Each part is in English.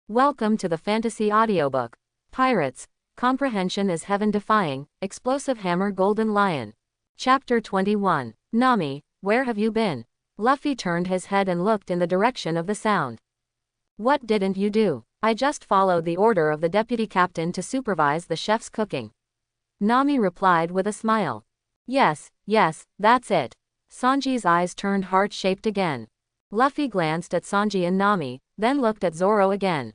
Welcome to the fantasy audiobook. Pirates, Comprehension is Heaven-Defying, Explosive Hammer Golden Lion. Chapter 21. Nami, where have you been? Luffy turned his head and looked in the direction of the sound. What didn't you do? I just followed the order of the deputy captain to supervise the chef's cooking. Nami replied with a smile. Yes, that's it. Sanji's eyes turned heart-shaped again. Luffy glanced at Sanji and Nami, then looked at Zoro again.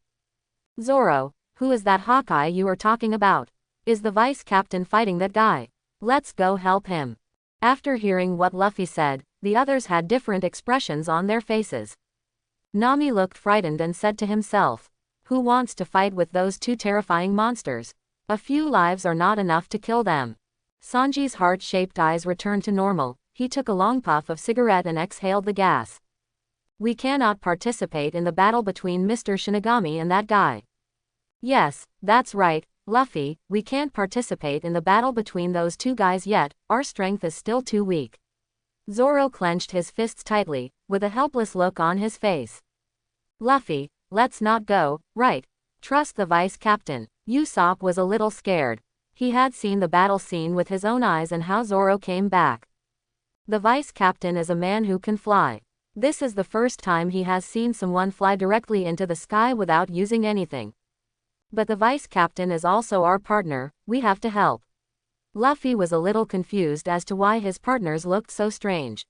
Zoro, who is that Hawkeye you are talking about? Is the vice captain fighting that guy? Let's go help him. After hearing what Luffy said, the others had different expressions on their faces. Nami looked frightened and said to himself, who wants to fight with those two terrifying monsters? A few lives are not enough to kill them. Sanji's heart-shaped eyes returned to normal. He took a long puff of cigarette and exhaled the gas. We cannot participate in the battle between Mr. Shinigami and that guy. Yes, that's right, Luffy, we can't participate in the battle between those two guys yet, our strength is still too weak. Zoro clenched his fists tightly, with a helpless look on his face. Luffy, let's not go, right? Trust the vice captain. Usopp was a little scared. He had seen the battle scene with his own eyes and how Zoro came back. The vice captain is a man who can fly. This is the first time he has seen someone fly directly into the sky without using anything. But the vice captain is also our partner, we have to help. Luffy was a little confused as to why his partners looked so strange.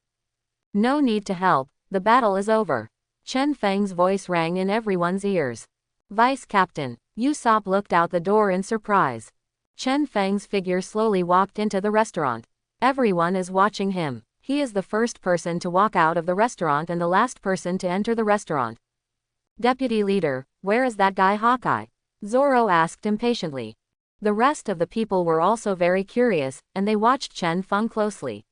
No need to help, the battle is over. Chen Fang's voice rang in everyone's ears. Vice captain. Usopp looked out the door in surprise. Chen Fang's figure slowly walked into the restaurant. Everyone is watching him. He is the first person to walk out of the restaurant and the last person to enter the restaurant. Deputy leader, where is that guy Hawkeye? Zoro asked impatiently. The rest of the people were also very curious, and they watched Chen Fang closely.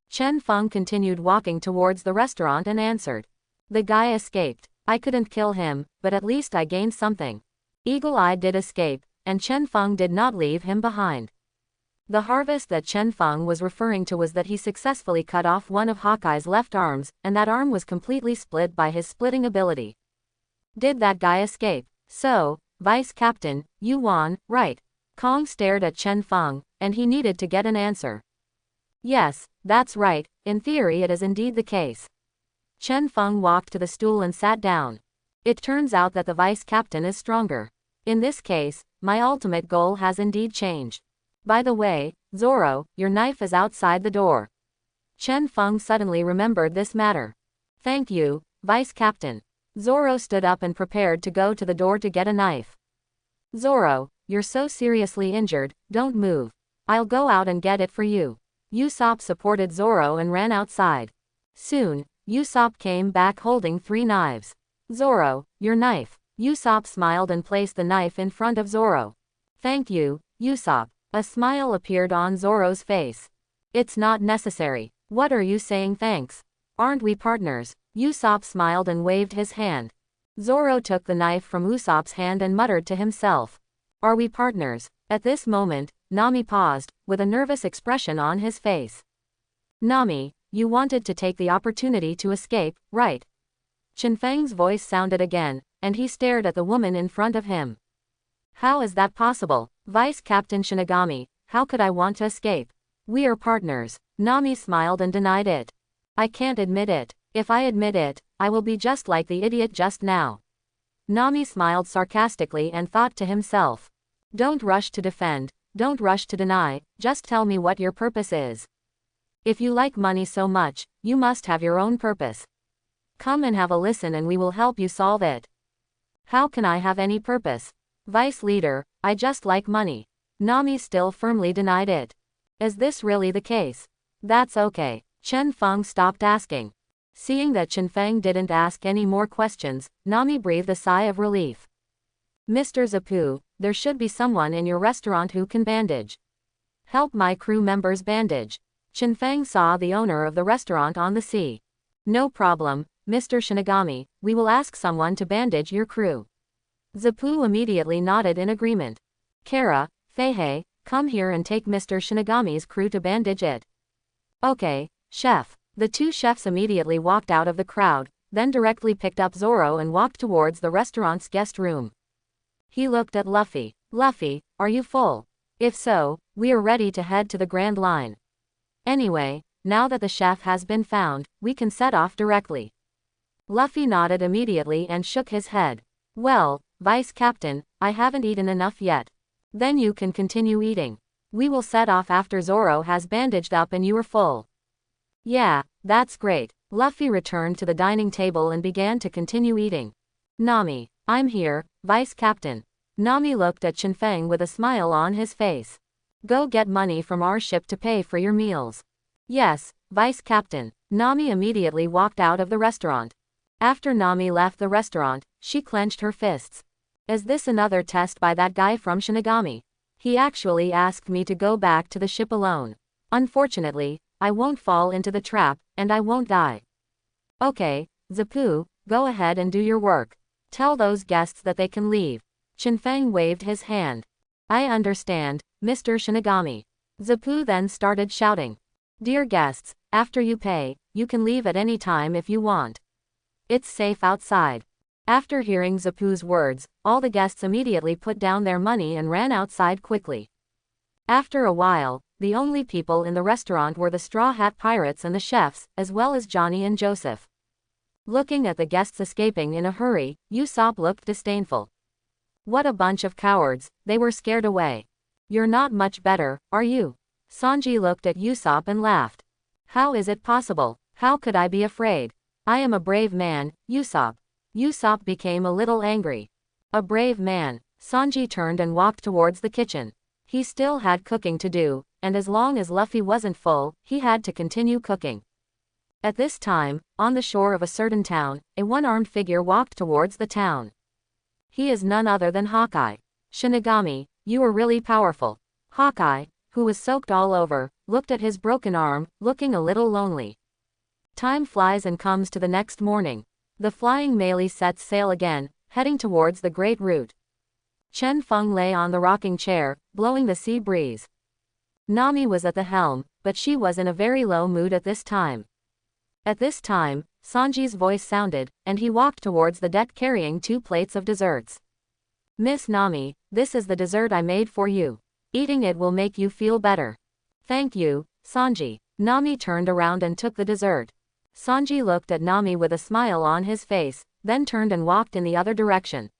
Chen Fang continued walking towards the restaurant and answered. The guy escaped. I couldn't kill him, but at least I gained something. Eagle Eye did escape, and Chen Fang did not leave him behind. The harvest that Chen Fang was referring to was that he successfully cut off one of Hawkeye's left arms, and that arm was completely split by his splitting ability. Did that guy escape? So, Vice Captain, you won, right? Kong stared at Chen Fang, and he needed to get an answer. Yes, that's right, in theory it is indeed the case. Chen Fang walked to the stool and sat down. It turns out that the vice captain is stronger. In this case, my ultimate goal has indeed changed. By the way, Zoro, your knife is outside the door. Chen Fang suddenly remembered this matter. Thank you, Vice Captain. Zoro stood up and prepared to go to the door to get a knife. Zoro, you're so seriously injured, don't move. I'll go out and get it for you. Usopp supported Zoro and ran outside. Soon, Usopp came back holding 3 knives. Zoro, your knife. Usopp smiled and placed the knife in front of Zoro. Thank you, Usopp. A smile appeared on Zoro's face. It's not necessary. What are you saying thanks? Aren't we partners? Usopp smiled and waved his hand. Zoro took the knife from Usopp's hand and muttered to himself. Are we partners? At this moment, Nami paused, with a nervous expression on his face. Nami, you wanted to take the opportunity to escape, right? Chen Fang's voice sounded again, and he stared at the woman in front of him. How is that possible? Vice Captain Shinigami, how could I want to escape? We are partners. Nami smiled and denied it. I can't admit it. If I admit it, I will be just like the idiot just now. Nami smiled sarcastically and thought to himself. Don't rush to defend, don't rush to deny, just tell me what your purpose is. If you like money so much, you must have your own purpose. Come and have a listen and we will help you solve it. How can I have any purpose? Vice leader, I just like money. Nami still firmly denied it. Is this really the case? That's okay. Chen Fang stopped asking. Seeing that Chen Fang didn't ask any more questions, Nami breathed a sigh of relief. Mr. Zapu, there should be someone in your restaurant who can bandage. Help my crew members bandage. Chen Fang saw the owner of the restaurant on the sea. No problem, Mr. Shinigami, we will ask someone to bandage your crew. Zapu immediately nodded in agreement. Kara, Feihei, come here and take Mr. Shinigami's crew to bandage it. Okay, chef. The 2 chefs immediately walked out of the crowd, then directly picked up Zoro and walked towards the restaurant's guest room. He looked at Luffy. Luffy, are you full? If so, we are ready to head to the Grand Line. Anyway, now that the chef has been found, we can set off directly. Luffy nodded immediately and shook his head. Well, Vice Captain, I haven't eaten enough yet. Then you can continue eating. We will set off after Zoro has bandaged up and you are full. Yeah, that's great. Luffy returned to the dining table and began to continue eating. Nami, I'm here, Vice Captain. Nami looked at Chen Fang with a smile on his face. Go get money from our ship to pay for your meals. Yes, Vice Captain. Nami immediately walked out of the restaurant. After Nami left the restaurant, she clenched her fists. Is this another test by that guy from Shinigami? He actually asked me to go back to the ship alone. Unfortunately, I won't fall into the trap, and I won't die. Okay, Zapu, go ahead and do your work. Tell those guests that they can leave. Chen Fang waved his hand. I understand, Mr. Shinigami. Zapu then started shouting. Dear guests, after you pay, you can leave at any time if you want. It's safe outside. After hearing Zapu's words, all the guests immediately put down their money and ran outside quickly. After a while, the only people in the restaurant were the Straw Hat Pirates and the chefs, as well as Johnny and Joseph. Looking at the guests escaping in a hurry, Usopp looked disdainful. What a bunch of cowards, they were scared away. You're not much better, are you? Sanji looked at Usopp and laughed. How is it possible? How could I be afraid? I am a brave man, Usopp. Usopp became a little angry. A brave man. Sanji turned and walked towards the kitchen. He still had cooking to do, and as long as Luffy wasn't full, he had to continue cooking. At this time, on the shore of a certain town, a one-armed figure walked towards the town. He is none other than Hawkeye. Shinigami, you are really powerful. Hawkeye, who was soaked all over, looked at his broken arm, looking a little lonely. Time flies and comes to the next morning. The flying Melee sets sail again, heading towards the Great Route. Chen Fang lay on the rocking chair, blowing the sea breeze. Nami was at the helm, but she was in a very low mood at this time. At this time, Sanji's voice sounded, and he walked towards the deck carrying 2 plates of desserts. Miss Nami, this is the dessert I made for you. Eating it will make you feel better. Thank you, Sanji. Nami turned around and took the dessert. Sanji looked at Nami with a smile on his face, then turned and walked in the other direction.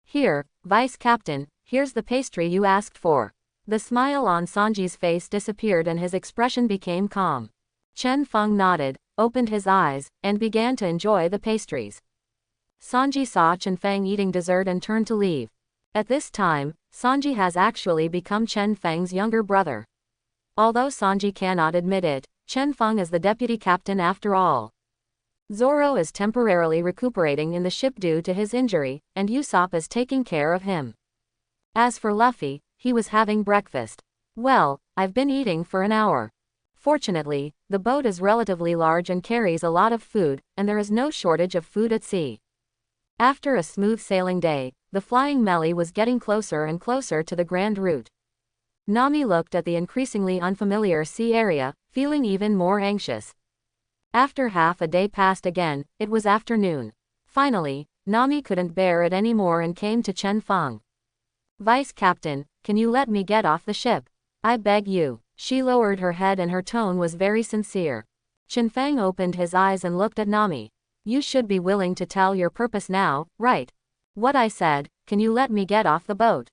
Here, Vice Captain, here's the pastry you asked for. The smile on Sanji's face disappeared and his expression became calm. Chen Fang nodded, opened his eyes, and began to enjoy the pastries. Sanji saw Chen Fang eating dessert and turned to leave. At this time, Sanji has actually become Chen Fang's younger brother. Although Sanji cannot admit it, Chen Fang is the deputy captain after all. Zoro is temporarily recuperating in the ship due to his injury, and Usopp is taking care of him. As for Luffy, he was having breakfast. Well, I've been eating for an hour. Fortunately, the boat is relatively large and carries a lot of food, and there is no shortage of food at sea. After a smooth sailing day, the flying Melee was getting closer and closer to the Grand Route. Nami looked at the increasingly unfamiliar sea area, feeling even more anxious. After half a day passed again, it was afternoon. Finally, Nami couldn't bear it anymore and came to Chen Fang. Vice Captain, can you let me get off the ship? I beg you. She lowered her head and her tone was very sincere. Chen Fang opened his eyes and looked at Nami. You should be willing to tell your purpose now, right? What I said, can you let me get off the boat?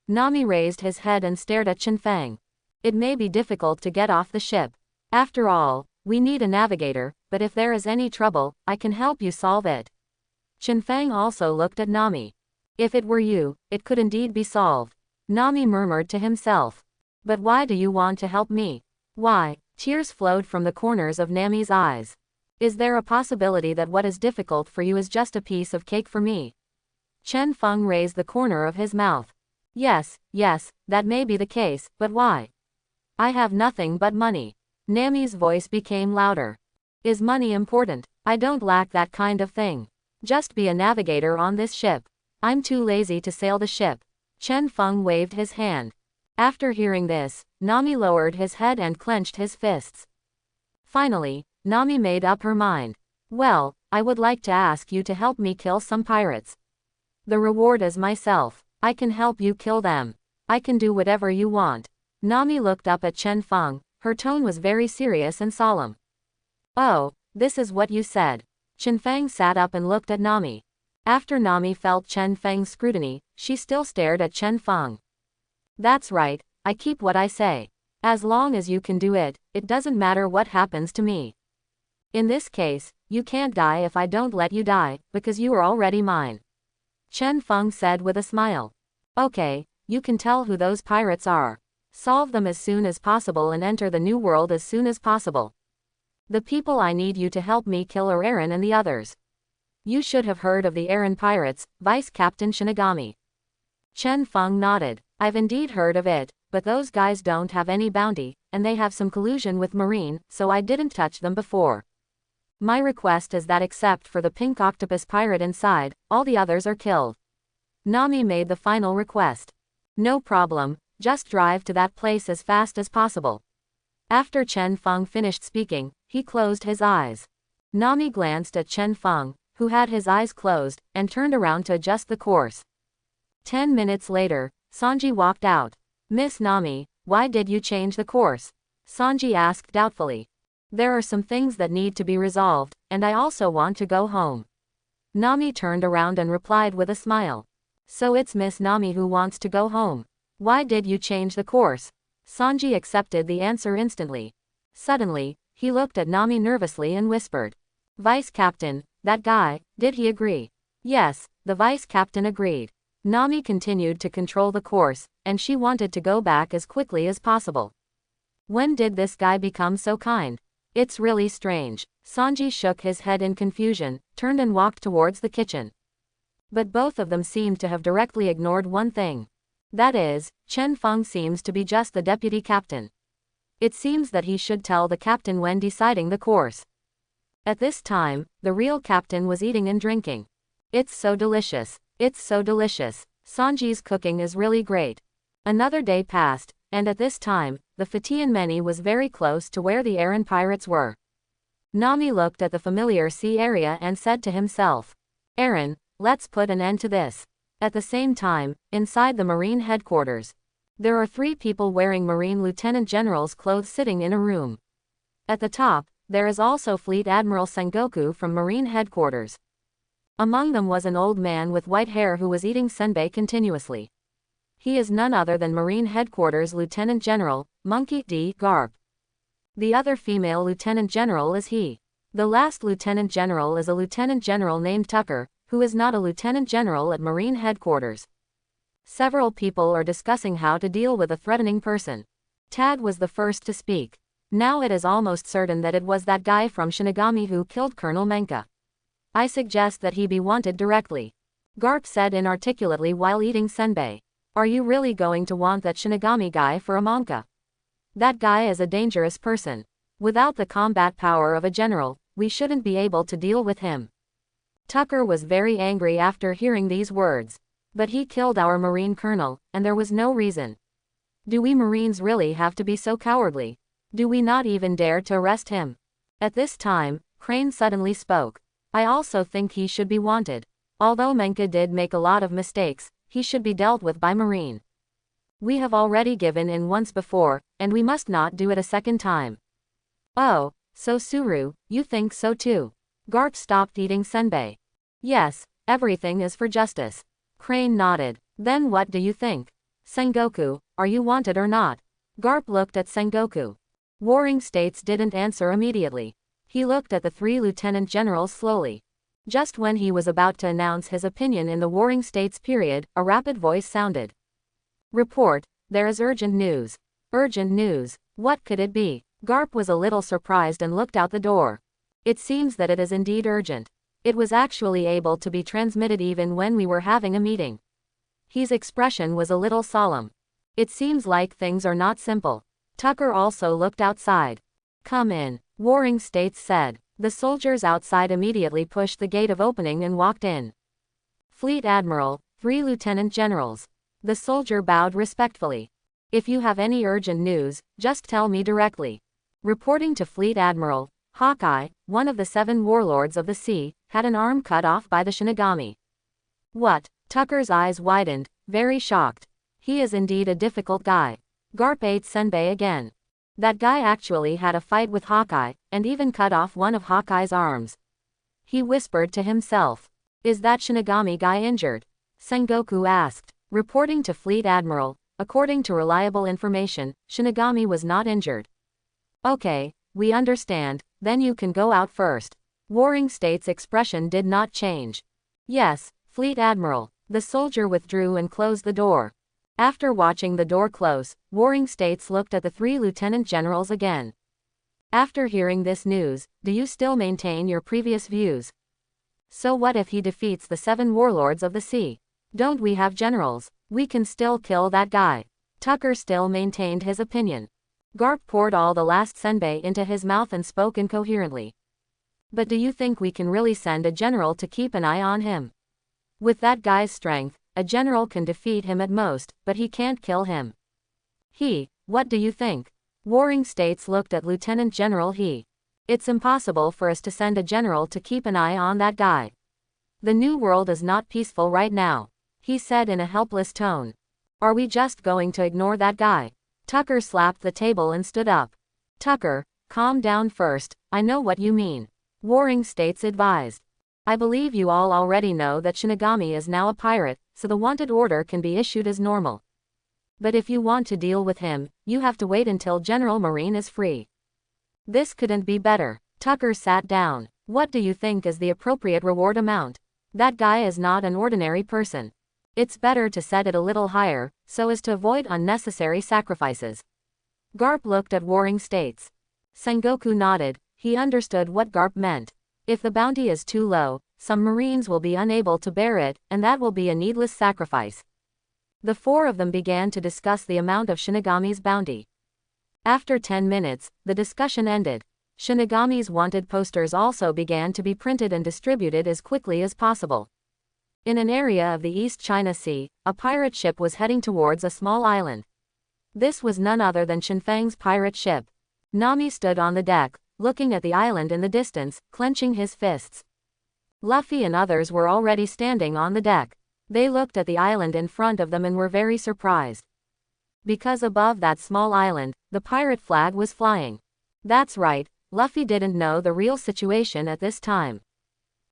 Nami raised his head and stared at Chen Fang. It may be difficult to get off the ship. After all, we need a navigator, but if there is any trouble, I can help you solve it. Chen Fang also looked at Nami. If it were you, it could indeed be solved. Nami murmured to himself. But why do you want to help me? Why? Tears flowed from the corners of Nami's eyes. Is there a possibility that what is difficult for you is just a piece of cake for me? Chen Fang raised the corner of his mouth. Yes, that may be the case, but why? I have nothing but money. Nami's voice became louder. Is money important? I don't lack that kind of thing. Just be a navigator on this ship. I'm too lazy to sail the ship. Chen Fang waved his hand. After hearing this, Nami lowered his head and clenched his fists. Finally, Nami made up her mind. Well, I would like to ask you to help me kill some pirates. The reward is myself. I can help you kill them. I can do whatever you want. Nami looked up at Chen Fang. Her tone was very serious and solemn. Oh, this is what you said. Chen Fang sat up and looked at Nami. After Nami felt Chen Fang's scrutiny, she still stared at Chen Fang. That's right, I keep what I say. As long as you can do it, it doesn't matter what happens to me. In this case, you can't die if I don't let you die, because you are already mine. Chen Fang said with a smile. Okay, you can tell who those pirates are. Solve them as soon as possible and enter the new world as soon as possible. The people I need you to help me kill are Eren and the others. You should have heard of the Eren pirates, Vice Captain Shinigami. Chen Fang nodded. I've indeed heard of it, but those guys don't have any bounty, and they have some collusion with Marine, so I didn't touch them before. My request is that except for the pink octopus pirate inside, all the others are killed. Nami made the final request. No problem, just drive to that place as fast as possible. After Chen Fang finished speaking, he closed his eyes. Nami glanced at Chen Fang, who had his eyes closed, and turned around to adjust the course. 10 minutes later, Sanji walked out. Miss Nami, why did you change the course? Sanji asked doubtfully. There are some things that need to be resolved, and I also want to go home. Nami turned around and replied with a smile. So it's Miss Nami who wants to go home. Why did you change the course? Sanji accepted the answer instantly. Suddenly, he looked at Nami nervously and whispered. Vice Captain, that guy, did he agree? Yes, the Vice Captain agreed. Nami continued to control the course, and she wanted to go back as quickly as possible. When did this guy become so kind? It's really strange. Sanji shook his head in confusion, turned and walked towards the kitchen. But both of them seemed to have directly ignored one thing. That is, Chen Fang seems to be just the deputy captain. It seems that he should tell the captain when deciding the course. At this time, the real captain was eating and drinking. It's so delicious. It's so delicious. Sanji's cooking is really great. Another day passed, and at this time, the Fatian Many was very close to where the Eren pirates were. Nami looked at the familiar sea area and said to himself, Eren, let's put an end to this. At the same time, inside the Marine headquarters, there are 3 people wearing Marine Lieutenant General's clothes sitting in a room. At the top, there is also Fleet Admiral Sengoku from Marine headquarters. Among them was an old man with white hair who was eating senbei continuously. He is none other than Marine Headquarters Lieutenant General, Monkey D. Garp. The other female Lieutenant General is he. The last Lieutenant General is a Lieutenant General named Tucker, who is not a Lieutenant General at Marine Headquarters. Several people are discussing how to deal with a threatening person. Tad was the first to speak. Now it is almost certain that it was that guy from Shinigami who killed Colonel Menka. I suggest that he be wanted directly. Garp said inarticulately while eating senbei. Are you really going to want that Shinigami guy for a Monka? That guy is a dangerous person. Without the combat power of a general, we shouldn't be able to deal with him. Tucker was very angry after hearing these words. But he killed our Marine colonel, and there was no reason. Do we Marines really have to be so cowardly? Do we not even dare to arrest him? At this time, Crane suddenly spoke. I also think he should be wanted. Although Menka did make a lot of mistakes, he should be dealt with by Marine. We have already given in once before, and we must not do it a second time. Oh, so Suru, you think so too? Garp stopped eating senbei. Yes, everything is for justice. Crane nodded. Then what do you think? Sengoku, are you wanted or not? Garp looked at Sengoku. Warring States didn't answer immediately. He looked at the 3 lieutenant generals slowly. Just when he was about to announce his opinion in the Warring States period, a rapid voice sounded. Report, there is urgent news. Urgent news. What could it be? Garp was a little surprised and looked out the door. It seems that it is indeed urgent. It was actually able to be transmitted even when we were having a meeting. His expression was a little solemn. It seems like things are not simple. Tucker also looked outside. Come in, Warring States said. The soldiers outside immediately pushed the gate of opening and walked in. Fleet Admiral, 3 lieutenant generals. The soldier bowed respectfully. If you have any urgent news, just tell me directly. Reporting to Fleet Admiral, Hawkeye, one of the 7 warlords of the sea, had an arm cut off by the Shinigami. What? Tucker's eyes widened, very shocked. He is indeed a difficult guy. Garp ate senbei again. That guy actually had a fight with Hawkeye, and even cut off one of Hawkeye's arms. He whispered to himself. Is that Shinigami guy injured? Sengoku asked. Reporting to Fleet Admiral, according to reliable information, Shinigami was not injured. Okay, we understand, then you can go out first. Warring State's expression did not change. Yes, Fleet Admiral. The soldier withdrew and closed the door. After watching the door close, Warring States looked at the 3 lieutenant generals again. After hearing this news, do you still maintain your previous views? So what if he defeats the 7 warlords of the sea? Don't we have generals? We can still kill that guy. Tucker still maintained his opinion. Garp poured all the last senbei into his mouth and spoke incoherently. But do you think we can really send a general to keep an eye on him? With that guy's strength, a general can defeat him at most, but he can't kill him. What do you think? Warring States looked at Lieutenant General He. It's impossible for us to send a general to keep an eye on that guy. The New World is not peaceful right now, he said in a helpless tone. Are we just going to ignore that guy? Tucker slapped the table and stood up. Tucker, calm down first, I know what you mean. Warring States advised. I believe you all already know that Shinigami is now a pirate, so the wanted order can be issued as normal. But if you want to deal with him, you have to wait until General Marine is free. This couldn't be better. Tucker sat down. What do you think is the appropriate reward amount? That guy is not an ordinary person. It's better to set it a little higher, so as to avoid unnecessary sacrifices. Garp looked at Warring States. Sengoku nodded. He understood what Garp meant. If the bounty is too low, some Marines will be unable to bear it, and that will be a needless sacrifice. The 4 of them began to discuss the amount of Shinigami's bounty. After 10 minutes, the discussion ended. Shinigami's wanted posters also began to be printed and distributed as quickly as possible. In an area of the East China Sea, a pirate ship was heading towards a small island. This was none other than Chen Fang's pirate ship. Nami stood on the deck, looking at the island in the distance, clenching his fists. Luffy and others were already standing on the deck. They looked at the island in front of them and were very surprised. Because above that small island, the pirate flag was flying. That's right, Luffy didn't know the real situation at this time.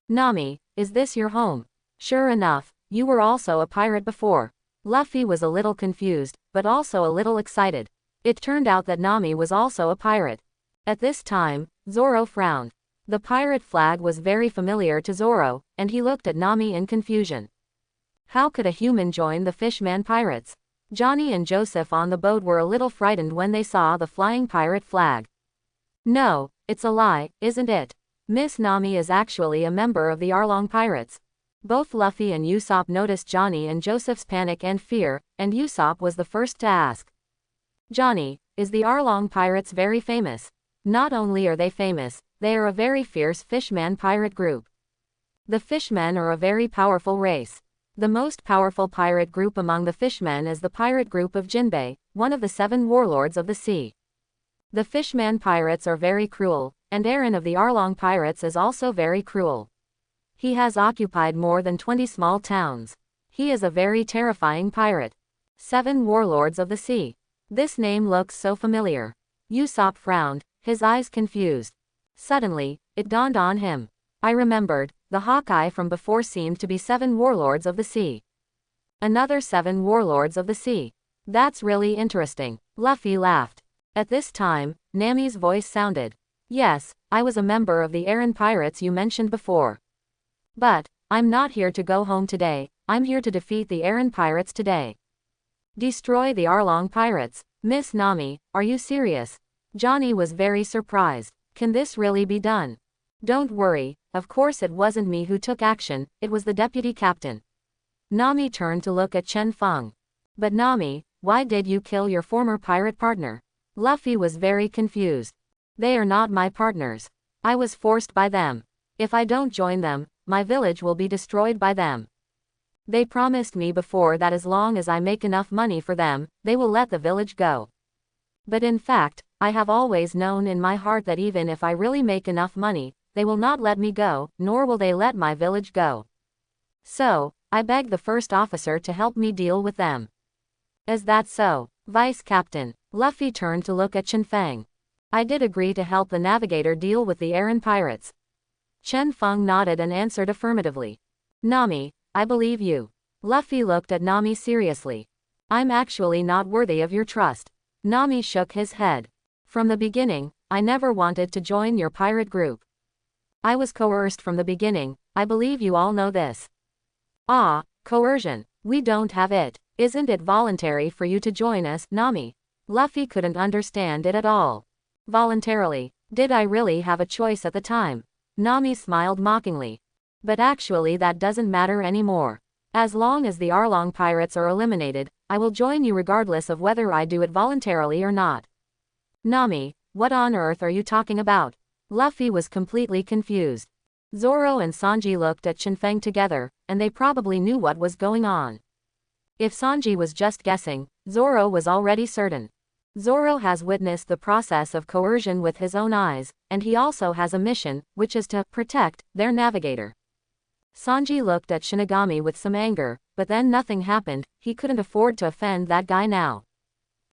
Nami, is this your home? Sure enough, you were also a pirate before. Luffy was a little confused, but also a little excited. It turned out that Nami was also a pirate. At this time, Zoro frowned. The pirate flag was very familiar to Zoro, and he looked at Nami in confusion. How could a human join the Fishman pirates? Johnny and Joseph on the boat were a little frightened when they saw the flying pirate flag. No, it's a lie, isn't it? Miss Nami is actually a member of the Arlong pirates. Both Luffy and Usopp noticed Johnny and Joseph's panic and fear, and Usopp was the first to ask. Johnny, is the Arlong pirates very famous? Not only are they famous, they are a very fierce Fishman pirate group. The Fishmen are a very powerful race. The most powerful pirate group among the Fishmen is the pirate group of Jinbei, one of the 7 warlords of the sea. The Fishman pirates are very cruel, and Aaron of the Arlong pirates is also very cruel. He has occupied more than 20 small towns. He is a very terrifying pirate. 7 warlords of the sea. This name looks so familiar. Usopp frowned, his eyes confused. Suddenly, it dawned on him. I remembered, the Hawkeye from before seemed to be 7 warlords of the sea. Another 7 warlords of the sea. That's really interesting. Luffy laughed. At this time, Nami's voice sounded. Yes, I was a member of the Aaron pirates you mentioned before. But, I'm not here to go home today, I'm here to defeat the Aaron pirates today. Destroy the Arlong pirates. Miss Nami, are you serious? Johnny was very surprised. Can this really be done? Don't worry, of course it wasn't me who took action, it was the deputy captain. Nami turned to look at Chen Fang. But Nami, why did you kill your former pirate partner? Luffy was very confused. They are not my partners. I was forced by them. If I don't join them, my village will be destroyed by them. They promised me before that as long as I make enough money for them, they will let the village go. But in fact, I have always known in my heart that even if I really make enough money, they will not let me go, nor will they let my village go. So, I beg the first officer to help me deal with them. Is that so, Vice Captain? Luffy turned to look at Chen Fang. I did agree to help the navigator deal with the errand pirates. Chen Fang nodded and answered affirmatively. Nami, I believe you. Luffy looked at Nami seriously. I'm actually not worthy of your trust. Nami shook his head. From the beginning, I never wanted to join your pirate group. I was coerced from the beginning, I believe you all know this. Ah, coercion. We don't have it. Isn't it voluntary for you to join us, Nami? Luffy couldn't understand it at all. Voluntarily. Did I really have a choice at the time? Nami smiled mockingly. But actually that doesn't matter anymore. As long as the Arlong pirates are eliminated, I will join you regardless of whether I do it voluntarily or not. Nami, what on earth are you talking about? Luffy was completely confused. Zoro and Sanji looked at Chen Fang together, and they probably knew what was going on. If Sanji was just guessing, Zoro was already certain. Zoro has witnessed the process of coercion with his own eyes, and he also has a mission, which is to protect their navigator. Sanji looked at Shinigami with some anger, but then nothing happened, he couldn't afford to offend that guy now.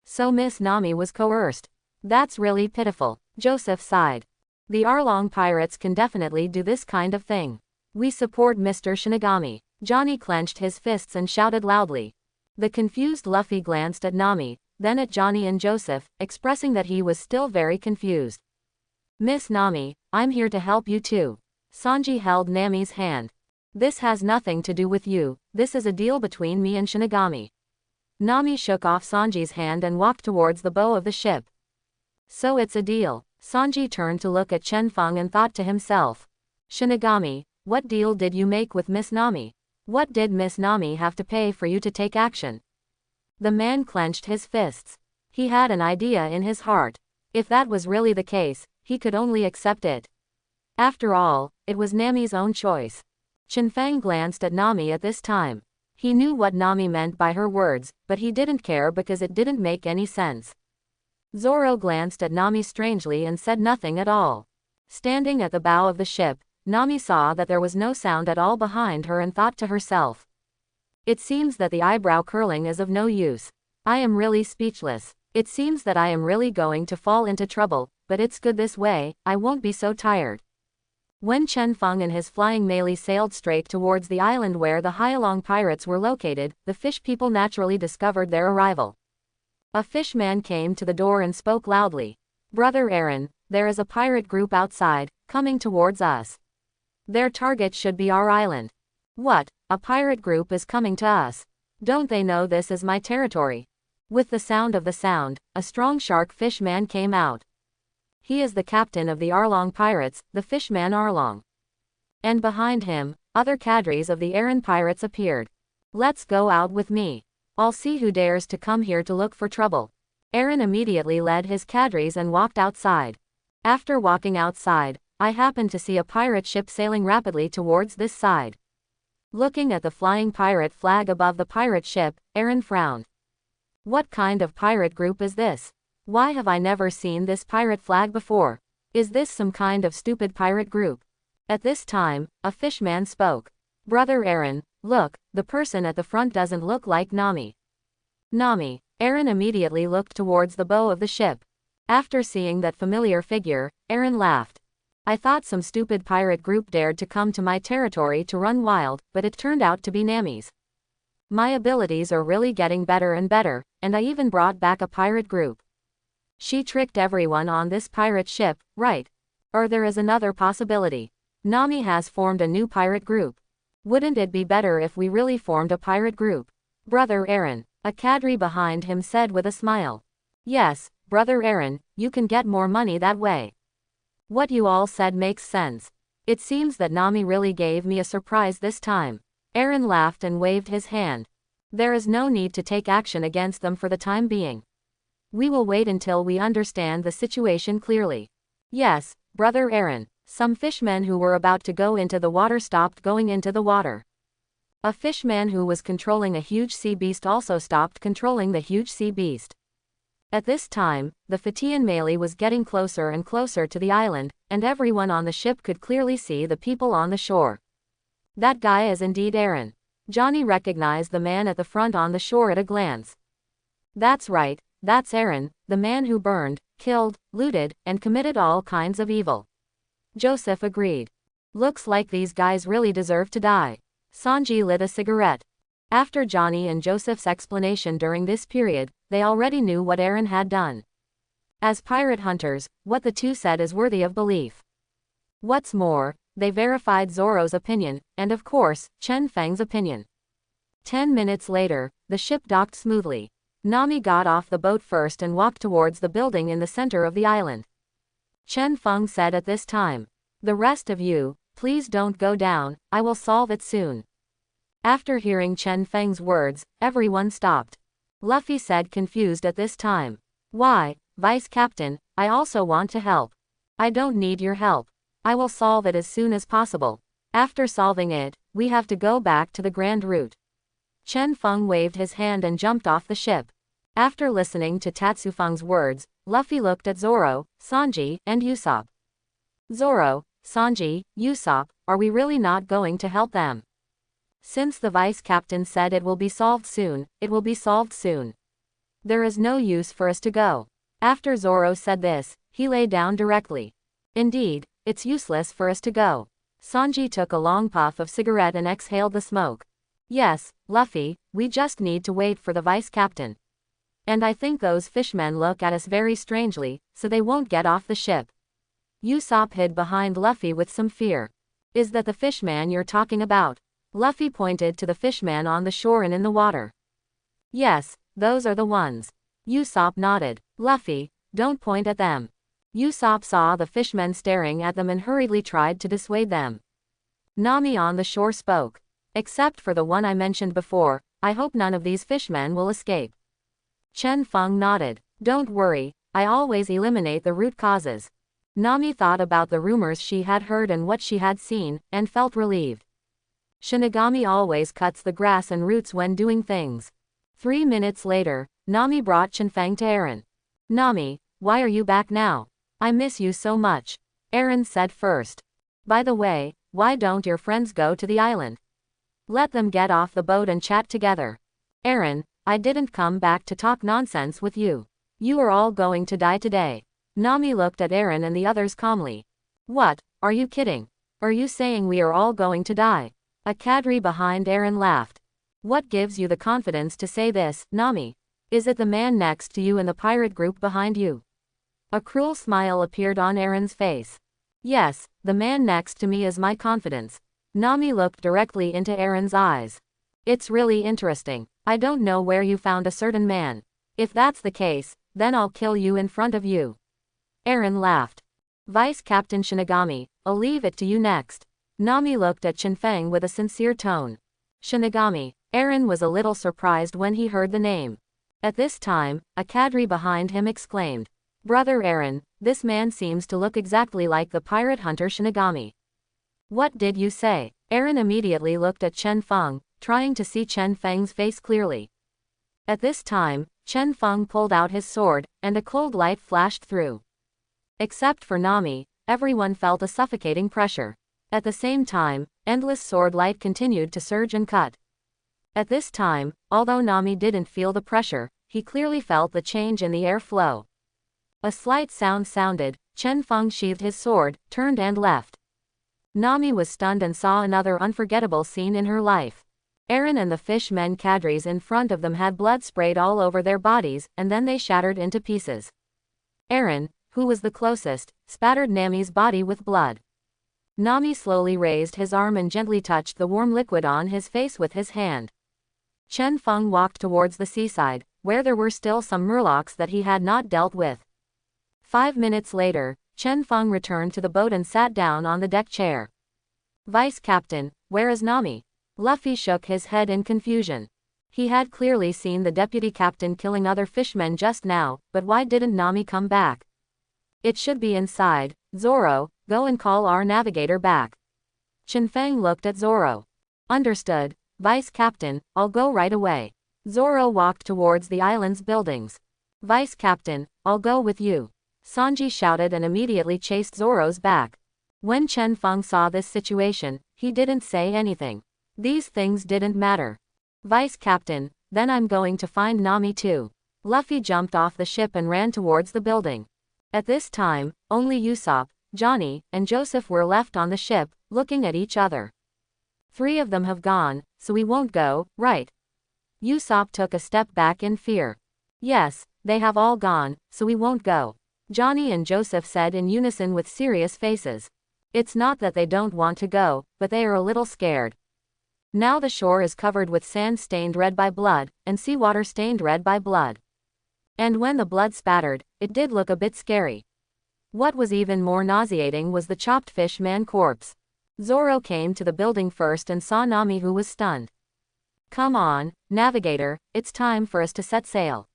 So Miss Nami was coerced. That's really pitiful, Joseph sighed. The Arlong pirates can definitely do this kind of thing. We support Mr. Shinigami. Johnny clenched his fists and shouted loudly. The confused Luffy glanced at Nami, then at Johnny and Joseph, expressing that he was still very confused. Miss Nami, I'm here to help you too. Sanji held Nami's hand. This has nothing to do with you, this is a deal between me and Shinigami. Nami shook off Sanji's hand and walked towards the bow of the ship. So it's a deal. Sanji turned to look at Chen Fang and thought to himself. Shinigami, what deal did you make with Miss Nami? What did Miss Nami have to pay for you to take action? The man clenched his fists. He had an idea in his heart. If that was really the case, he could only accept it. After all, it was Nami's own choice. Chen Fang glanced at Nami at this time. He knew what Nami meant by her words, but he didn't care because it didn't make any sense. Zoro glanced at Nami strangely and said nothing at all. Standing at the bow of the ship, Nami saw that there was no sound at all behind her and thought to herself. It seems that the eyebrow curling is of no use. I am really speechless. It seems that I am really going to fall into trouble, but it's good this way, I won't be so tired. When Chen Fang and his flying melee sailed straight towards the island where the Hyalong pirates were located, the fish people naturally discovered their arrival. A fishman came to the door and spoke loudly. Brother Aaron, there is a pirate group outside, coming towards us. Their target should be our island. What, a pirate group is coming to us? Don't they know this is my territory? With the sound of the sound, a strong shark fishman came out. He is the captain of the Arlong pirates, the fishman Arlong. And behind him, other cadres of the errand pirates appeared. Let's go out with me. I'll see who dares to come here to look for trouble. Aaron immediately led his cadres and walked outside. After walking outside, I happened to see a pirate ship sailing rapidly towards this side. Looking at the flying pirate flag above the pirate ship, Aaron frowned. What kind of pirate group is this? Why have I never seen this pirate flag before? Is this some kind of stupid pirate group? At this time, a fishman spoke. Brother Aaron, look, the person at the front doesn't look like Nami. Nami. Aaron immediately looked towards the bow of the ship. After seeing that familiar figure, Aaron laughed. I thought some stupid pirate group dared to come to my territory to run wild, but it turned out to be Nami's. My abilities are really getting better and better, and I even brought back a pirate group. She tricked everyone on this pirate ship, right? Or there is another possibility. Nami has formed a new pirate group. Wouldn't it be better if we really formed a pirate group? Brother Aaron, a cadre behind him said with a smile. Yes, Brother Aaron, you can get more money that way. What you all said makes sense. It seems that Nami really gave me a surprise this time. Aaron laughed and waved his hand. There is no need to take action against them for the time being. We will wait until we understand the situation clearly. Yes, Brother Aaron. Some fishmen who were about to go into the water stopped going into the water. A fishman who was controlling a huge sea beast also stopped controlling the huge sea beast. At this time, the Fatian melee was getting closer and closer to the island, and everyone on the ship could clearly see the people on the shore. That guy is indeed Eren. Johnny recognized the man at the front on the shore at a glance. That's right, that's Eren, the man who burned, killed, looted, and committed all kinds of evil. Joseph agreed. Looks like these guys really deserve to die. Sanji lit a cigarette. After Johnny and Joseph's explanation during this period, they already knew what Eren had done. As pirate hunters, what the two said is worthy of belief. What's more, they verified Zoro's opinion, and of course, Chen Fang's opinion. 10 minutes later, the ship docked smoothly. Nami got off the boat first and walked towards the building in the center of the island. Chen Fang said at this time, "The rest of you, please don't go down, I will solve it soon." After hearing Chen Fang's words, everyone stopped. Luffy said confused at this time. "Why, Vice Captain, I also want to help." "I don't need your help. I will solve it as soon as possible. After solving it, we have to go back to the Grand Route." Chen Fang waved his hand and jumped off the ship. After listening to Tatsufeng's words, Luffy looked at Zoro, Sanji, and Usopp. "Zoro, Sanji, Usopp, are we really not going to help them? Since the vice captain said it will be solved soon, it will be solved soon. There is no use for us to go." After Zoro said this, he lay down directly. "Indeed, it's useless for us to go." Sanji took a long puff of cigarette and exhaled the smoke. "Yes, Luffy, we just need to wait for the vice captain. And I think those fishmen look at us very strangely, so they won't get off the ship." Usopp hid behind Luffy with some fear. "Is that the fishman you're talking about?" Luffy pointed to the fishman on the shore and in the water. "Yes, those are the ones." Usopp nodded. "Luffy, don't point at them." Usopp saw the fishmen staring at them and hurriedly tried to dissuade them. Nami on the shore spoke. "Except for the one I mentioned before, I hope none of these fishmen will escape." Chen Fang nodded. "Don't worry, I always eliminate the root causes." Nami thought about the rumors she had heard and what she had seen, and felt relieved. Shinigami always cuts the grass and roots when doing things. 3 minutes later, Nami brought Chen Fang to Eren. "Nami, why are you back now? I miss you so much." Eren said first. "By the way, why don't your friends go to the island? Let them get off the boat and chat together." "Eren, I didn't come back to talk nonsense with you. You are all going to die today." Nami looked at Eren and the others calmly. "What, are you kidding? Are you saying we are all going to die?" A cadre behind Eren laughed. "What gives you the confidence to say this, Nami? Is it the man next to you in the pirate group behind you?" A cruel smile appeared on Eren's face. "Yes, the man next to me is my confidence." Nami looked directly into Eren's eyes. "It's really interesting. I don't know where you found a certain man. If that's the case, then I'll kill you in front of you." Eren laughed. "Vice Captain Shinigami, I'll leave it to you next." Nami looked at Chen Fang with a sincere tone. "Shinigami." Eren was a little surprised when he heard the name. At this time, a cadre behind him exclaimed, "Brother Eren, this man seems to look exactly like the pirate hunter Shinigami." "What did you say?" Eren immediately looked at Chen Fang, trying to see Chen Fang's face clearly. At this time, Chen Fang pulled out his sword, and a cold light flashed through. Except for Nami, everyone felt a suffocating pressure. At the same time, endless sword light continued to surge and cut. At this time, although Nami didn't feel the pressure, he clearly felt the change in the air flow. A slight sound sounded, Chen Fang sheathed his sword, turned and left. Nami was stunned and saw another unforgettable scene in her life. Eren and the fishmen cadres in front of them had blood sprayed all over their bodies, and then they shattered into pieces. Eren, who was the closest, spattered Nami's body with blood. Nami slowly raised his arm and gently touched the warm liquid on his face with his hand. Chen Fang walked towards the seaside, where there were still some murlocs that he had not dealt with. 5 minutes later, Chen Fang returned to the boat and sat down on the deck chair. "Vice Captain, where is Nami?" Luffy shook his head in confusion. He had clearly seen the deputy captain killing other fishmen just now, but why didn't Nami come back? "It should be inside. Zoro, go and call our navigator back." Chen Fang looked at Zoro. "Understood, Vice Captain, I'll go right away." Zoro walked towards the island's buildings. Vice Captain, I'll go with you. Sanji shouted and immediately chased Zoro's back. When Chen Fang saw this situation, he didn't say anything. These things didn't matter. Vice Captain, then I'm going to find Nami too. Luffy jumped off the ship and ran towards the building. At this time, only Usopp, Johnny, and Joseph were left on the ship, looking at each other. 3 of them have gone, so we won't go, right? Usopp took a step back in fear. Yes, they have all gone, so we won't go. Johnny and Joseph said in unison with serious faces. It's not that they don't want to go, but they are a little scared. Now the shore is covered with sand stained red by blood, and seawater stained red by blood. And when the blood spattered, it did look a bit scary. What was even more nauseating was the chopped fish man corpse. Zoro came to the building first and saw Nami, who was stunned. Come on, navigator, it's time for us to set sail.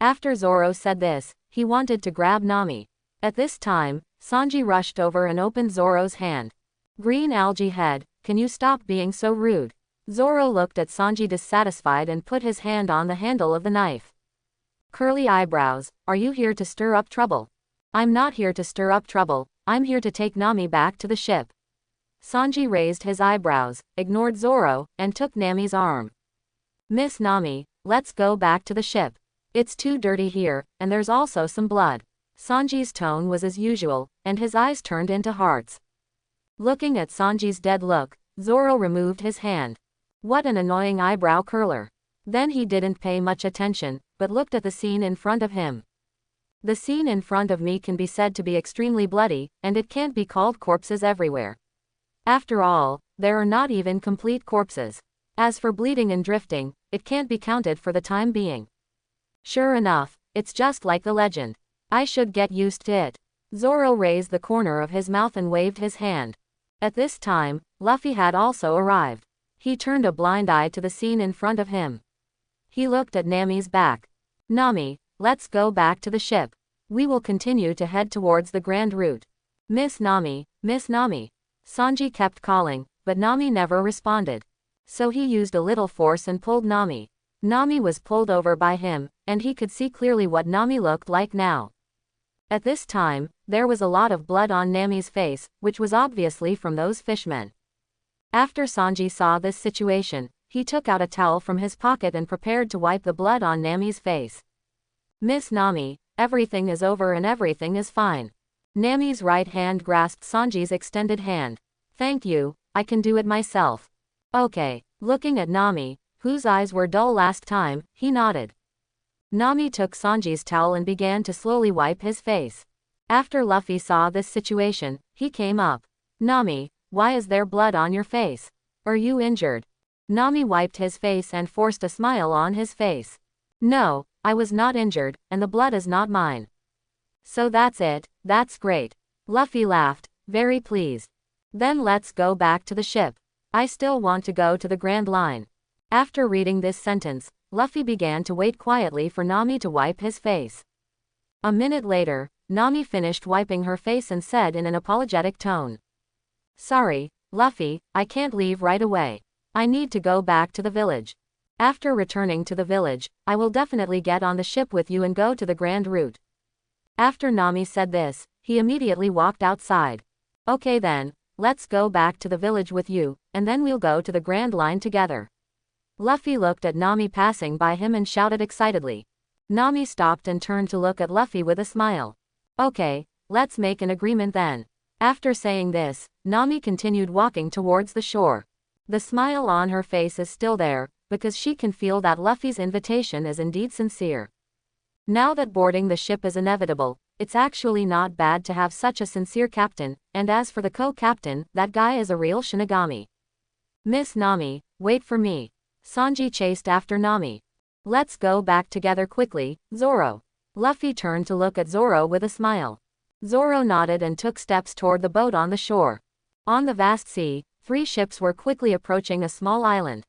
After Zoro said this, he wanted to grab Nami. At this time, Sanji rushed over and opened Zoro's hand. Green algae head, can you stop being so rude? Zoro looked at Sanji dissatisfied and put his hand on the handle of the knife. Curly eyebrows, are you here to stir up trouble? I'm not here to stir up trouble, I'm here to take Nami back to the ship. Sanji raised his eyebrows, ignored Zoro, and took Nami's arm. Miss Nami, let's go back to the ship. It's too dirty here, and there's also some blood. Sanji's tone was as usual, and his eyes turned into hearts. Looking at Sanji's dead look, Zoro removed his hand. What an annoying eyebrow curler. Then he didn't pay much attention, but looked at the scene in front of him. The scene in front of me can be said to be extremely bloody, and it can't be called corpses everywhere. After all, there are not even complete corpses. As for bleeding and drifting, it can't be counted for the time being. Sure enough, it's just like the legend. I should get used to it. Zoro raised the corner of his mouth and waved his hand. At this time, Luffy had also arrived. He turned a blind eye to the scene in front of him. He looked at Nami's back. Nami, let's go back to the ship. We will continue to head towards the grand route. Miss Nami, Miss Nami. Sanji kept calling, but Nami never responded. So he used a little force and pulled Nami. Nami was pulled over by him, and he could see clearly what Nami looked like now. At this time, there was a lot of blood on Nami's face, which was obviously from those fishmen. After Sanji saw this situation, he took out a towel from his pocket and prepared to wipe the blood on Nami's face. Miss Nami, everything is over and everything is fine. Nami's right hand grasped Sanji's extended hand. Thank you, I can do it myself. Okay, looking at Nami, whose eyes were dull last time, he nodded. Nami took Sanji's towel and began to slowly wipe his face. After Luffy saw this situation, he came up. Nami, why is there blood on your face? Are you injured? Nami wiped his face and forced a smile on his face. No, I was not injured, and the blood is not mine. So that's it, that's great. Luffy laughed, very pleased. Then let's go back to the ship. I still want to go to the Grand Line. After reading this sentence, Luffy began to wait quietly for Nami to wipe his face. A minute later, Nami finished wiping her face and said in an apologetic tone. Sorry, Luffy, I can't leave right away. I need to go back to the village. After returning to the village, I will definitely get on the ship with you and go to the grand route. After Nami said this, he immediately walked outside. Okay then, let's go back to the village with you, and then we'll go to the Grand Line together. Luffy looked at Nami passing by him and shouted excitedly. Nami stopped and turned to look at Luffy with a smile. Okay, let's make an agreement then. After saying this, Nami continued walking towards the shore. The smile on her face is still there, because she can feel that Luffy's invitation is indeed sincere. Now that boarding the ship is inevitable, it's actually not bad to have such a sincere captain, and as for the co-captain, that guy is a real Shinigami. Miss Nami, wait for me. Sanji chased after Nami. Let's go back together quickly, Zoro. Luffy turned to look at Zoro with a smile. Zoro nodded and took steps toward the boat on the shore. On the vast sea, 3 ships were quickly approaching a small island.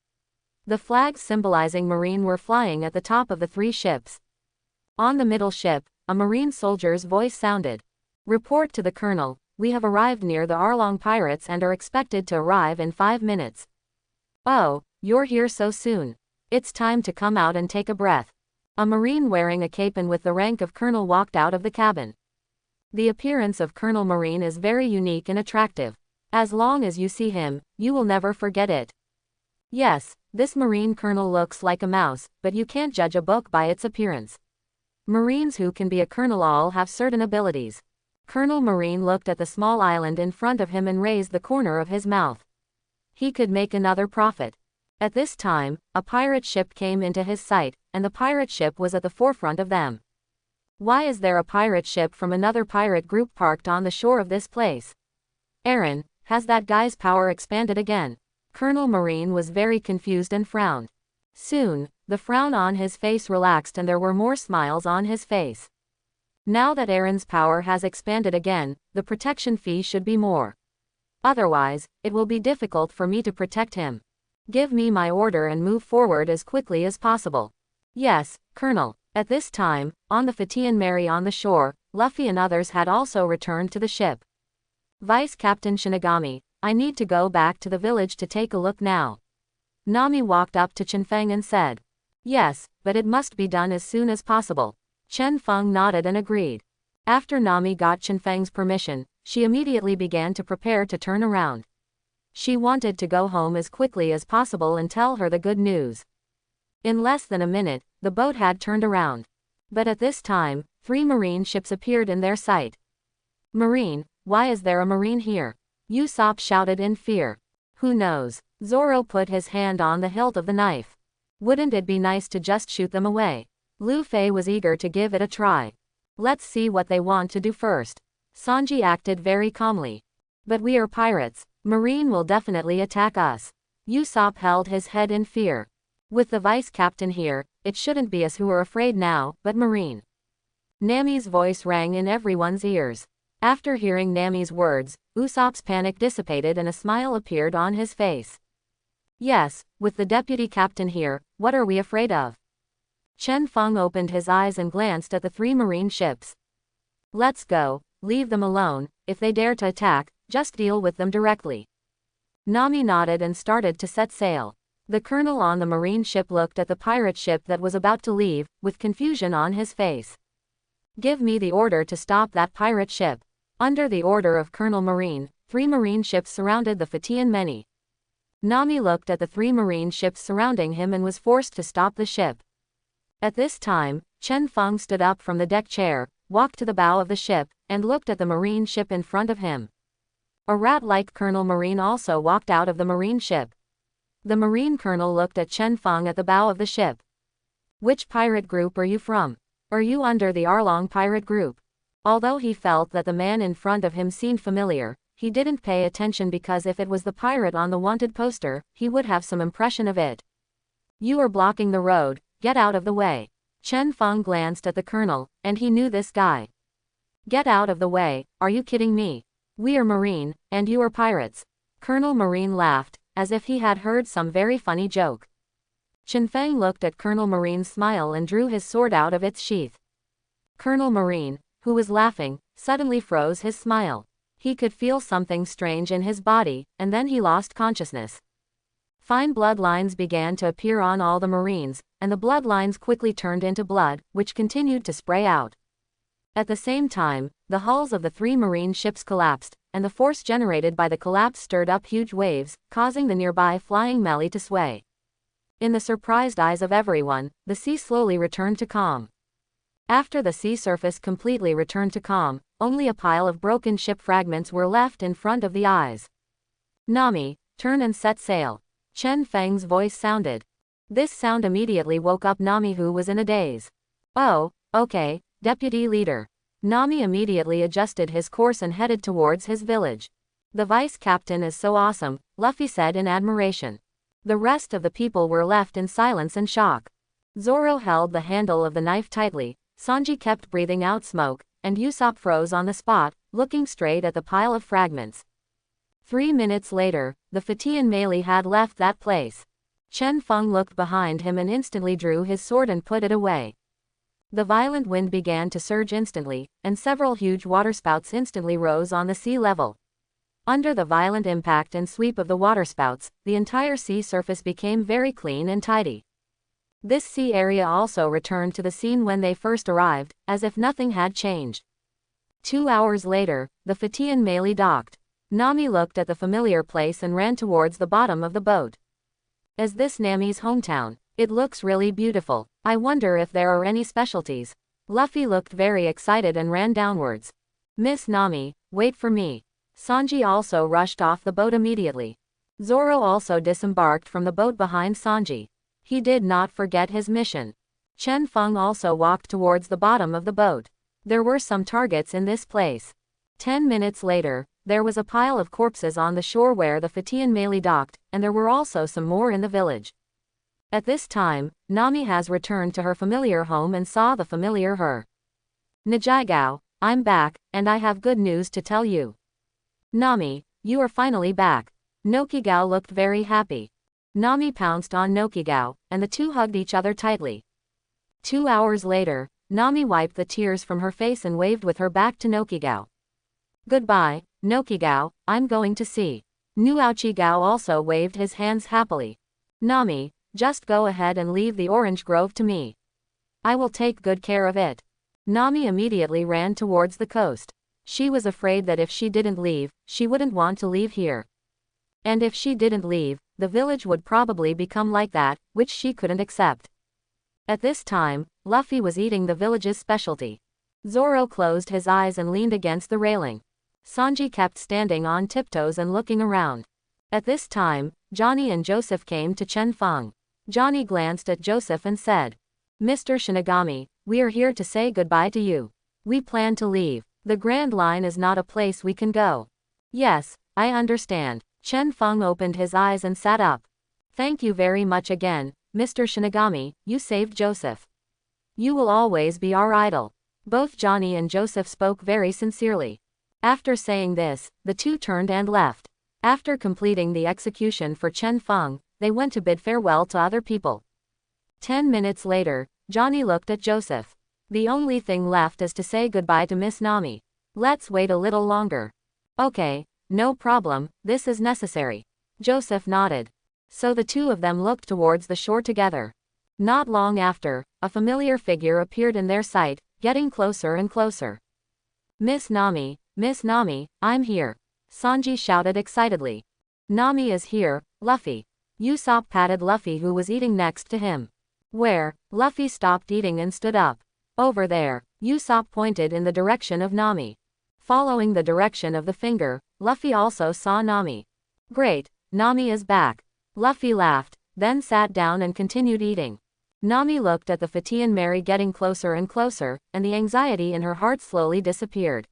The flags symbolizing marine were flying at the top of the 3 ships. On the middle ship, a marine soldier's voice sounded. Report to the colonel, we have arrived near the Arlong pirates and are expected to arrive in 5 minutes. Oh, you're here so soon. It's time to come out and take a breath. A Marine wearing a cape and with the rank of colonel walked out of the cabin. The appearance of Colonel Marine is very unique and attractive. As long as you see him, you will never forget it. Yes, this Marine colonel looks like a mouse, but you can't judge a book by its appearance. Marines who can be a colonel all have certain abilities. Colonel Marine looked at the small island in front of him and raised the corner of his mouth. He could make another profit. At this time, a pirate ship came into his sight, and the pirate ship was at the forefront of them. Why is there a pirate ship from another pirate group parked on the shore of this place? Aaron, has that guy's power expanded again? Colonel Marine was very confused and frowned. Soon, the frown on his face relaxed and there were more smiles on his face. Now that Aaron's power has expanded again, the protection fee should be more. Otherwise, it will be difficult for me to protect him. Give me my order and move forward as quickly as possible. Yes, Colonel. At this time, on the Fatian Mary on the shore, Luffy and others had also returned to the ship. Vice Captain Shinigami, I need to go back to the village to take a look now. Nami walked up to Chen Fang and said. Yes, but it must be done as soon as possible. Chen Fang nodded and agreed. After Nami got Chen Fang's permission, she immediately began to prepare to turn around. She wanted to go home as quickly as possible and tell her the good news. In less than a minute, the boat had turned around. But at this time, 3 Marine ships appeared in their sight. Marine, why is there a Marine here? Usopp shouted in fear. Who knows? Zoro put his hand on the hilt of the knife. Wouldn't it be nice to just shoot them away? Luffy was eager to give it a try. Let's see what they want to do first. Sanji acted very calmly. But we are pirates. Marine will definitely attack us. Usopp held his head in fear. With the vice captain here, it shouldn't be us who are afraid now, but Marine. Nami's voice rang in everyone's ears. After hearing Nami's words, Usopp's panic dissipated and a smile appeared on his face. Yes, with the deputy captain here, what are we afraid of? Chen Fang opened his eyes and glanced at the 3 Marine ships. Let's go, leave them alone, if they dare to attack, just deal with them directly. Nami nodded and started to set sail. The colonel on the Marine ship looked at the pirate ship that was about to leave, with confusion on his face. Give me the order to stop that pirate ship. Under the order of Colonel Marine, 3 Marine ships surrounded the Fatian Many. Nami looked at the 3 Marine ships surrounding him and was forced to stop the ship. At this time, Chen Fang stood up from the deck chair, walked to the bow of the ship, and looked at the Marine ship in front of him. A rat-like Colonel Marine also walked out of the Marine ship. The Marine colonel looked at Chen Fang at the bow of the ship. Which pirate group are you from? Are you under the Arlong pirate group? Although he felt that the man in front of him seemed familiar, he didn't pay attention because if it was the pirate on the wanted poster, he would have some impression of it. You are blocking the road, get out of the way. Chen Fang glanced at the colonel, and he knew this guy. Get out of the way, are you kidding me? We are Marine, and you are pirates. Colonel Marine laughed, as if he had heard some very funny joke. Chen Fang looked at Colonel Marine's smile and drew his sword out of its sheath. Colonel Marine, who was laughing, suddenly froze his smile. He could feel something strange in his body, and then he lost consciousness. Fine bloodlines began to appear on all the Marines, and the bloodlines quickly turned into blood, which continued to spray out. At the same time, the hulls of the 3 Marine ships collapsed, and the force generated by the collapse stirred up huge waves, causing the nearby flying melee to sway. In the surprised eyes of everyone, the sea slowly returned to calm. After the sea surface completely returned to calm, only a pile of broken ship fragments were left in front of the eyes. Nami, turn and set sail. Chen Fang's voice sounded. This sound immediately woke up Nami, who was in a daze. Oh, okay, deputy leader. Nami immediately adjusted his course and headed towards his village. The vice captain is so awesome, Luffy said in admiration. The rest of the people were left in silence and shock. Zoro held the handle of the knife tightly, Sanji kept breathing out smoke, and Usopp froze on the spot, looking straight at the pile of fragments. 3 minutes later, the Fatian melee had left that place. Chen Fang looked behind him and instantly drew his sword and put it away. The violent wind began to surge instantly, and several huge waterspouts instantly rose on the sea level. Under the violent impact and sweep of the waterspouts, the entire sea surface became very clean and tidy. This sea area also returned to the scene when they first arrived, as if nothing had changed. 2 hours later, the Fatian Meili docked. Nami looked at the familiar place and ran towards the bottom of the boat. Is this Nami's hometown? It looks really beautiful. I wonder if there are any specialties. Luffy looked very excited and ran downwards. Miss Nami, wait for me. Sanji also rushed off the boat immediately. Zoro also disembarked from the boat behind Sanji. He did not forget his mission. Chen Fang also walked towards the bottom of the boat. There were some targets in this place. 10 minutes later, there was a pile of corpses on the shore where the Fatian Meili docked, and there were also some more in the village. At this time, Nami has returned to her familiar home and saw the familiar her. Nijigao, I'm back, and I have good news to tell you. Nami, you are finally back. Nokigao looked very happy. Nami pounced on Nokigao, and the two hugged each other tightly. 2 hours later, Nami wiped the tears from her face and waved with her back to Nokigao. Goodbye, Nokigao, I'm going to sea. Nuochigao also waved his hands happily. Nami, just go ahead and leave the orange grove to me. I will take good care of it. Nami immediately ran towards the coast. She was afraid that if she didn't leave, she wouldn't want to leave here. And if she didn't leave, the village would probably become like that, which she couldn't accept. At this time, Luffy was eating the village's specialty. Zoro closed his eyes and leaned against the railing. Sanji kept standing on tiptoes and looking around. At this time, Johnny and Joseph came to Chen Fang. Johnny glanced at Joseph and said, Mr. Shinigami, we are here to say goodbye to you. We plan to leave. The Grand Line is not a place we can go. Yes, I understand. Chen Fang opened his eyes and sat up. Thank you very much again, Mr. Shinigami, you saved Joseph. You will always be our idol. Both Johnny and Joseph spoke very sincerely. After saying this, the two turned and left. After completing the execution for Chen Fang, they went to bid farewell to other people. 10 minutes later, Johnny looked at Joseph. The only thing left is to say goodbye to Miss Nami. Let's wait a little longer. Okay, no problem, this is necessary. Joseph nodded. So the two of them looked towards the shore together. Not long after, a familiar figure appeared in their sight, getting closer and closer. Miss Nami, I'm here. Sanji shouted excitedly. Nami is here, Luffy. Usopp patted Luffy who was eating next to him. Where? Luffy stopped eating and stood up. Over there, Usopp pointed in the direction of Nami. Following the direction of the finger, Luffy also saw Nami. Great, Nami is back. Luffy laughed, then sat down and continued eating. Nami looked at the Fatian Mary getting closer and closer, and the anxiety in her heart slowly disappeared.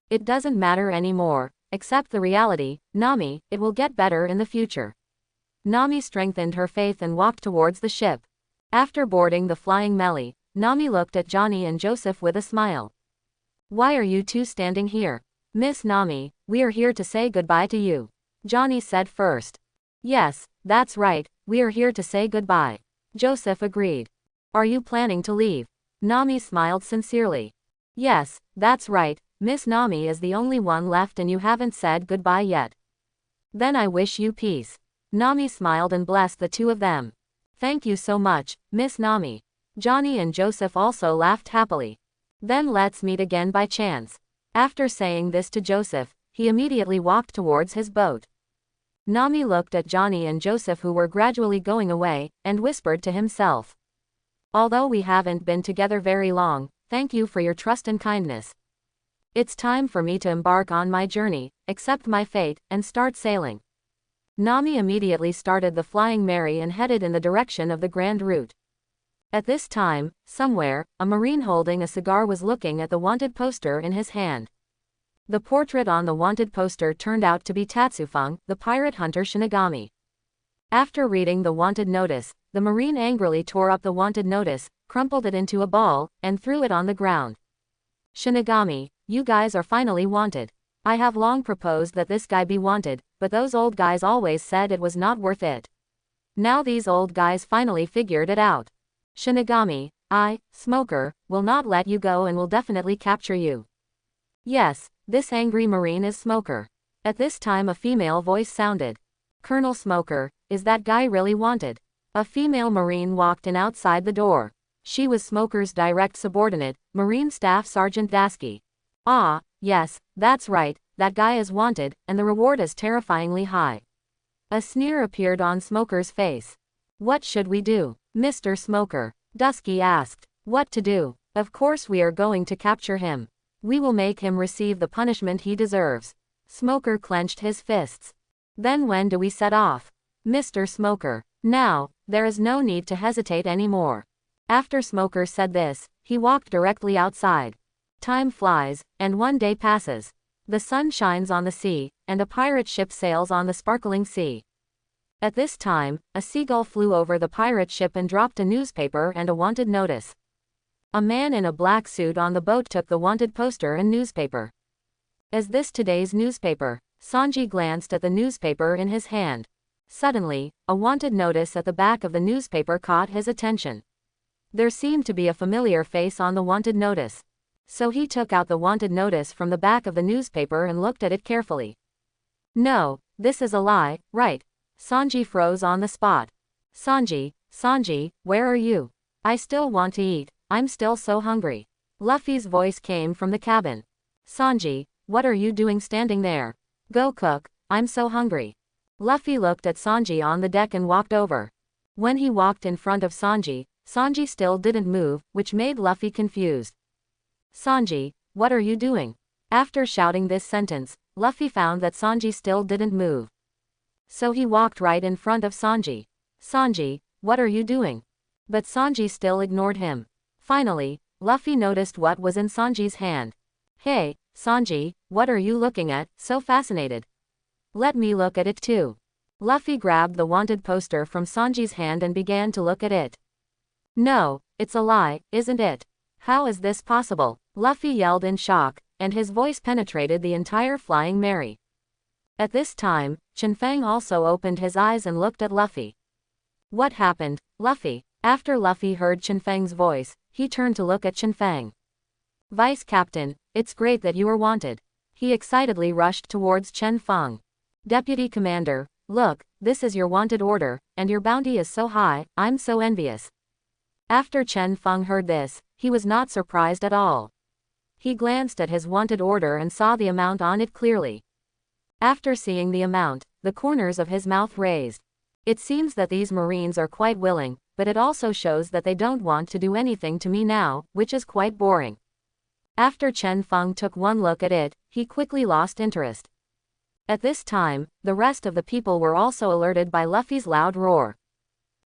It doesn't matter anymore, accept the reality, Nami, it will get better in the future. Nami strengthened her faith and walked towards the ship. After boarding the Flying Melee, Nami looked at Johnny and Joseph with a smile. Why are you two standing here? Miss Nami, we are here to say goodbye to you. Johnny said first. Yes, that's right, we are here to say goodbye. Joseph agreed. Are you planning to leave? Nami smiled sincerely. Yes, that's right, Miss Nami is the only one left and you haven't said goodbye yet. Then I wish you peace. Nami smiled and blessed the two of them. Thank you so much, Miss Nami. Johnny and Joseph also laughed happily. Then let's meet again by chance. After saying this to Joseph, he immediately walked towards his boat. Nami looked at Johnny and Joseph who were gradually going away, and whispered to himself. Although we haven't been together very long, thank you for your trust and kindness. It's time for me to embark on my journey, accept my fate, and start sailing. Nami immediately started the Flying Mary and headed in the direction of the Grand Route. At this time, somewhere, a marine holding a cigar was looking at the wanted poster in his hand. The portrait on the wanted poster turned out to be Tatsufeng, the pirate hunter Shinigami. After reading the wanted notice, the marine angrily tore up the wanted notice, crumpled it into a ball, and threw it on the ground. Shinigami, you guys are finally wanted. I have long proposed that this guy be wanted, but those old guys always said it was not worth it. Now these old guys finally figured it out. Shinigami, I, Smoker, will not let you go and will definitely capture you. Yes, this angry marine is Smoker. At this time a female voice sounded. Colonel Smoker, is that guy really wanted? A female Marine walked in outside the door. She was Smoker's direct subordinate, Marine Staff Sergeant Dasky. Ah, yes, that's right, that guy is wanted, and the reward is terrifyingly high. A sneer appeared on Smoker's face. What should we do, Mr. Smoker? Dusky asked. What to do? Of course we are going to capture him. We will make him receive the punishment he deserves. Smoker clenched his fists. Then when do we set off? Mr. Smoker. Now, there is no need to hesitate anymore. After Smoker said this, he walked directly outside. Time flies, and one day passes. The sun shines on the sea, and a pirate ship sails on the sparkling sea. At this time, a seagull flew over the pirate ship and dropped a newspaper and a wanted notice. A man in a black suit on the boat took the wanted poster and newspaper. Is this today's newspaper? Sanji glanced at the newspaper in his hand. Suddenly, a wanted notice at the back of the newspaper caught his attention. There seemed to be a familiar face on the wanted notice. So he took out the wanted notice from the back of the newspaper and looked at it carefully. No, this is a lie, right? Sanji froze on the spot. Sanji, where are you? I still want to eat, I'm still so hungry. Luffy's voice came from the cabin. Sanji, what are you doing standing there? Go cook, I'm so hungry. Luffy looked at Sanji on the deck and walked over. When he walked in front of Sanji, Sanji still didn't move, which made Luffy confused. Sanji, what are you doing? After shouting this sentence, Luffy found that Sanji still didn't move. So he walked right in front of Sanji. Sanji, what are you doing? But Sanji still ignored him. Finally, Luffy noticed what was in Sanji's hand. Hey, Sanji, what are you looking at, so fascinated? Let me look at it too. Luffy grabbed the wanted poster from Sanji's hand and began to look at it. No, it's a lie, isn't it? How is this possible? Luffy yelled in shock, and his voice penetrated the entire Flying Mary. At this time, Chen Fang also opened his eyes and looked at Luffy. What happened, Luffy? After Luffy heard Chen Fang's voice, he turned to look at Chen Fang. Vice Captain, it's great that you are wanted. He excitedly rushed towards Chen Fang. Deputy Commander, look, this is your wanted order, and your bounty is so high, I'm so envious. After Chen Fang heard this, he was not surprised at all. He glanced at his wanted order and saw the amount on it clearly. After seeing the amount, the corners of his mouth raised. It seems that these Marines are quite willing, but it also shows that they don't want to do anything to me now, which is quite boring. After Chen Fang took one look at it, he quickly lost interest. At this time, the rest of the people were also alerted by Luffy's loud roar.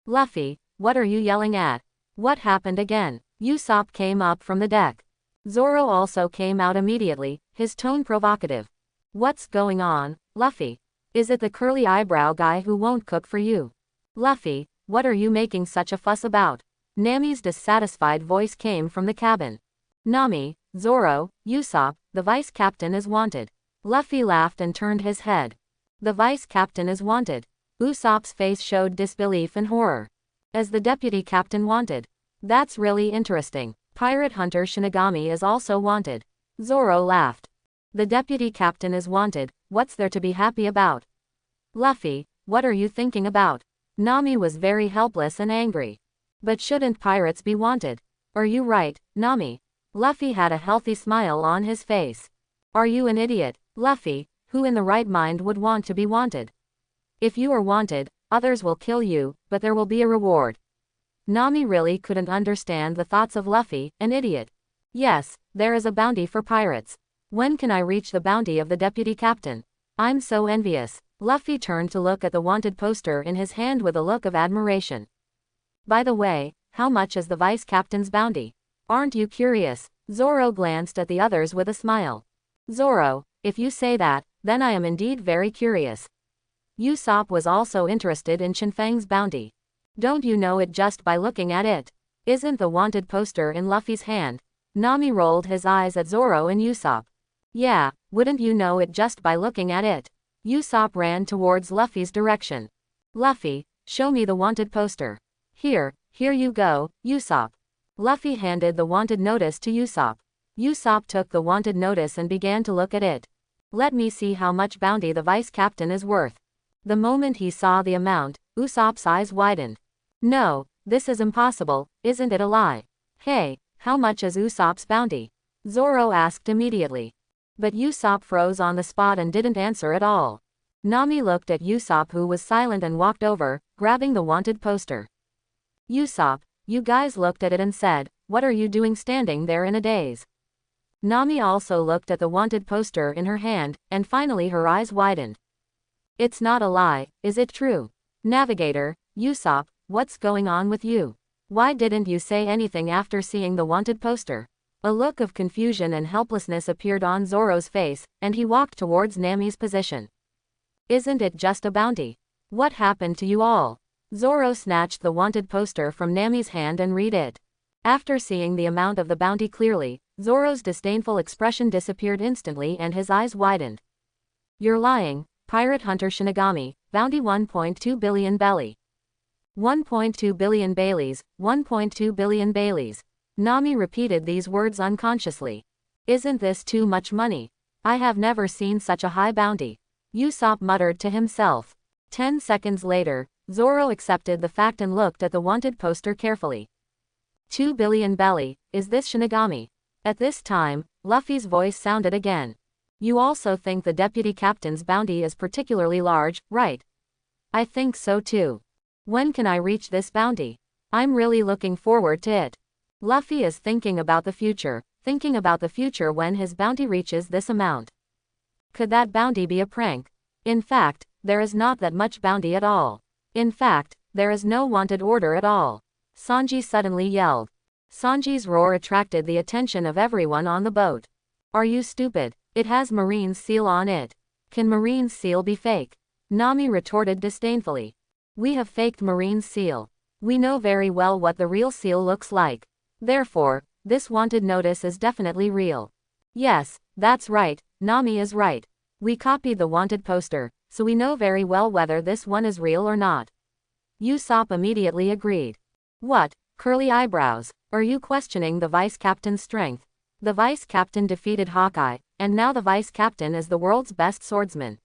Luffy, what are you yelling at? What happened again? Usopp came up from the deck. Zoro also came out immediately, his tone provocative. What's going on, Luffy? Is it the curly eyebrow guy who won't cook for you? Luffy, what are you making such a fuss about? Nami's dissatisfied voice came from the cabin. Nami, Zoro, Usopp, the vice captain is wanted. Luffy laughed and turned his head. The vice captain is wanted. Usopp's face showed disbelief and horror. As the deputy captain wanted. That's really interesting. Pirate hunter Shinigami is also wanted. Zoro laughed. The deputy captain is wanted, what's there to be happy about? Luffy, what are you thinking about? Nami was very helpless and angry. But shouldn't pirates be wanted? Are you right, Nami? Luffy had a healthy smile on his face. Are you an idiot, Luffy? Who in the right mind would want to be wanted? If you are wanted, others will kill you, but there will be a reward. Nami really couldn't understand the thoughts of Luffy, an idiot. Yes, there is a bounty for pirates. When can I reach the bounty of the deputy captain? I'm so envious. Luffy turned to look at the wanted poster in his hand with a look of admiration. By the way, how much is the vice captain's bounty? Aren't you curious? Zoro glanced at the others with a smile. Zoro, if you say that, then I am indeed very curious. Usopp was also interested in Chen Fang's bounty. Don't you know it just by looking at it? Isn't the wanted poster in Luffy's hand? Nami rolled his eyes at Zoro and Usopp. Yeah, wouldn't you know it just by looking at it? Usopp ran towards Luffy's direction. Luffy, show me the wanted poster. Here you go, Usopp. Luffy handed the wanted notice to Usopp. Usopp took the wanted notice and began to look at it. Let me see how much bounty the vice captain is worth. The moment he saw the amount, Usopp's eyes widened. No, this is impossible, isn't it a lie? Hey, how much is Usopp's bounty? Zoro asked immediately. But Usopp froze on the spot and didn't answer at all. Nami looked at Usopp, who was silent, and walked over, grabbing the wanted poster. Usopp, you guys looked at it and said, what are you doing standing there in a daze? Nami also looked at the wanted poster in her hand, and finally her eyes widened. It's not a lie, is it true? Navigator, Usopp, what's going on with you? Why didn't you say anything after seeing the wanted poster? A look of confusion and helplessness appeared on Zoro's face, and he walked towards Nami's position. Isn't it just a bounty? What happened to you all? Zoro snatched the wanted poster from Nami's hand and read it. After seeing the amount of the bounty clearly, Zoro's disdainful expression disappeared instantly and his eyes widened. You're lying, Pirate Hunter Shinigami, bounty 1.2 billion belly. 1.2 billion Baileys, 1.2 billion Baileys. Nami repeated these words unconsciously. Isn't this too much money? I have never seen such a high bounty. Usopp muttered to himself. 10 seconds later, Zoro accepted the fact and looked at the wanted poster carefully. 2 billion belly, is this Shinigami? At this time, Luffy's voice sounded again. You also think the deputy captain's bounty is particularly large, right? I think so too. When can I reach this bounty? I'm really looking forward to it. Luffy is thinking about the future when his bounty reaches this amount. Could that bounty be a prank? In fact, there is not that much bounty at all. In fact, there is no wanted order at all. Sanji suddenly yelled. Sanji's roar attracted the attention of everyone on the boat. Are you stupid? It has Marine's seal on it. Can Marine's seal be fake? Nami retorted disdainfully. We have faked Marine's seal. We know very well what the real seal looks like. Therefore, this wanted notice is definitely real. Yes, that's right, Nami is right. We copied the wanted poster, so we know very well whether this one is real or not. Usopp immediately agreed. What? Curly eyebrows. Are you questioning the vice captain's strength? The vice captain defeated Hawkeye, and now the vice captain is the world's best swordsman.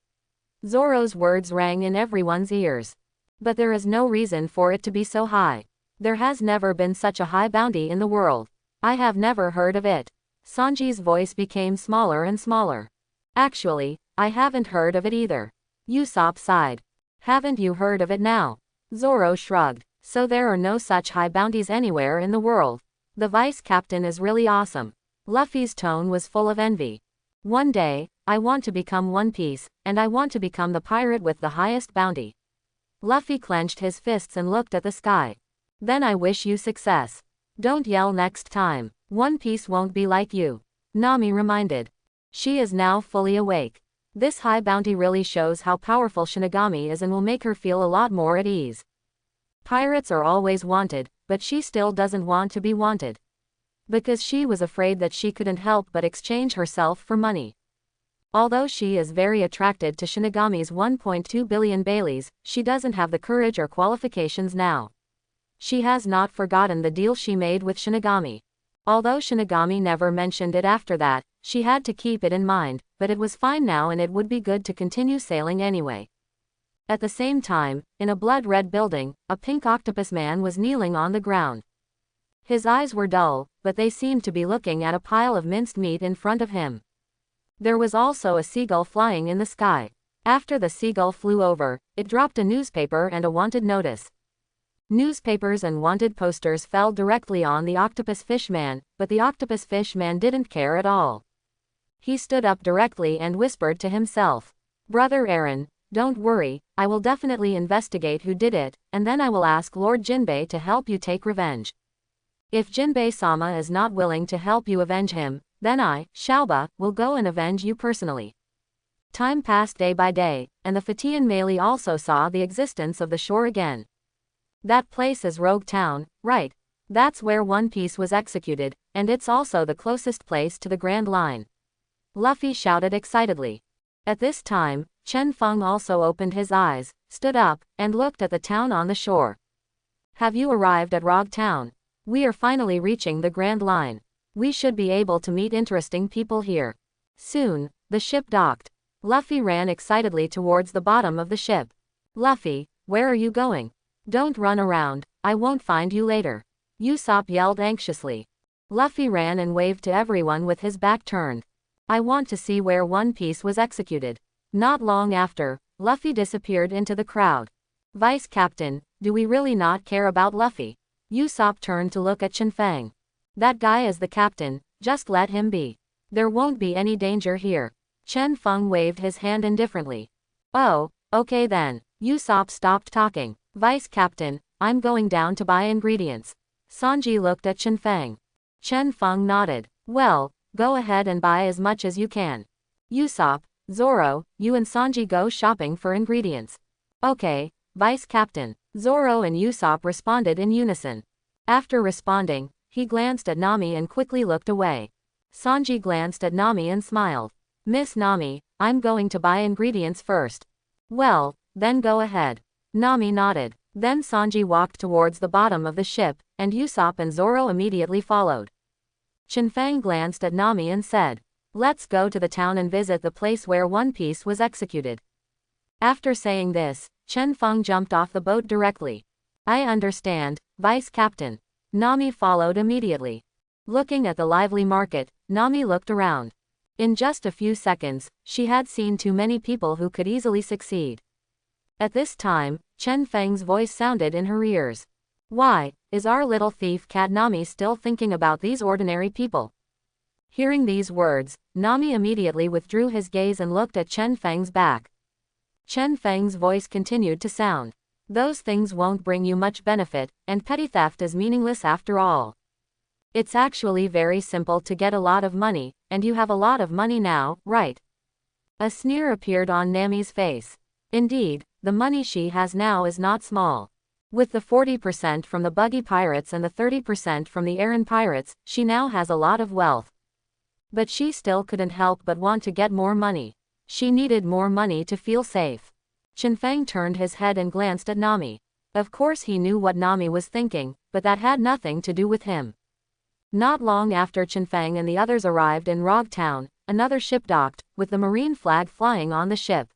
Zoro's words rang in everyone's ears. But there is no reason for it to be so high. There has never been such a high bounty in the world. I have never heard of it. Sanji's voice became smaller and smaller. Actually, I haven't heard of it either. Usopp sighed. Haven't you heard of it now? Zoro shrugged. So there are no such high bounties anywhere in the world. The vice captain is really awesome. Luffy's tone was full of envy. One day, I want to become One Piece, and I want to become the pirate with the highest bounty. Luffy clenched his fists and looked at the sky. Then I wish you success. Don't yell next time. One Piece won't be like you. Nami reminded. She is now fully awake. This high bounty really shows how powerful Shinigami is and will make her feel a lot more at ease. Pirates are always wanted, but she still doesn't want to be wanted. Because she was afraid that she couldn't help but exchange herself for money. Although she is very attracted to Shinigami's 1.2 billion Baileys, she doesn't have the courage or qualifications now. She has not forgotten the deal she made with Shinigami. Although Shinigami never mentioned it after that, she had to keep it in mind, but it was fine now and it would be good to continue sailing anyway. At the same time, in a blood-red building, a pink octopus man was kneeling on the ground. His eyes were dull, but they seemed to be looking at a pile of minced meat in front of him. There was also a seagull flying in the sky. After the seagull flew over, it dropped a newspaper and a wanted notice. Newspapers and wanted posters fell directly on the octopus fish man, but the octopus fish man didn't care at all. He stood up directly and whispered to himself. Brother Aaron, don't worry, I will definitely investigate who did it, and then I will ask Lord Jinbei to help you take revenge. If Jinbei-sama is not willing to help you avenge him, then I, Xiaoba, will go and avenge you personally. Time passed day by day, and the Fatian Meili also saw the existence of the shore again. That place is Roguetown, right? That's where One Piece was executed, and it's also the closest place to the Grand Line. Luffy shouted excitedly. At this time, Chen Fang also opened his eyes, stood up, and looked at the town on the shore. Have you arrived at Roguetown? We are finally reaching the Grand Line. We should be able to meet interesting people here. Soon, the ship docked. Luffy ran excitedly towards the bottom of the ship. Luffy, where are you going? Don't run around, I won't find you later. Usopp yelled anxiously. Luffy ran and waved to everyone with his back turned. I want to see where One Piece was executed. Not long after, Luffy disappeared into the crowd. Vice Captain, do we really not care about Luffy? Usopp turned to look at Chen Fang. That guy is the captain, just let him be. There won't be any danger here. Chen Fang waved his hand indifferently. Oh, okay then. Usopp stopped talking. Vice Captain, I'm going down to buy ingredients. Sanji looked at Chen Fang. Chen Fang nodded. Well, go ahead and buy as much as you can. Usopp, Zoro, you and Sanji go shopping for ingredients. Okay, Vice Captain. Zoro and Usopp responded in unison. After responding, he glanced at Nami and quickly looked away. Sanji glanced at Nami and smiled. Miss Nami, I'm going to buy ingredients first. Well, then go ahead. Nami nodded. Then Sanji walked towards the bottom of the ship, and Usopp and Zoro immediately followed. Chen Fang glanced at Nami and said, let's go to the town and visit the place where One Piece was executed. After saying this, Chen Fang jumped off the boat directly. I understand, Vice Captain. Nami followed immediately. Looking at the lively market, Nami looked around. In just a few seconds, she had seen too many people who could easily succeed. At this time, Chen Fang's voice sounded in her ears. Why, is our little thief cat Nami still thinking about these ordinary people? Hearing these words, Nami immediately withdrew his gaze and looked at Chen Fang's back. Chen Fang's voice continued to sound. Those things won't bring you much benefit, and petty theft is meaningless after all. It's actually very simple to get a lot of money, and you have a lot of money now, right? A sneer appeared on Nami's face. Indeed, the money she has now is not small. With the 40% from the buggy pirates and the 30% from the Aaron pirates, she now has a lot of wealth. But she still couldn't help but want to get more money. She needed more money to feel safe. Chen Fang turned his head and glanced at Nami. Of course he knew what Nami was thinking, but that had nothing to do with him. Not long after Chen Fang and the others arrived in Loguetown, another ship docked, with the marine flag flying on the ship.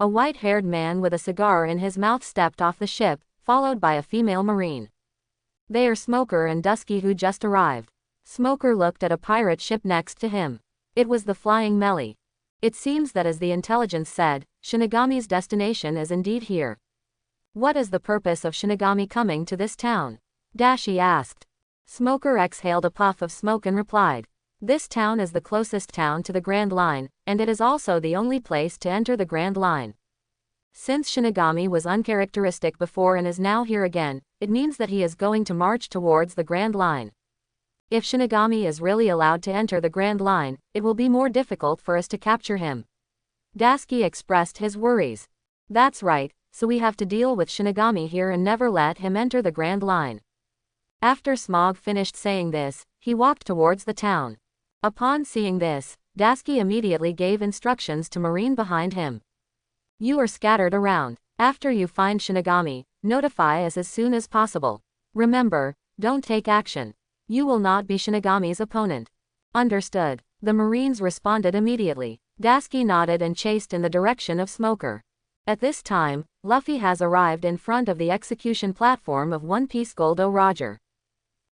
A white-haired man with a cigar in his mouth stepped off the ship, followed by a female marine. They are Smoker and Dusky who just arrived. Smoker looked at a pirate ship next to him. It was the Flying Melee. It seems that as the intelligence said, Shinigami's destination is indeed here. What is the purpose of Shinigami coming to this town? Dashi asked. Smoker exhaled a puff of smoke and replied. This town is the closest town to the Grand Line, and it is also the only place to enter the Grand Line. Since Shinigami was uncharacteristic before and is now here again, it means that he is going to march towards the Grand Line. If Shinigami is really allowed to enter the Grand Line, it will be more difficult for us to capture him. Dusky expressed his worries. That's right, so we have to deal with Shinigami here and never let him enter the Grand Line. After Smog finished saying this, he walked towards the town. Upon seeing this, Dusky immediately gave instructions to Marine behind him. You are scattered around. After you find Shinigami, notify us as soon as possible. Remember, don't take action. You will not be Shinigami's opponent. Understood. The Marines responded immediately. Dusky nodded and chased in the direction of Smoker. At this time, Luffy has arrived in front of the execution platform of One Piece Goldo Roger.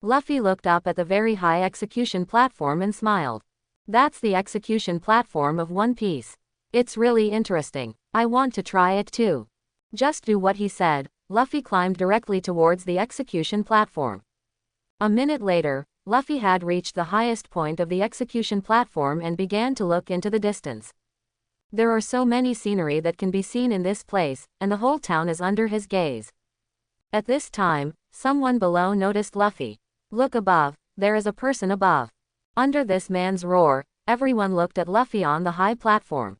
Luffy looked up at the very high execution platform and smiled. That's the execution platform of One Piece. It's really interesting. I want to try it too. Just do what he said. Luffy climbed directly towards the execution platform. A minute later, Luffy had reached the highest point of the execution platform and began to look into the distance. There are so many scenery that can be seen in this place, and the whole town is under his gaze. At this time, someone below noticed Luffy. Look above, there is a person above. Under this man's roar, everyone looked at Luffy on the high platform.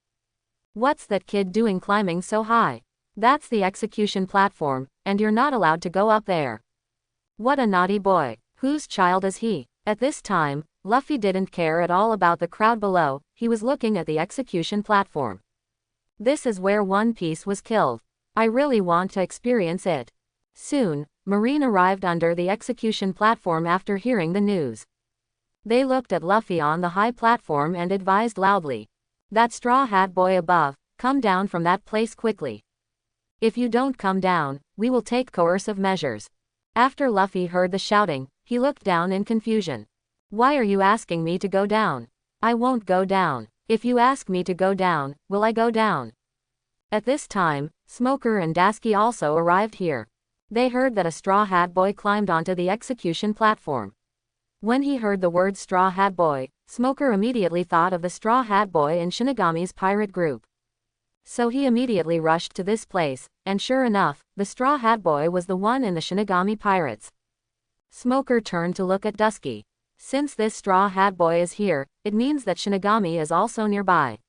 What's that kid doing climbing so high? That's the execution platform, and you're not allowed to go up there. What a naughty boy. Whose child is he? At this time, Luffy didn't care at all about the crowd below, he was looking at the execution platform. This is where One Piece was killed. I really want to experience it. Soon, Marine arrived under the execution platform after hearing the news. They looked at Luffy on the high platform and advised loudly. That straw hat boy above, come down from that place quickly. If you don't come down, we will take coercive measures. After Luffy heard the shouting, he looked down in confusion. Why are you asking me to go down? I won't go down. If you ask me to go down, will I go down? At this time, Smoker and Dasky also arrived here. They heard that a Straw Hat Boy climbed onto the execution platform. When he heard the word Straw Hat Boy, Smoker immediately thought of the Straw Hat Boy in Shinigami's pirate group. So he immediately rushed to this place, and sure enough, the Straw Hat Boy was the one in the Shinigami pirates. Smoker turned to look at Dusky. Since this Straw Hat Boy is here, it means that Shinigami is also nearby.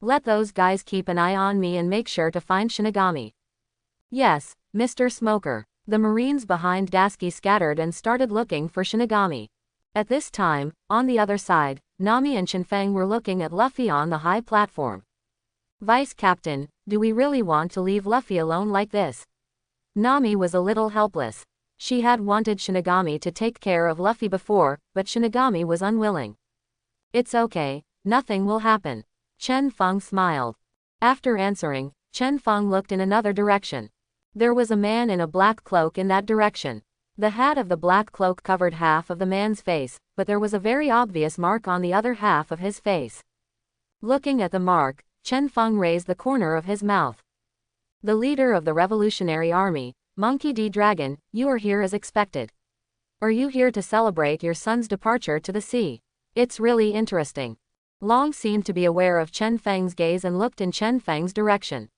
Let those guys keep an eye on me and make sure to find Shinigami. Yes, Mr. Smoker. The Marines behind Dasky scattered and started looking for Shinigami. At this time, on the other side, Nami and Chen Fang were looking at Luffy on the high platform. Vice Captain, do we really want to leave Luffy alone like this? Nami was a little helpless. She had wanted Shinigami to take care of Luffy before, but Shinigami was unwilling. It's okay, nothing will happen. Chen Fang smiled. After answering, Chen Fang looked in another direction. There was a man in a black cloak in that direction. The hat of the black cloak covered half of the man's face, but there was a very obvious mark on the other half of his face. Looking at the mark, Chen Fang raised the corner of his mouth. The leader of the Revolutionary Army, Monkey D. Dragon, you are here as expected. Are you here to celebrate your son's departure to the sea? It's really interesting. Long seemed to be aware of Chen Fang's gaze and looked in Chen Fang's direction.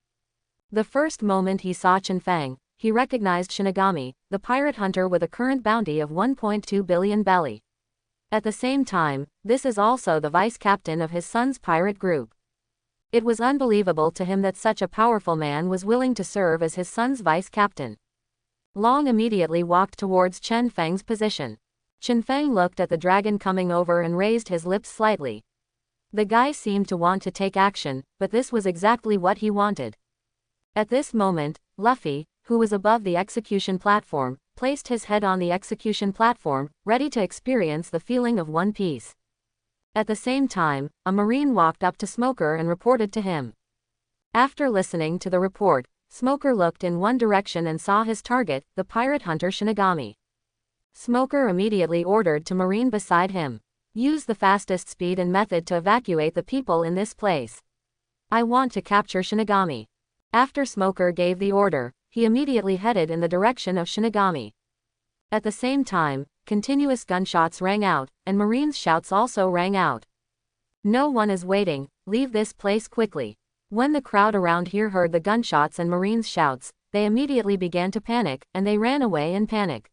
The first moment he saw Chen Fang, he recognized Shinigami, the pirate hunter with a current bounty of 1.2 billion belly. At the same time, this is also the vice captain of his son's pirate group. It was unbelievable to him that such a powerful man was willing to serve as his son's vice captain. Long immediately walked towards Chen Fang's position. Chen Fang looked at the dragon coming over and raised his lips slightly. The guy seemed to want to take action, but this was exactly what he wanted. At this moment, Luffy, who was above the execution platform, placed his head on the execution platform, ready to experience the feeling of one piece. At the same time, a Marine walked up to Smoker and reported to him. After listening to the report, Smoker looked in one direction and saw his target, the pirate hunter Shinigami. Smoker immediately ordered to Marine beside him. Use the fastest speed and method to evacuate the people in this place. I want to capture Shinigami. After Smoker gave the order, he immediately headed in the direction of Shinigami. At the same time, continuous gunshots rang out, and Marine's shouts also rang out. No one is waiting, leave this place quickly. When the crowd around here heard the gunshots and Marine's shouts, they immediately began to panic, and they ran away in panic.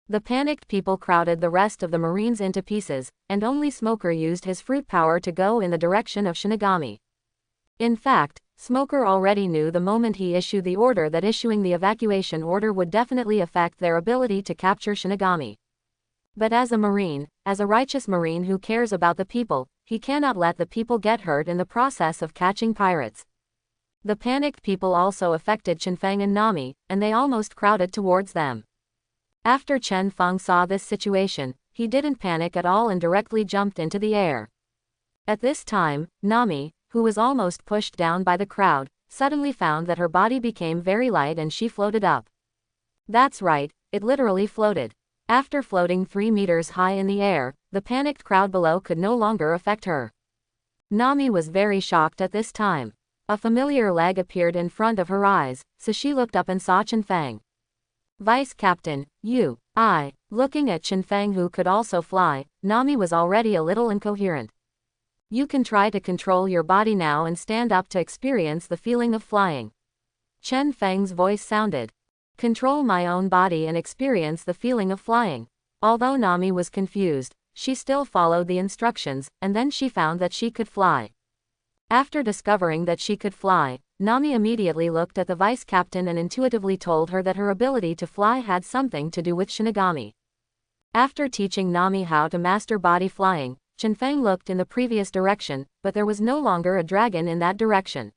The panicked people crowded the rest of the Marines into pieces, and only Smoker used his fruit power to go in the direction of Shinigami. In fact, Smoker already knew the moment he issued the order that issuing the evacuation order would definitely affect their ability to capture Shinigami. But as a Marine, as a righteous Marine who cares about the people, he cannot let the people get hurt in the process of catching pirates. The panicked people also affected Chen Fang and Nami, and they almost crowded towards them. After Chen Fang saw this situation, he didn't panic at all and directly jumped into the air. At this time, Nami, who was almost pushed down by the crowd, suddenly found that her body became very light and she floated up. That's right, it literally floated. After floating 3 meters high in the air, the panicked crowd below could no longer affect her. Nami was very shocked at this time. A familiar leg appeared in front of her eyes, so she looked up and saw Chen Fang. Vice Captain, looking at Chen Fang who could also fly, Nami was already a little incoherent. You can try to control your body now and stand up to experience the feeling of flying. Chen Fang's voice sounded. Control my own body and experience the feeling of flying. Although Nami was confused, she still followed the instructions, and then she found that she could fly. After discovering that she could fly, Nami immediately looked at the vice captain and intuitively told her that her ability to fly had something to do with Shinigami. After teaching Nami how to master body flying, Chen Fang looked in the previous direction, but there was no longer a dragon in that direction.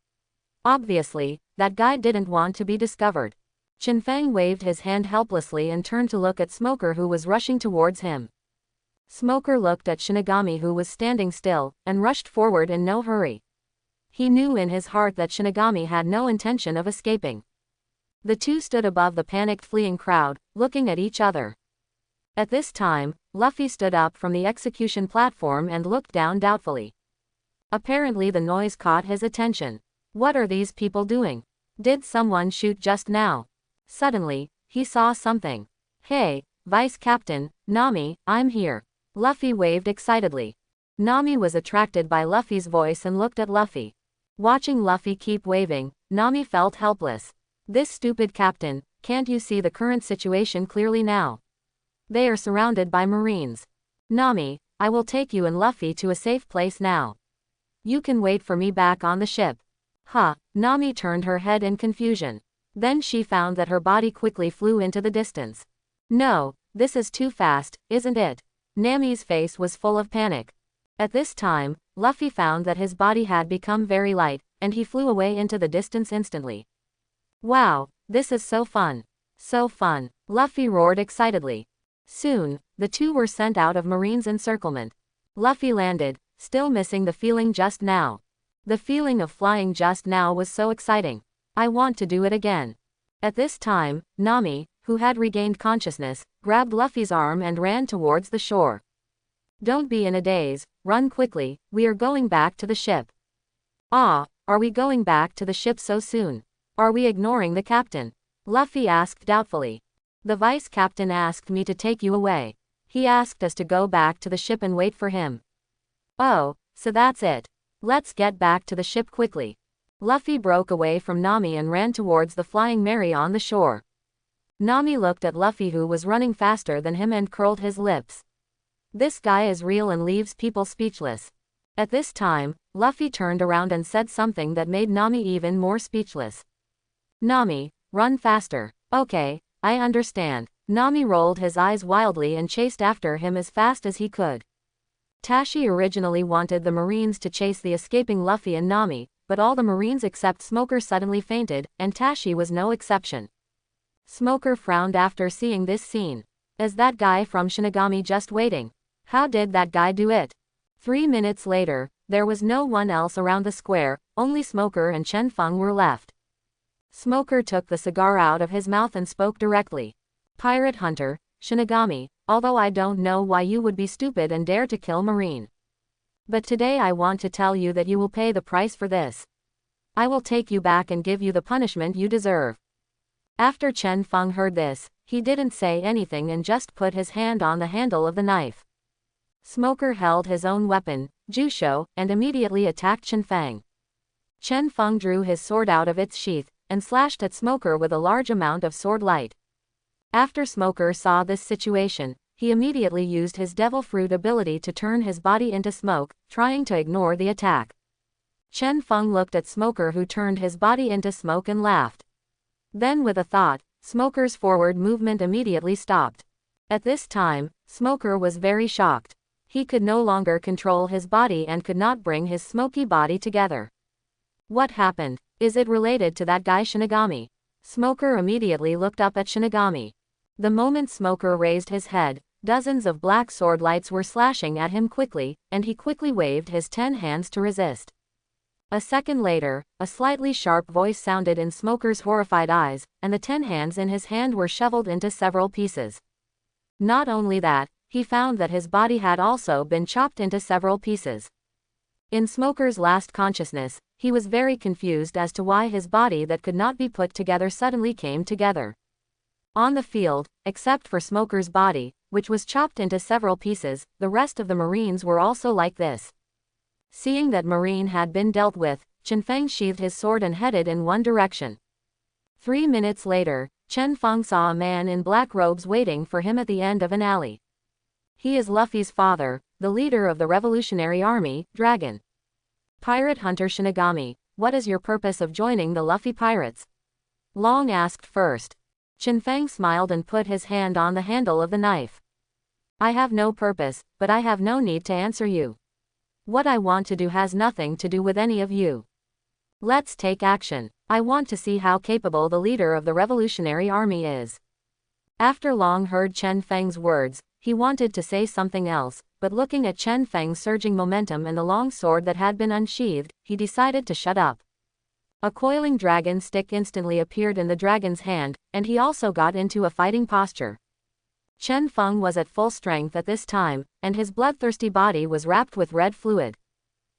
Obviously, that guy didn't want to be discovered. Chen Fang waved his hand helplessly and turned to look at Smoker who was rushing towards him. Smoker looked at Shinigami who was standing still, and rushed forward in no hurry. He knew in his heart that Shinigami had no intention of escaping. The two stood above the panicked fleeing crowd, looking at each other. At this time, Luffy stood up from the execution platform and looked down doubtfully. Apparently the noise caught his attention. What are these people doing? Did someone shoot just now? Suddenly, he saw something. Hey, Vice Captain, Nami, I'm here. Luffy waved excitedly. Nami was attracted by Luffy's voice and looked at Luffy. Watching Luffy keep waving, Nami felt helpless. This stupid captain, can't you see the current situation clearly now? They are surrounded by Marines. Nami, I will take you and Luffy to a safe place now. You can wait for me back on the ship. Huh, Nami turned her head in confusion. Then she found that her body quickly flew into the distance. No, this is too fast, isn't it? Nami's face was full of panic. At this time, Luffy found that his body had become very light, and he flew away into the distance instantly. Wow, this is so fun. So fun, Luffy roared excitedly. Soon, the two were sent out of Marine's encirclement. Luffy landed, still missing the feeling just now. The feeling of flying just now was so exciting. I want to do it again. At this time, Nami, who had regained consciousness, grabbed Luffy's arm and ran towards the shore. Don't be in a daze, run quickly, we are going back to the ship. Ah, are we going back to the ship so soon? Are we ignoring the captain? Luffy asked doubtfully. The vice captain asked me to take you away. He asked us to go back to the ship and wait for him. Oh, so that's it. Let's get back to the ship quickly. Luffy broke away from Nami and ran towards the Flying Mary on the shore. Nami looked at Luffy, who was running faster than him, and curled his lips. This guy is real and leaves people speechless. At this time, Luffy turned around and said something that made Nami even more speechless. Nami, run faster. Okay, I understand. Nami rolled his eyes wildly and chased after him as fast as he could. Tashi originally wanted the Marines to chase the escaping Luffy and Nami, but all the Marines except Smoker suddenly fainted, and Tashi was no exception. Smoker frowned after seeing this scene. Is that guy from Shinigami just waiting? How did that guy do it? 3 minutes later, there was no one else around the square, only Smoker and Chen Fang were left. Smoker took the cigar out of his mouth and spoke directly. Pirate Hunter, Shinigami, although I don't know why you would be stupid and dare to kill Marine. But today I want to tell you that you will pay the price for this. I will take you back and give you the punishment you deserve. After Chen Fang heard this, he didn't say anything and just put his hand on the handle of the knife. Smoker held his own weapon, Jusho, and immediately attacked Chen Fang. Chen Fang drew his sword out of its sheath, and slashed at Smoker with a large amount of sword light. After Smoker saw this situation, he immediately used his devil fruit ability to turn his body into smoke, trying to ignore the attack. Chen Fang looked at Smoker, who turned his body into smoke, and laughed. Then with a thought, Smoker's forward movement immediately stopped. At this time, Smoker was very shocked. He could no longer control his body and could not bring his smoky body together. What happened? Is it related to that guy Shinigami? Smoker immediately looked up at Shinigami. The moment Smoker raised his head, dozens of black sword lights were slashing at him quickly, and he quickly waved his 10 hands to resist. A second later, a slightly sharp voice sounded in Smoker's horrified eyes, and the 10 hands in his hand were shoveled into several pieces. Not only that, he found that his body had also been chopped into several pieces. In Smoker's last consciousness, he was very confused as to why his body that could not be put together suddenly came together. On the field, except for Smoker's body, which was chopped into several pieces, the rest of the Marines were also like this. Seeing that Marine had been dealt with, Chen Fang sheathed his sword and headed in one direction. 3 minutes later, Chen Fang saw a man in black robes waiting for him at the end of an alley. He is Luffy's father, the leader of the Revolutionary Army, Dragon. Pirate Hunter Shinigami, what is your purpose of joining the Luffy pirates? Long asked first. Chen Fang smiled and put his hand on the handle of the knife. I have no purpose, but I have no need to answer you. What I want to do has nothing to do with any of you. Let's take action. I want to see how capable the leader of the Revolutionary Army is. After Long heard Chen Fang's words, he wanted to say something else, but looking at Chen Fang's surging momentum and the long sword that had been unsheathed, he decided to shut up. A coiling dragon stick instantly appeared in the dragon's hand, and he also got into a fighting posture. Chen Fang was at full strength at this time, and his bloodthirsty body was wrapped with red fluid.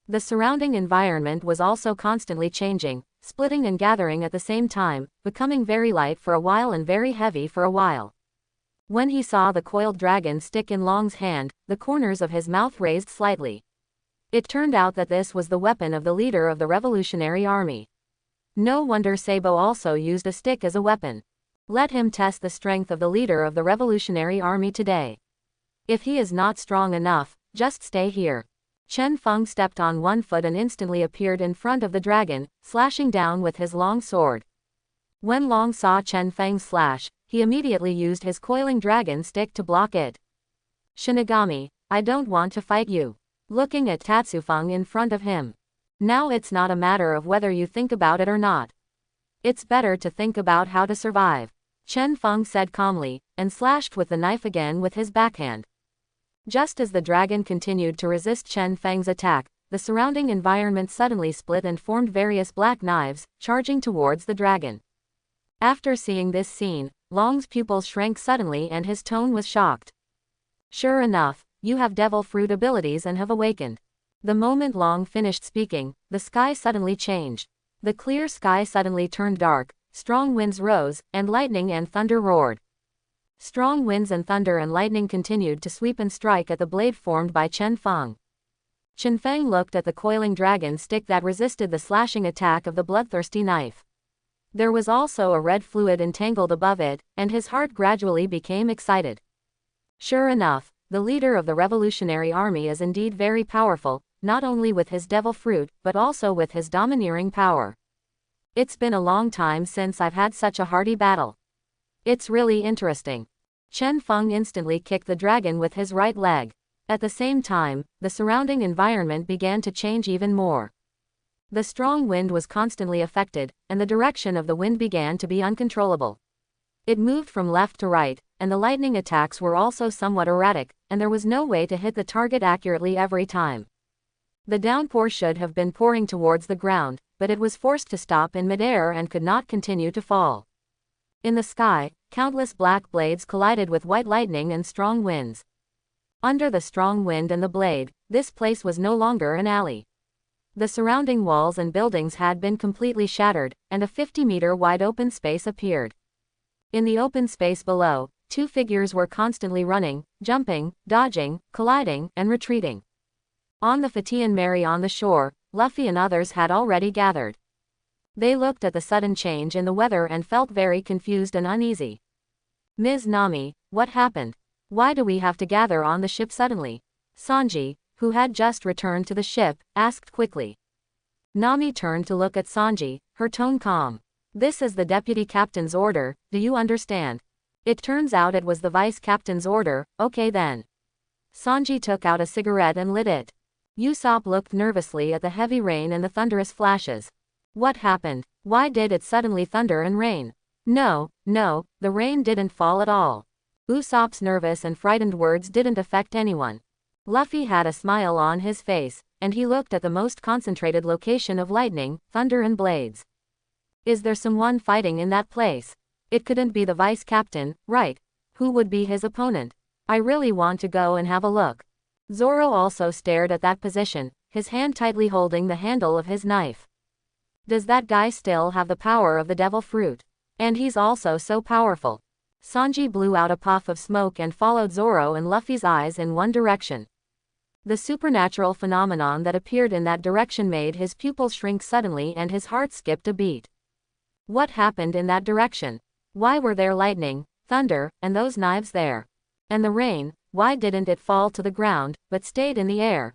The surrounding environment was also constantly changing, splitting and gathering at the same time, becoming very light for a while and very heavy for a while. When he saw the coiled dragon stick in Long's hand, the corners of his mouth raised slightly. It turned out that this was the weapon of the leader of the Revolutionary Army. No wonder Sabo also used a stick as a weapon. Let him test the strength of the leader of the Revolutionary Army today. If he is not strong enough, just stay here. Chen Fang stepped on one foot and instantly appeared in front of the dragon, slashing down with his long sword. When Long saw Chen Fang's slash, he immediately used his coiling dragon stick to block it. Shinigami, I don't want to fight you. Looking at Tatsufeng in front of him. Now it's not a matter of whether you think about it or not. It's better to think about how to survive. Chen Fang said calmly, and slashed with the knife again with his backhand. Just as the dragon continued to resist Chen Fang's attack, the surrounding environment suddenly split and formed various black knives, charging towards the dragon. After seeing this scene, Long's pupils shrank suddenly and his tone was shocked. Sure enough, you have devil fruit abilities and have awakened. The moment Long finished speaking, the sky suddenly changed. The clear sky suddenly turned dark, strong winds rose, and lightning and thunder roared. Strong winds and thunder and lightning continued to sweep and strike at the blade formed by Chen Fang. Chen Fang looked at the coiling dragon stick that resisted the slashing attack of the bloodthirsty knife. There was also a red fluid entangled above it, and his heart gradually became excited. Sure enough, the leader of the Revolutionary Army is indeed very powerful, not only with his devil fruit, but also with his domineering power. It's been a long time since I've had such a hearty battle. It's really interesting. Chen Fang instantly kicked the dragon with his right leg. At the same time, the surrounding environment began to change even more. The strong wind was constantly affected, and the direction of the wind began to be uncontrollable. It moved from left to right, and the lightning attacks were also somewhat erratic, and there was no way to hit the target accurately every time. The downpour should have been pouring towards the ground, but it was forced to stop in midair and could not continue to fall. In the sky, countless black blades collided with white lightning and strong winds. Under the strong wind and the blade, this place was no longer an alley. The surrounding walls and buildings had been completely shattered, and a 50-meter wide open space appeared. In the open space below, two figures were constantly running, jumping, dodging, colliding, and retreating. On the Fatian Mary on the shore, Luffy and others had already gathered. They looked at the sudden change in the weather and felt very confused and uneasy. Ms. Nami, what happened? Why do we have to gather on the ship suddenly? Sanji, who had just returned to the ship, asked quickly. Nami turned to look at Sanji, her tone calm. This is the deputy captain's order, do you understand? It turns out it was the vice captain's order, okay then. Sanji took out a cigarette and lit it. Usopp looked nervously at the heavy rain and the thunderous flashes. What happened? Why did it suddenly thunder and rain? No, the rain didn't fall at all. Usopp's nervous and frightened words didn't affect anyone. Luffy had a smile on his face, and he looked at the most concentrated location of lightning, thunder and blades. Is there someone fighting in that place? It couldn't be the vice captain, right? Who would be his opponent? I really want to go and have a look. Zoro also stared at that position, his hand tightly holding the handle of his knife. Does that guy still have the power of the devil fruit? And he's also so powerful. Sanji blew out a puff of smoke and followed Zoro and Luffy's eyes in one direction. The supernatural phenomenon that appeared in that direction made his pupils shrink suddenly and his heart skipped a beat. What happened in that direction? Why were there lightning, thunder, and those knives there? And the rain, why didn't it fall to the ground, but stayed in the air?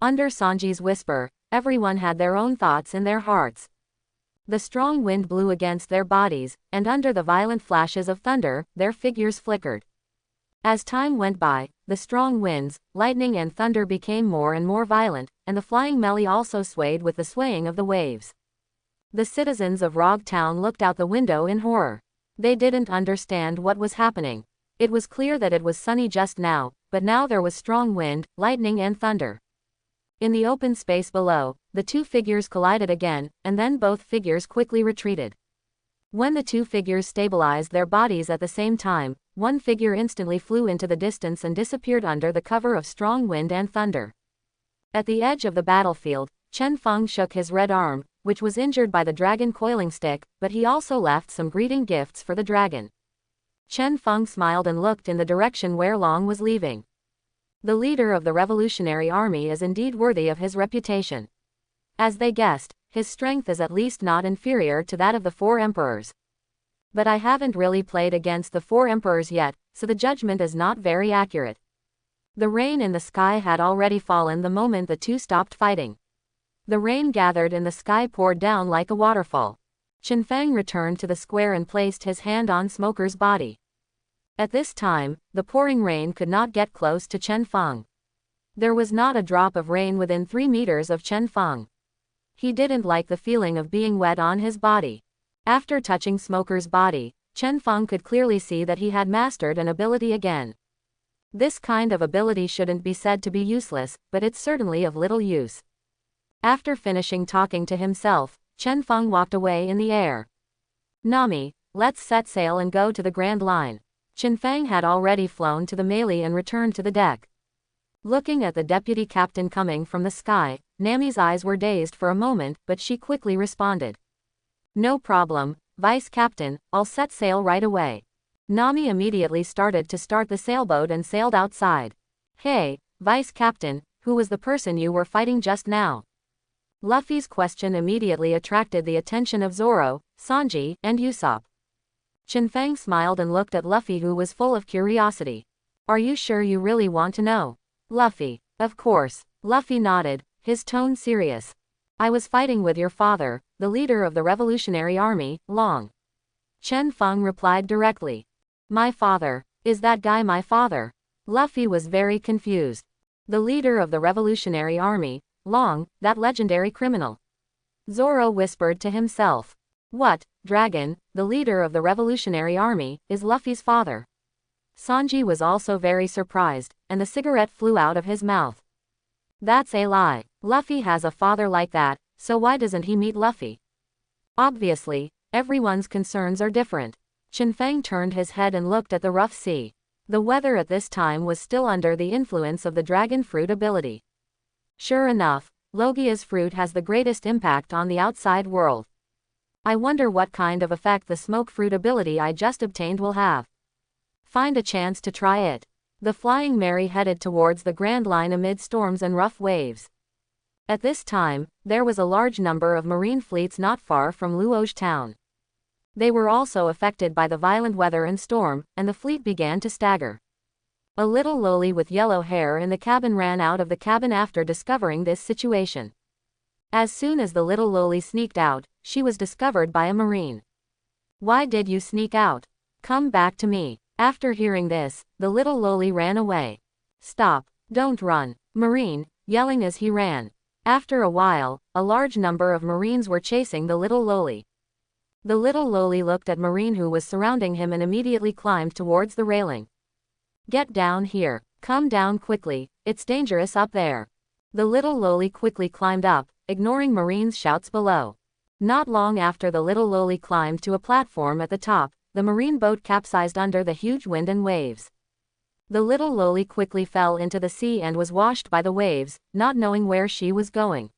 Under Sanji's whisper, everyone had their own thoughts in their hearts. The strong wind blew against their bodies, and under the violent flashes of thunder, their figures flickered. As time went by, the strong winds, lightning and thunder became more and more violent, and the flying melee also swayed with the swaying of the waves. The citizens of Loguetown looked out the window in horror. They didn't understand what was happening. It was clear that it was sunny just now, but now there was strong wind, lightning and thunder. In the open space below, the two figures collided again, and then both figures quickly retreated. When the two figures stabilized their bodies at the same time, one figure instantly flew into the distance and disappeared under the cover of strong wind and thunder. At the edge of the battlefield, Chen Fang shook his red arm, which was injured by the dragon coiling stick, but he also left some greeting gifts for the dragon. Chen Fang smiled and looked in the direction where Long was leaving. The leader of the revolutionary army is indeed worthy of his reputation. As they guessed, his strength is at least not inferior to that of the four emperors. But I haven't really played against the four emperors yet, so the judgment is not very accurate. The rain in the sky had already fallen the moment the two stopped fighting. The rain gathered in the sky poured down like a waterfall. Chen Fang returned to the square and placed his hand on Smoker's body. At this time, the pouring rain could not get close to Chen Fang. There was not a drop of rain within 3 meters of Chen Fang. He didn't like the feeling of being wet on his body. After touching Smoker's body, Chen Fang could clearly see that he had mastered an ability again. This kind of ability shouldn't be said to be useless, but it's certainly of little use. After finishing talking to himself, Chen Fang walked away in the air. Nami, let's set sail and go to the Grand Line. Chen Fang had already flown to the melee and returned to the deck. Looking at the deputy captain coming from the sky, Nami's eyes were dazed for a moment, but she quickly responded. No problem, Vice Captain, I'll set sail right away. Nami immediately started to start the sailboat and sailed outside. Hey, Vice Captain, who was the person you were fighting just now? Luffy's question immediately attracted the attention of Zoro, Sanji, and Usopp. Chen Fang smiled and looked at Luffy, who was full of curiosity. Are you sure you really want to know? Luffy. Of course. Luffy nodded, his tone serious. I was fighting with your father, the leader of the revolutionary army, Long. Chen Fang replied directly. My father. Is that guy my father? Luffy was very confused. The leader of the revolutionary army, Long, that legendary criminal. Zoro whispered to himself. What, Dragon, the leader of the revolutionary army, is Luffy's father? Sanji was also very surprised, and the cigarette flew out of his mouth. That's a lie. Luffy has a father like that, so why doesn't he meet Luffy? Obviously, everyone's concerns are different. Chen Fang turned his head and looked at the rough sea. The weather at this time was still under the influence of the dragon fruit ability. Sure enough, Logia's fruit has the greatest impact on the outside world. I wonder what kind of effect the smoke fruit ability I just obtained will have. Find a chance to try it. The Flying Mary headed towards the Grand Line amid storms and rough waves. At this time, there was a large number of marine fleets not far from Luguetown. They were also affected by the violent weather and storm, and the fleet began to stagger. A little loli with yellow hair in the cabin ran out of the cabin after discovering this situation. As soon as the little loli sneaked out, she was discovered by a marine. Why did you sneak out? Come back to me. After hearing this, the little loli ran away. Stop, don't run, Marine, yelling as he ran. After a while, a large number of Marines were chasing the little loli. The little loli looked at Marine who was surrounding him and immediately climbed towards the railing. Get down here, come down quickly, it's dangerous up there. The little loli quickly climbed up, ignoring Marine's shouts below. Not long after the little loli climbed to a platform at the top, the marine boat capsized under the huge wind and waves. The little loli quickly fell into the sea and was washed by the waves, not knowing where she was going.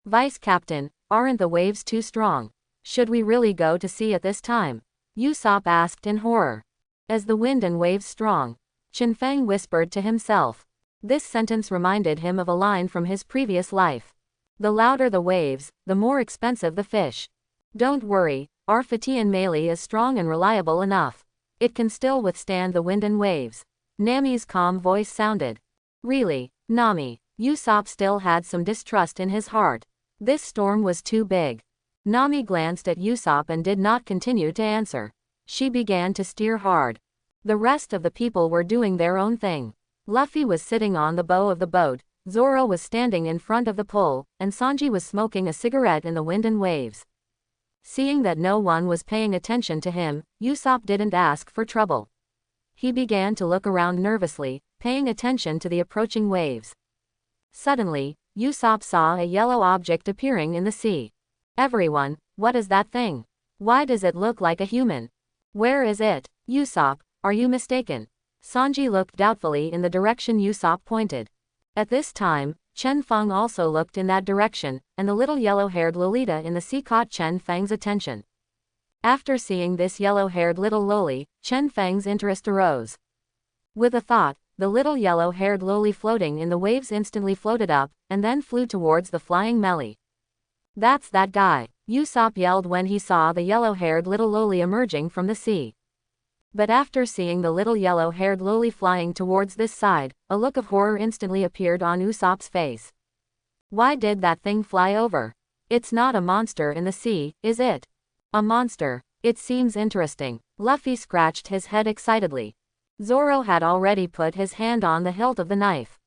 Vice Captain, aren't the waves too strong? Should we really go to sea at this time? Usopp asked in horror. As the wind and waves strong, Chen Fang whispered to himself. This sentence reminded him of a line from his previous life. The louder the waves, the more expensive the fish. Don't worry, our Fatian melee is strong and reliable enough. It can still withstand the wind and waves. Nami's calm voice sounded. Really, Nami? Usopp still had some distrust in his heart. This storm was too big. Nami glanced at Usopp and did not continue to answer. She began to steer hard. The rest of the people were doing their own thing. Luffy was sitting on the bow of the boat, Zoro was standing in front of the pole, and Sanji was smoking a cigarette in the wind and waves. Seeing that no one was paying attention to him, Usopp didn't ask for trouble. He began to look around nervously, paying attention to the approaching waves. Suddenly, Usopp saw a yellow object appearing in the sea. Everyone, what is that thing? Why does it look like a human? Where is it? Usopp, are you mistaken? Sanji looked doubtfully in the direction Usopp pointed. At this time, Chen Fang also looked in that direction, and the little yellow-haired Lolita in the sea caught Chen Fang's attention. After seeing this yellow-haired little loli, Chen Fang's interest arose. With a thought, the little yellow-haired loli floating in the waves instantly floated up, and then flew towards the flying Melly. That's that guy, Usopp yelled when he saw the yellow-haired little loli emerging from the sea. But after seeing the little yellow-haired loli flying towards this side, a look of horror instantly appeared on Usopp's face. Why did that thing fly over? It's not a monster in the sea, is it? A monster. It seems interesting. Luffy scratched his head excitedly. Zoro had already put his hand on the hilt of the knife.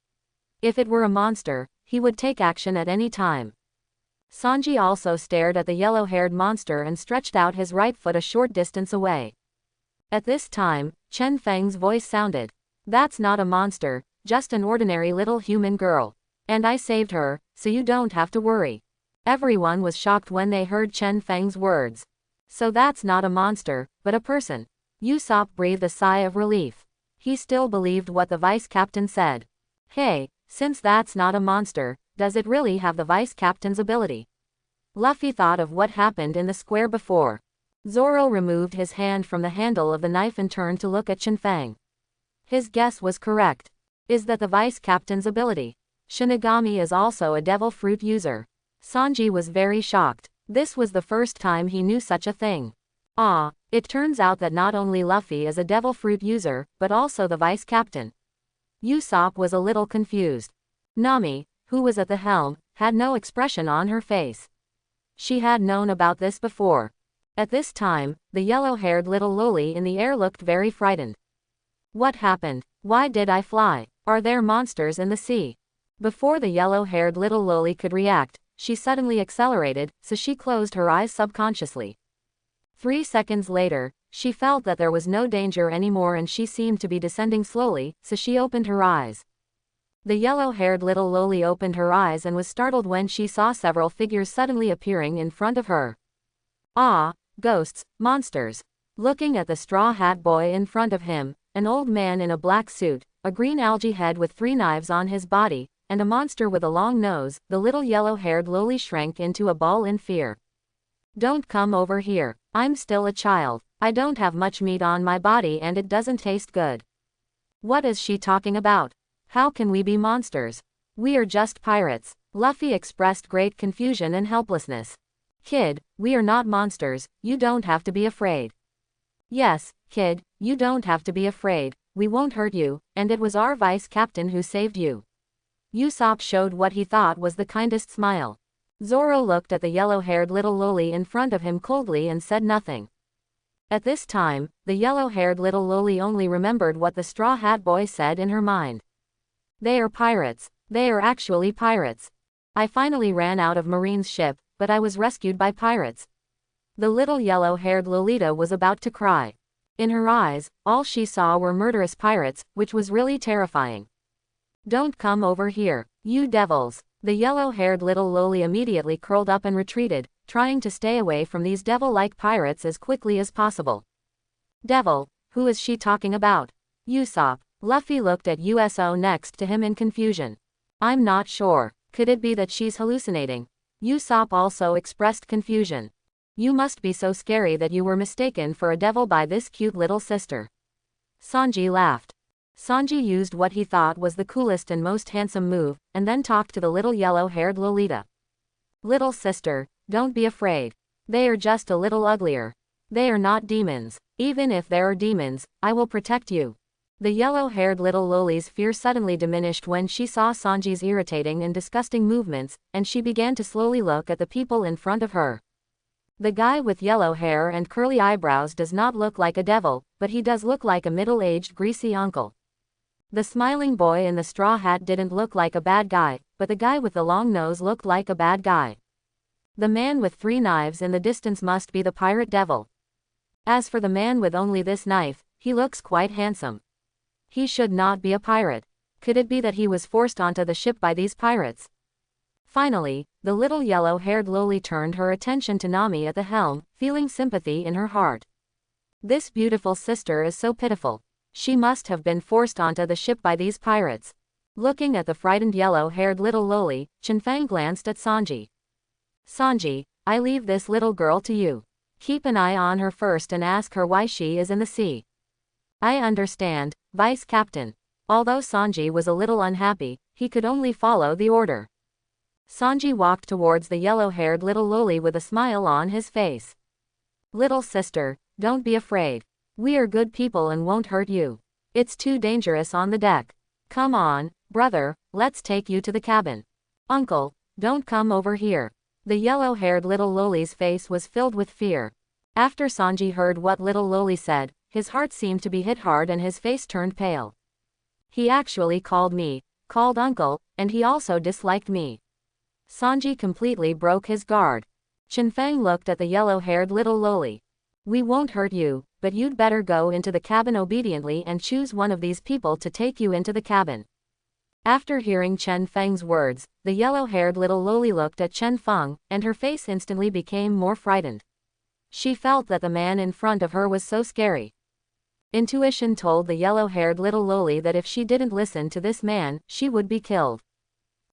If it were a monster, he would take action at any time. Sanji also stared at the yellow-haired monster and stretched out his right foot a short distance away. At this time, Chen Fang's voice sounded. That's not a monster, just an ordinary little human girl. And I saved her, so you don't have to worry. Everyone was shocked when they heard Chen Fang's words. So that's not a monster, but a person. Usopp breathed a sigh of relief. He still believed what the vice-captain said. Hey, since that's not a monster, does it really have the vice-captain's ability? Luffy thought of what happened in the square before. Zoro removed his hand from the handle of the knife and turned to look at Chen Fang. His guess was correct. Is that the vice-captain's ability? Shinigami is also a devil fruit user. Sanji was very shocked. This was the first time he knew such a thing. It turns out that not only Luffy is a devil fruit user, but also the vice-captain. Usopp was a little confused. Nami, who was at the helm, had no expression on her face. She had known about this before. At this time, the yellow-haired little loli in the air looked very frightened. What happened? Why did I fly? Are there monsters in the sea? Before the yellow-haired little loli could react, she suddenly accelerated, so she closed her eyes subconsciously. 3 seconds later, she felt that there was no danger anymore and she seemed to be descending slowly, so she opened her eyes. The yellow-haired little loli opened her eyes and was startled when she saw several figures suddenly appearing in front of her. Ghosts, monsters. Looking at the straw hat boy in front of him, an old man in a black suit, a green algae head with 3 knives on his body, and a monster with a long nose, the little yellow-haired loli shrank into a ball in fear. Don't come over here. I'm still a child. I don't have much meat on my body and it doesn't taste good. What is she talking about? How can we be monsters? We are just pirates. Luffy expressed great confusion and helplessness. Kid, we are not monsters, you don't have to be afraid. Yes, kid, you don't have to be afraid, we won't hurt you, and it was our vice-captain who saved you. Usopp showed what he thought was the kindest smile. Zoro looked at the yellow-haired little loli in front of him coldly and said nothing. At this time, the yellow-haired little loli only remembered what the straw hat boy said in her mind. They are pirates. They are actually pirates. I finally ran out of Marine's ship, but I was rescued by pirates. The little yellow-haired Lolita was about to cry. In her eyes, all she saw were murderous pirates, which was really terrifying. Don't come over here, you devils. The yellow-haired little loli immediately curled up and retreated, trying to stay away from these devil-like pirates as quickly as possible. Devil, who is she talking about? Usopp. Luffy looked at Uso next to him in confusion. I'm not sure. Could it be that she's hallucinating? Usopp also expressed confusion. You must be so scary that you were mistaken for a devil by this cute little sister. Sanji laughed. Sanji used what he thought was the coolest and most handsome move, and then talked to the little yellow-haired Lolita. Little sister, don't be afraid. They are just a little uglier. They are not demons. Even if there are demons, I will protect you. The yellow-haired little loli's fear suddenly diminished when she saw Sanji's irritating and disgusting movements, and she began to slowly look at the people in front of her. The guy with yellow hair and curly eyebrows does not look like a devil, but he does look like a middle-aged greasy uncle. The smiling boy in the straw hat didn't look like a bad guy, but the guy with the long nose looked like a bad guy. The man with 3 knives in the distance must be the pirate devil. As for the man with only this knife, he looks quite handsome. He should not be a pirate. Could it be that he was forced onto the ship by these pirates? Finally, the little yellow-haired loli turned her attention to Nami at the helm, feeling sympathy in her heart. This beautiful sister is so pitiful. She must have been forced onto the ship by these pirates. Looking at the frightened yellow-haired little loli, Chen Fang glanced at Sanji. Sanji, I leave this little girl to you. Keep an eye on her first and ask her why she is in the sea. I understand, Vice Captain. Although Sanji was a little unhappy, he could only follow the order. Sanji walked towards the yellow-haired little loli with a smile on his face. Little sister, don't be afraid. We are good people and won't hurt you. It's too dangerous on the deck. Come on, brother, let's take you to the cabin. Uncle, don't come over here. The yellow-haired little loli's face was filled with fear. After Sanji heard what little loli said, his heart seemed to be hit hard and his face turned pale. He actually called uncle, and he also disliked me. Sanji completely broke his guard. Chen Fang looked at the yellow-haired little loli. We won't hurt you, but you'd better go into the cabin obediently and choose one of these people to take you into the cabin. After hearing Chen Fang's words, the yellow-haired little loli looked at Chen Fang, and her face instantly became more frightened. She felt that the man in front of her was so scary. Intuition told the yellow-haired little loli that if she didn't listen to this man, she would be killed.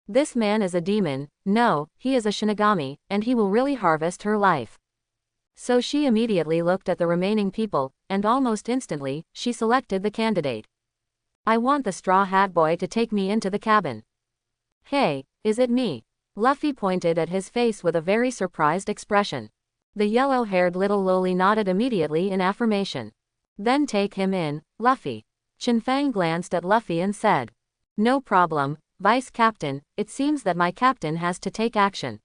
This man is a demon, no, he is a Shinigami, and he will really harvest her life. So she immediately looked at the remaining people, and almost instantly, she selected the candidate. I want the Straw Hat Boy to take me into the cabin. Hey, is it me? Luffy pointed at his face with a very surprised expression. The yellow-haired little loli nodded immediately in affirmation. Then take him in, Luffy. Chen Fang glanced at Luffy and said. No problem, Vice Captain, it seems that my captain has to take action.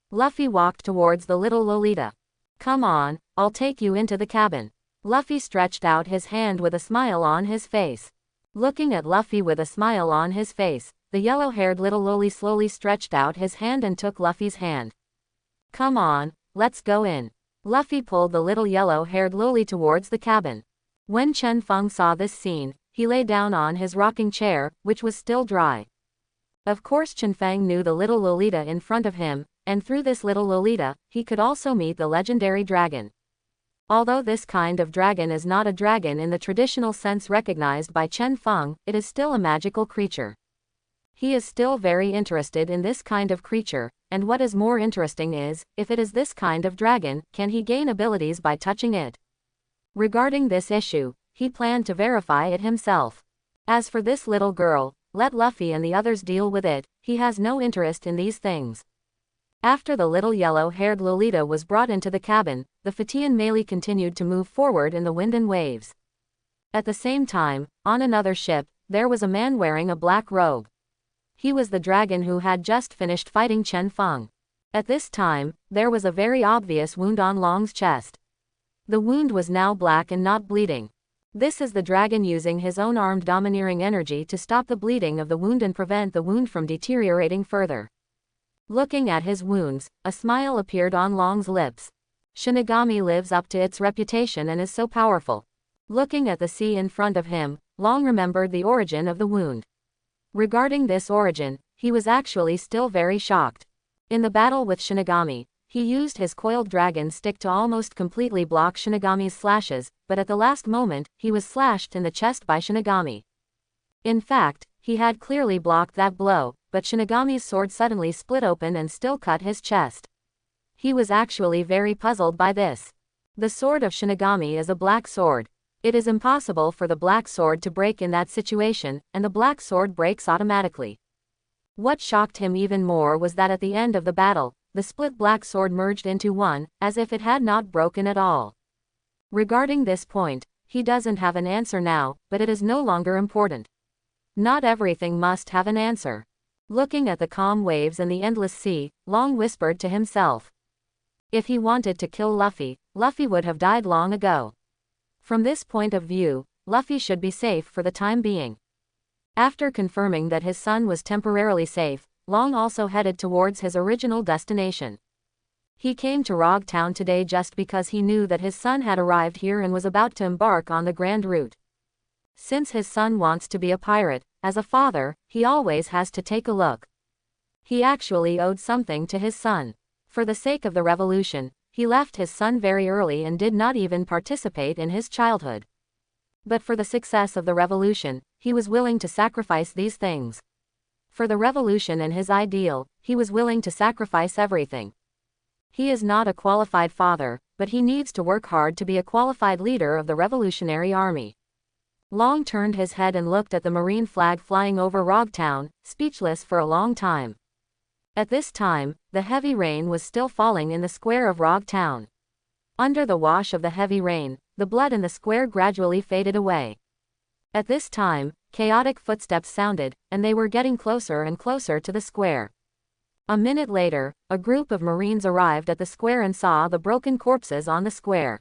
Luffy walked towards the little Lolita. Come on, I'll take you into the cabin. Luffy stretched out his hand with a smile on his face. Looking at Luffy with a smile on his face, the yellow-haired little loli slowly stretched out his hand and took Luffy's hand. Come on, let's go in. Luffy pulled the little yellow-haired loli towards the cabin. When Chen Fang saw this scene, he lay down on his rocking chair, which was still dry. Of course Chen Fang knew the little Lolita in front of him, and through this little Lolita, he could also meet the legendary dragon. Although this kind of dragon is not a dragon in the traditional sense recognized by Chen Fang, it is still a magical creature. He is still very interested in this kind of creature, and what is more interesting is, if it is this kind of dragon, can he gain abilities by touching it? Regarding this issue, he planned to verify it himself. As for this little girl, let Luffy and the others deal with it, he has no interest in these things. After the little yellow-haired Lolita was brought into the cabin, the Fatian melee continued to move forward in the wind and waves. At the same time, on another ship, there was a man wearing a black robe. He was the dragon who had just finished fighting Chen Fang. At this time, there was a very obvious wound on Long's chest. The wound was now black and not bleeding. This is the dragon using his own armed domineering energy to stop the bleeding of the wound and prevent the wound from deteriorating further. Looking at his wounds, a smile appeared on Long's lips. Shinigami lives up to its reputation and is so powerful. Looking at the sea in front of him, Long remembered the origin of the wound. Regarding this origin, he was actually still very shocked. In the battle with Shinigami, he used his coiled dragon stick to almost completely block Shinigami's slashes, but at the last moment, he was slashed in the chest by Shinigami. In fact, he had clearly blocked that blow, but Shinigami's sword suddenly split open and still cut his chest. He was actually very puzzled by this. The sword of Shinigami is a black sword. It is impossible for the black sword to break in that situation, and the black sword breaks automatically. What shocked him even more was that at the end of the battle, the split black sword merged into one, as if it had not broken at all. Regarding this point, he doesn't have an answer now, but it is no longer important. Not everything must have an answer. Looking at the calm waves and the endless sea, Long whispered to himself. If he wanted to kill Luffy, Luffy would have died long ago. From this point of view, Luffy should be safe for the time being. After confirming that his son was temporarily safe, Long also headed towards his original destination. He came to Loguetown today just because he knew that his son had arrived here and was about to embark on the grand route. Since his son wants to be a pirate, as a father, he always has to take a look. He actually owed something to his son. For the sake of the revolution, he left his son very early and did not even participate in his childhood. But for the success of the revolution, he was willing to sacrifice these things. For the revolution and his ideal, he was willing to sacrifice everything. He is not a qualified father, but he needs to work hard to be a qualified leader of the Revolutionary Army. Long turned his head and looked at the Marine flag flying over Loguetown, speechless for a long time. At this time, the heavy rain was still falling in the square of Loguetown. Under the wash of the heavy rain, the blood in the square gradually faded away. At this time, chaotic footsteps sounded, and they were getting closer and closer to the square. A minute later, a group of Marines arrived at the square and saw the broken corpses on the square.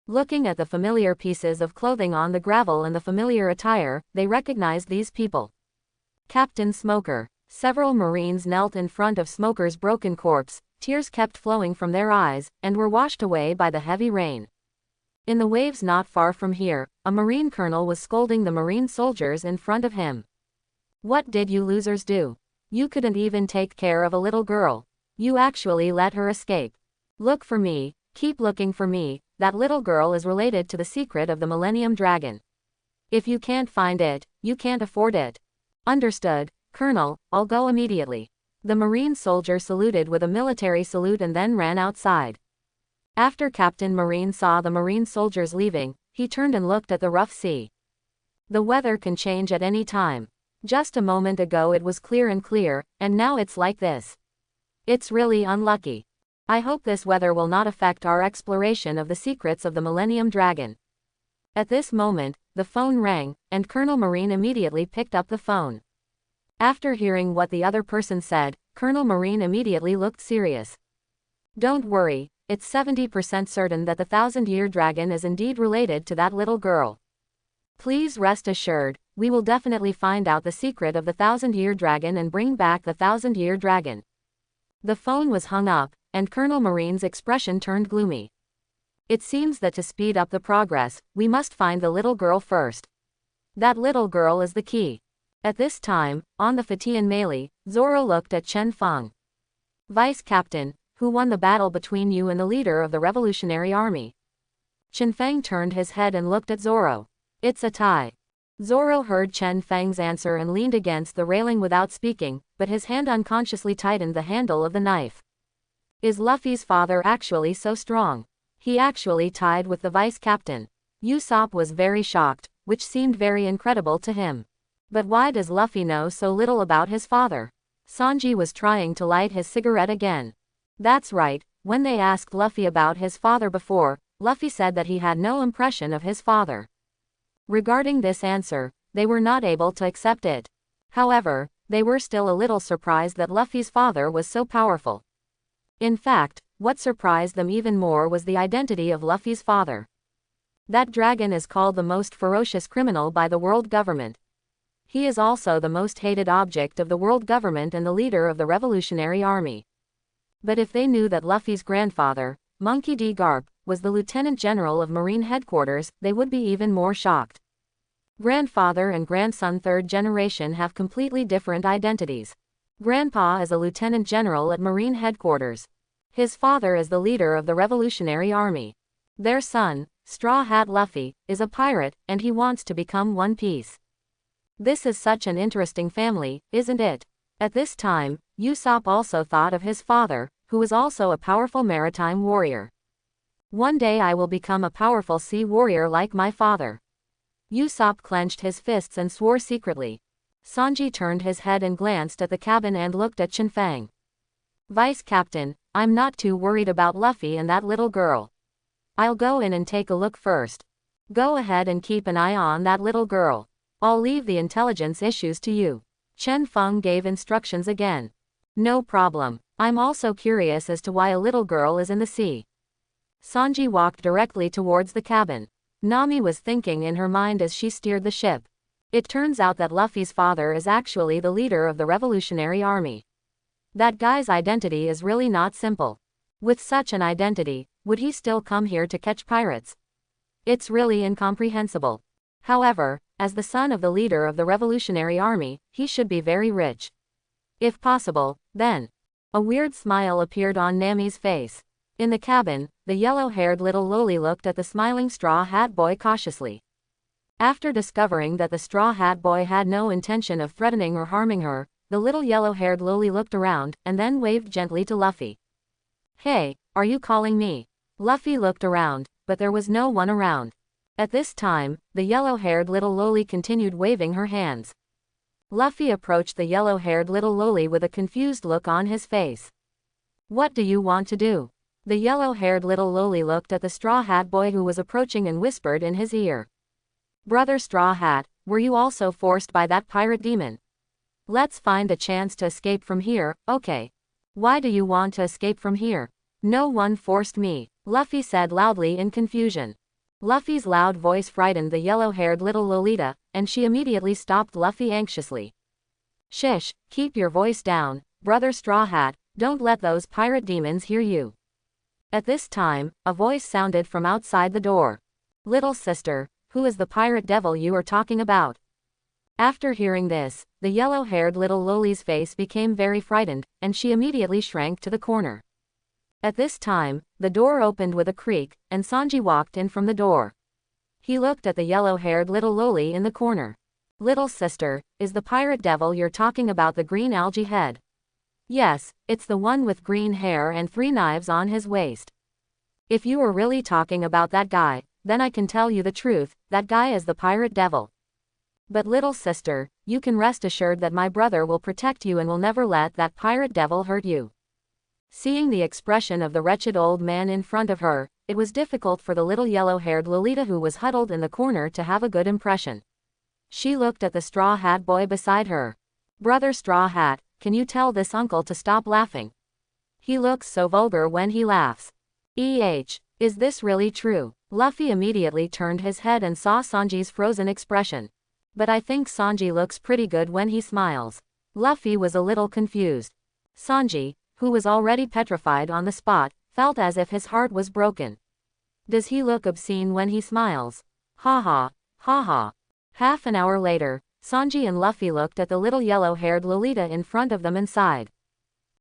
Looking at the familiar pieces of clothing on the gravel and the familiar attire, they recognized these people. Captain Smoker. Several Marines knelt in front of Smoker's broken corpse, tears kept flowing from their eyes, and were washed away by the heavy rain. In the waves not far from here, a Marine colonel was scolding the Marine soldiers in front of him. "What did you losers do? You couldn't even take care of a little girl. You actually let her escape. Look for me, keep looking for me, that little girl is related to the secret of the Millennium Dragon. If you can't find it, you can't afford it." "Understood, Colonel, I'll go immediately." The Marine soldier saluted with a military salute and then ran outside. After Captain Marine saw the Marine soldiers leaving, he turned and looked at the rough sea. The weather can change at any time. Just a moment ago it was clear, and now it's like this. It's really unlucky. I hope this weather will not affect our exploration of the secrets of the Millennium Dragon. At this moment, the phone rang, and Colonel Marine immediately picked up the phone. After hearing what the other person said, Colonel Marine immediately looked serious. "Don't worry, it's 70% certain that the Thousand-Year Dragon is indeed related to that little girl. Please rest assured, we will definitely find out the secret of the Thousand-Year Dragon and bring back the Thousand-Year Dragon." The phone was hung up, and Colonel Marine's expression turned gloomy. "It seems that to speed up the progress, we must find the little girl first. That little girl is the key." At this time, on the Fatian melee, Zoro looked at Chen Fang. "Vice Captain, who won the battle between you and the leader of the Revolutionary Army?" Chen Fang turned his head and looked at Zoro. "It's a tie." Zoro heard Chen Fang's answer and leaned against the railing without speaking, but his hand unconsciously tightened the handle of the knife. Is Luffy's father actually so strong? He actually tied with the vice captain. Usopp was very shocked, which seemed very incredible to him. But why does Luffy know so little about his father? Sanji was trying to light his cigarette again. That's right, when they asked Luffy about his father before, Luffy said that he had no impression of his father. Regarding this answer, they were not able to accept it. However, they were still a little surprised that Luffy's father was so powerful. In fact, what surprised them even more was the identity of Luffy's father. That dragon is called the most ferocious criminal by the world government. He is also the most hated object of the world government and the leader of the Revolutionary Army. But if they knew that Luffy's grandfather, Monkey D. Garp, was the Lieutenant General of Marine Headquarters, they would be even more shocked. Grandfather and grandson third generation have completely different identities. Grandpa is a Lieutenant General at Marine Headquarters. His father is the leader of the Revolutionary Army. Their son, Straw Hat Luffy, is a pirate, and he wants to become One Piece. This is such an interesting family, isn't it? At this time, Usopp also thought of his father, who was also a powerful maritime warrior. One day I will become a powerful sea warrior like my father. Usopp clenched his fists and swore secretly. Sanji turned his head and glanced at the cabin and looked at Chen Fang. Vice Captain, I'm not too worried about Luffy and that little girl. I'll go in and take a look first. Go ahead and keep an eye on that little girl. I'll leave the intelligence issues to you. Chen Fang gave instructions again. No problem. I'm also curious as to why a little girl is in the sea. Sanji walked directly towards the cabin. Nami was thinking in her mind as she steered the ship. It turns out that Luffy's father is actually the leader of the Revolutionary Army. That guy's identity is really not simple. With such an identity, would he still come here to catch pirates? It's really incomprehensible. However, as the son of the leader of the Revolutionary Army, he should be very rich. If possible, then. A weird smile appeared on Nami's face. In the cabin, the yellow-haired little loli looked at the smiling Straw Hat Boy cautiously. After discovering that the Straw Hat Boy had no intention of threatening or harming her, the little yellow-haired loli looked around, and then waved gently to Luffy. Hey, are you calling me? Luffy looked around, but there was no one around. At this time, the yellow-haired little loli continued waving her hands. Luffy approached the yellow-haired little loli with a confused look on his face. What do you want to do? The yellow-haired little loli looked at the Straw Hat Boy who was approaching and whispered in his ear. Brother Straw Hat, were you also forced by that pirate demon? Let's find a chance to escape from here, okay? Why do you want to escape from here? No one forced me, Luffy said loudly in confusion. Luffy's loud voice frightened the yellow-haired little Lolita, and she immediately stopped Luffy anxiously. Shish, keep your voice down, Brother Straw Hat, don't let those pirate demons hear you. At this time, a voice sounded from outside the door. Little sister, who is the pirate devil you are talking about? After hearing this, the yellow-haired little loli's face became very frightened, and she immediately shrank to the corner. At this time, the door opened with a creak, and Sanji walked in from the door. He looked at the yellow-haired little loli in the corner. Little sister, is the pirate devil you're talking about the green algae head? Yes, it's the one with green hair and 3 knives on his waist. If you are really talking about that guy, then I can tell you the truth, that guy is the pirate devil. But little sister, you can rest assured that my brother will protect you and will never let that pirate devil hurt you. Seeing the expression of the wretched old man in front of her, it was difficult for the little yellow-haired Lolita who was huddled in the corner to have a good impression. She looked at the Straw Hat Boy beside her. Brother Straw Hat, can you tell this uncle to stop laughing? He looks so vulgar when he laughs. Is this really true? Luffy immediately turned his head and saw Sanji's frozen expression. But I think Sanji looks pretty good when he smiles. Luffy was a little confused. Sanji, who was already petrified on the spot, felt as if his heart was broken. Does he look obscene when he smiles? Ha ha, ha ha. Half an hour later, Sanji and Luffy looked at the little yellow-haired Lolita in front of them and sighed.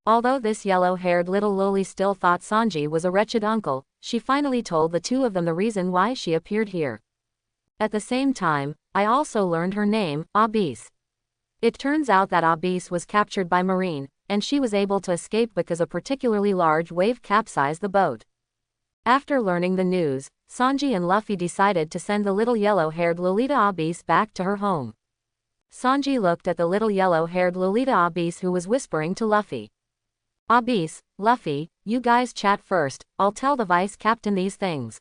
Although this yellow-haired little loli still thought Sanji was a wretched uncle, she finally told the two of them the reason why she appeared here. At the same time, I also learned her name, Abyss. It turns out that Abyss was captured by Marine, and she was able to escape because a particularly large wave capsized the boat. After learning the news, Sanji and Luffy decided to send the little yellow-haired Lolita Abyss back to her home. Sanji looked at the little yellow-haired Lolita Abyss who was whispering to Luffy. Abyss, Luffy, you guys chat first, I'll tell the vice captain these things.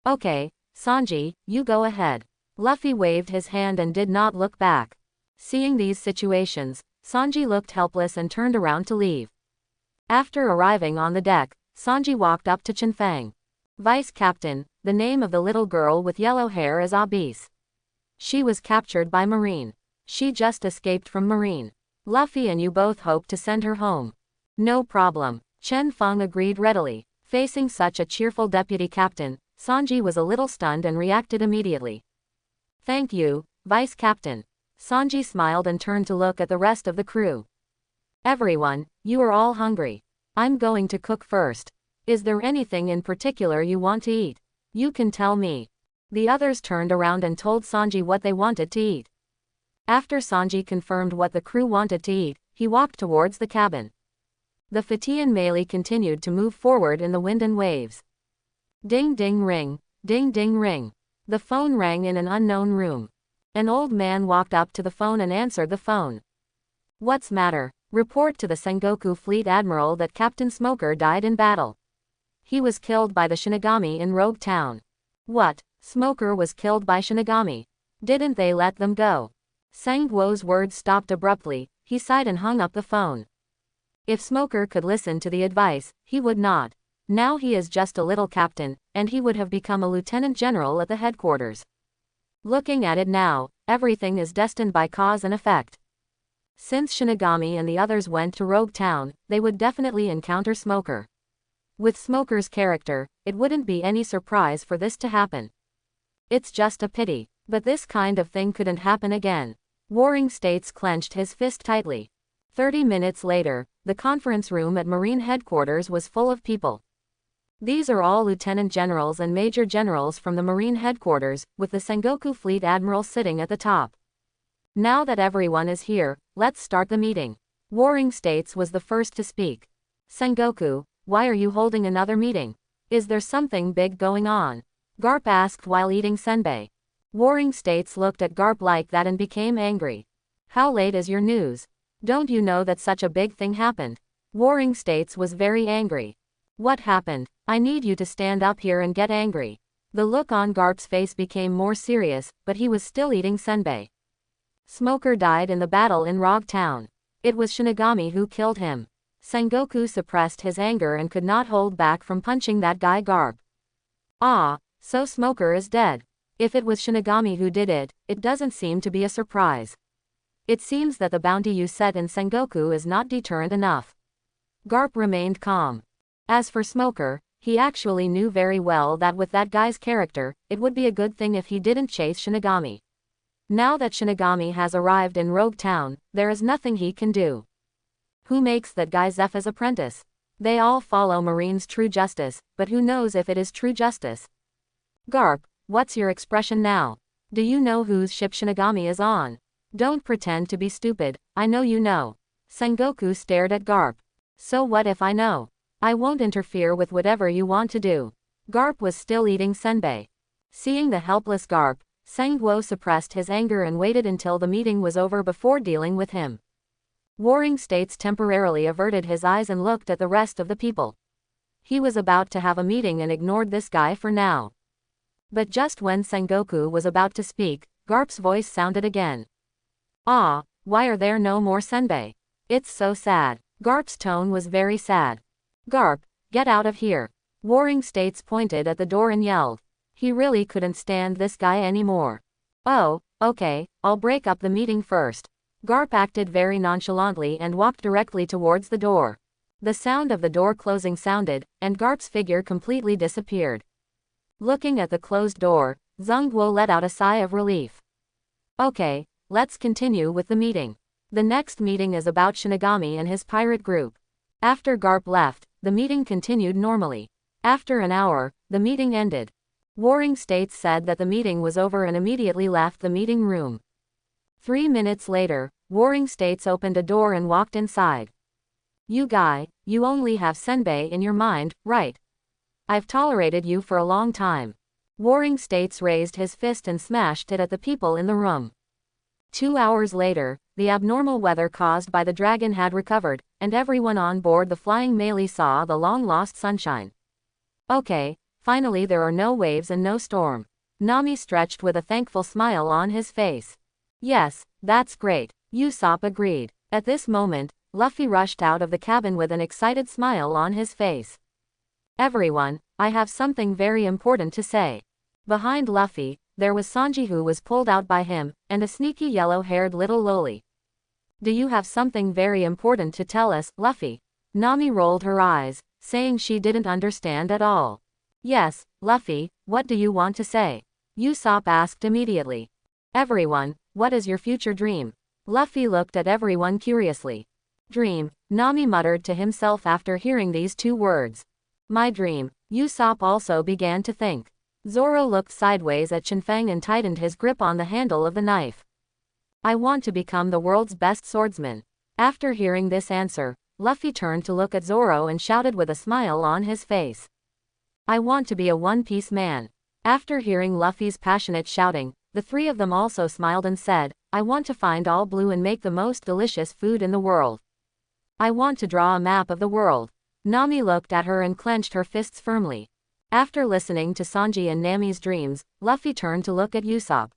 Okay, Sanji, you go ahead. Luffy waved his hand and did not look back. Seeing these situations, Sanji looked helpless and turned around to leave. After arriving on the deck, Sanji walked up to Chen Fang. Vice Captain, the name of the little girl with yellow hair is Abyss. She was captured by Marine. She just escaped from Marine. Luffy and you both hope to send her home. No problem, Chen Fang agreed readily. Facing such a cheerful deputy captain, Sanji was a little stunned and reacted immediately. Thank you, Vice Captain. Sanji smiled and turned to look at the rest of the crew. Everyone, you are all hungry. I'm going to cook first. Is there anything in particular you want to eat? You can tell me. The others turned around and told Sanji what they wanted to eat. After Sanji confirmed what the crew wanted to eat, he walked towards the cabin. The Fatian melee continued to move forward in the wind and waves. Ding ding ring, ding ding ring. The phone rang in an unknown room. An old man walked up to the phone and answered the phone. What's matter? Report to the Sengoku Fleet Admiral that Captain Smoker died in battle. He was killed by the Shinigami in Loguetown. What? Smoker was killed by Shinigami? Didn't they let them go? Sangwo's words stopped abruptly, he sighed and hung up the phone. If Smoker could listen to the advice, he would not. Now he is just a little captain, and he would have become a lieutenant general at the headquarters. Looking at it now, everything is destined by cause and effect. Since Shinigami and the others went to Loguetown, they would definitely encounter Smoker. With Smoker's character, it wouldn't be any surprise for this to happen. It's just a pity, but this kind of thing couldn't happen again. Warring States clenched his fist tightly. 30 minutes later, the conference room at Marine headquarters was full of people. These are all lieutenant generals and major generals from the Marine headquarters, with the Sengoku Fleet Admiral sitting at the top. Now that everyone is here, let's start the meeting. Warring States was the first to speak. Sengoku, why are you holding another meeting? Is there something big going on? Garp asked while eating senbei. Warring States looked at Garp like that and became angry. How late is your news? Don't you know that such a big thing happened? Warring States was very angry. What happened? I need you to stand up here and get angry. The look on Garp's face became more serious, but he was still eating senbei. Smoker died in the battle in Loguetown. It was Shinigami who killed him. Sengoku suppressed his anger and could not hold back from punching that guy Garp. Ah, so Smoker is dead. If it was Shinigami who did it, it doesn't seem to be a surprise. It seems that the bounty you set in Sengoku is not deterrent enough. Garp remained calm. As for Smoker, he actually knew very well that with that guy's character, it would be a good thing if he didn't chase Shinigami. Now that Shinigami has arrived in Loguetown, there is nothing he can do. Who makes that guy Zepha's apprentice? They all follow Marine's true justice, but who knows if it is true justice? Garp, what's your expression now? Do you know whose ship Shinigami is on? Don't pretend to be stupid, I know you know. Sengoku stared at Garp. So what if I know? I won't interfere with whatever you want to do. Garp was still eating senbei. Seeing the helpless Garp, Sangwo suppressed his anger and waited until the meeting was over before dealing with him. Warring States temporarily averted his eyes and looked at the rest of the people. He was about to have a meeting and ignored this guy for now. But just when Sengoku was about to speak, Garp's voice sounded again. Ah, why are there no more senbei? It's so sad. Garp's tone was very sad. Garp, get out of here. Warring States pointed at the door and yelled. He really couldn't stand this guy anymore. Oh, okay, I'll break up the meeting first. Garp acted very nonchalantly and walked directly towards the door. The sound of the door closing sounded, and Garp's figure completely disappeared. Looking at the closed door, Zhongguo let out a sigh of relief. Okay, let's continue with the meeting. The next meeting is about Shinigami and his pirate group. After Garp left, the meeting continued normally. After an hour, the meeting ended. Warring States said that the meeting was over and immediately left the meeting room. 3 minutes later, Warring States opened a door and walked inside. You guy, you only have senbei in your mind, right? I've tolerated you for a long time. Warring States raised his fist and smashed it at the people in the room. 2 hours later, the abnormal weather caused by the dragon had recovered, and everyone on board the flying melee saw the long-lost sunshine. Okay, finally there are no waves and no storm. Nami stretched with a thankful smile on his face. Yes, that's great. Usopp agreed. At this moment, Luffy rushed out of the cabin with an excited smile on his face. Everyone, I have something very important to say. Behind Luffy, there was Sanji who was pulled out by him, and a sneaky yellow-haired little loli. Do you have something very important to tell us, Luffy? Nami rolled her eyes, saying she didn't understand at all. Yes, Luffy, what do you want to say? Usopp asked immediately. Everyone, what is your future dream? Luffy looked at everyone curiously. Dream, Nami muttered to himself after hearing these 2 words. My dream, Usopp also began to think. Zoro looked sideways at Chen Fang and tightened his grip on the handle of the knife. I want to become the world's best swordsman. After hearing this answer, Luffy turned to look at Zoro and shouted with a smile on his face. I want to be a one-piece man. After hearing Luffy's passionate shouting, the 3 of them also smiled and said, I want to find all blue and make the most delicious food in the world. I want to draw a map of the world. Nami looked at her and clenched her fists firmly. After listening to Sanji and Nami's dreams, Luffy turned to look at Usopp.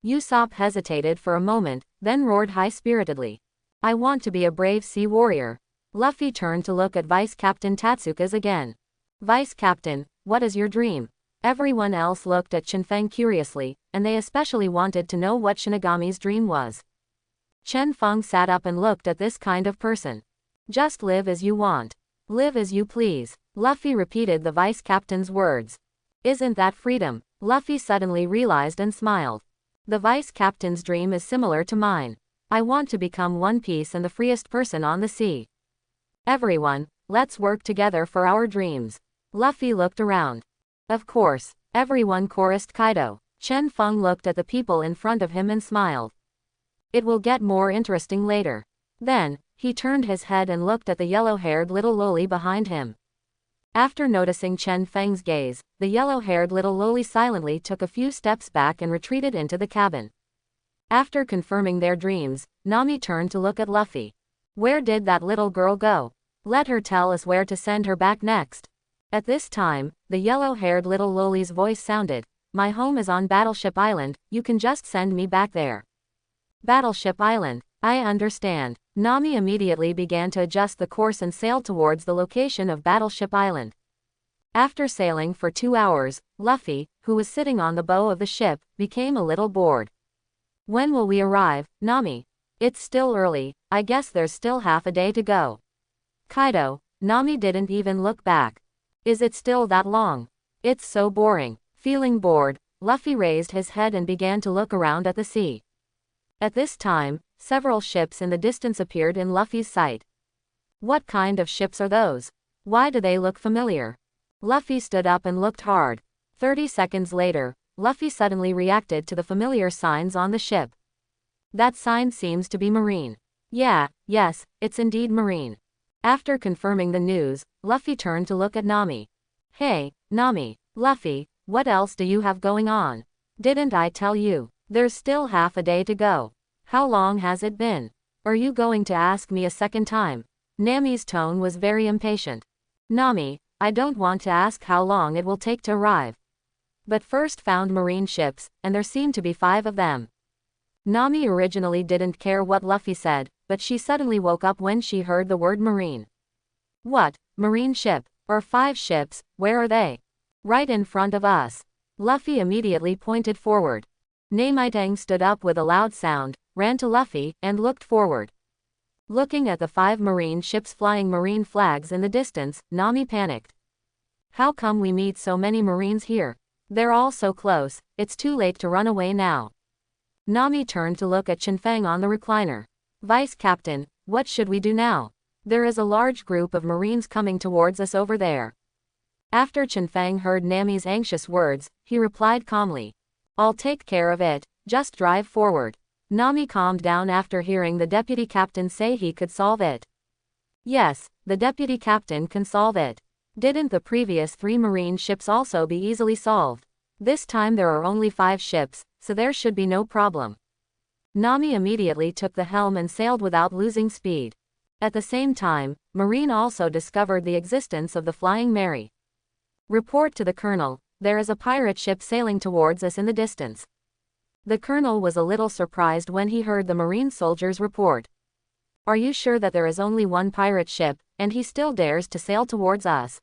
Usopp hesitated for a moment, then roared high-spiritedly. I want to be a brave sea warrior. Luffy turned to look at Vice Captain Tatsuka's again. Vice Captain, what is your dream? Everyone else looked at Chen Fang curiously, and they especially wanted to know what Shinigami's dream was. Chen Fang sat up and looked at this kind of person. Just live as you want. Live as you please. Luffy repeated the vice captain's words. Isn't that freedom? Luffy suddenly realized and smiled. The vice captain's dream is similar to mine. I want to become One Piece and the freest person on the sea. Everyone, let's work together for our dreams. Luffy looked around. Of course, everyone chorused Kaido. Chen Fang looked at the people in front of him and smiled. It will get more interesting later. Then, he turned his head and looked at the yellow-haired little loli behind him. After noticing Chen Fang's gaze, the yellow-haired little loli silently took a few steps back and retreated into the cabin. After confirming their dreams, Nami turned to look at Luffy. Where did that little girl go? Let her tell us where to send her back next. At this time, the yellow-haired little loli's voice sounded. My home is on Battleship Island, you can just send me back there. Battleship Island, I understand. Nami immediately began to adjust the course and sailed towards the location of Battleship Island. After sailing for 2 hours, Luffy, who was sitting on the bow of the ship, became a little bored. When will we arrive, Nami? It's still early, I guess there's still half a day to go. Kaido, Nami didn't even look back. Is it still that long? It's so boring. Feeling bored, Luffy raised his head and began to look around at the sea. At this time, several ships in the distance appeared in Luffy's sight. What kind of ships are those? Why do they look familiar? Luffy stood up and looked hard. 30 seconds later, Luffy suddenly reacted to the familiar signs on the ship. That sign seems to be marine. Yes, it's indeed marine. After confirming the news, Luffy turned to look at Nami. Hey, Nami, Luffy, what else do you have going on? Didn't I tell you? There's still half a day to go. How long has it been? Are you going to ask me a second time? Nami's tone was very impatient. Nami, I don't want to ask how long it will take to arrive. But first found marine ships, and there seem to be 5 of them. Nami originally didn't care what Luffy said, but she suddenly woke up when she heard the word marine. What, marine ship, or 5 ships, where are they? Right in front of us. Luffy immediately pointed forward. Nami stood up with a loud sound, ran to Luffy, and looked forward. Looking at the 5 marine ships flying marine flags in the distance, Nami panicked. How come we meet so many marines here? They're all so close, it's too late to run away now. Nami turned to look at Chen Fang on the recliner. Vice Captain, what should we do now? There is a large group of marines coming towards us over there. After Chen Fang heard Nami's anxious words, he replied calmly. I'll take care of it, just drive forward. Nami calmed down after hearing the deputy captain say he could solve it. Yes, the deputy captain can solve it. Didn't the previous 3 marine ships also be easily solved? This time there are only 5 ships, so there should be no problem. Nami immediately took the helm and sailed without losing speed. At the same time, Marine also discovered the existence of the Flying Mary. Report to the colonel, there is a pirate ship sailing towards us in the distance. The colonel was a little surprised when he heard the marine soldiers report. Are you sure that there is only one pirate ship, and he still dares to sail towards us?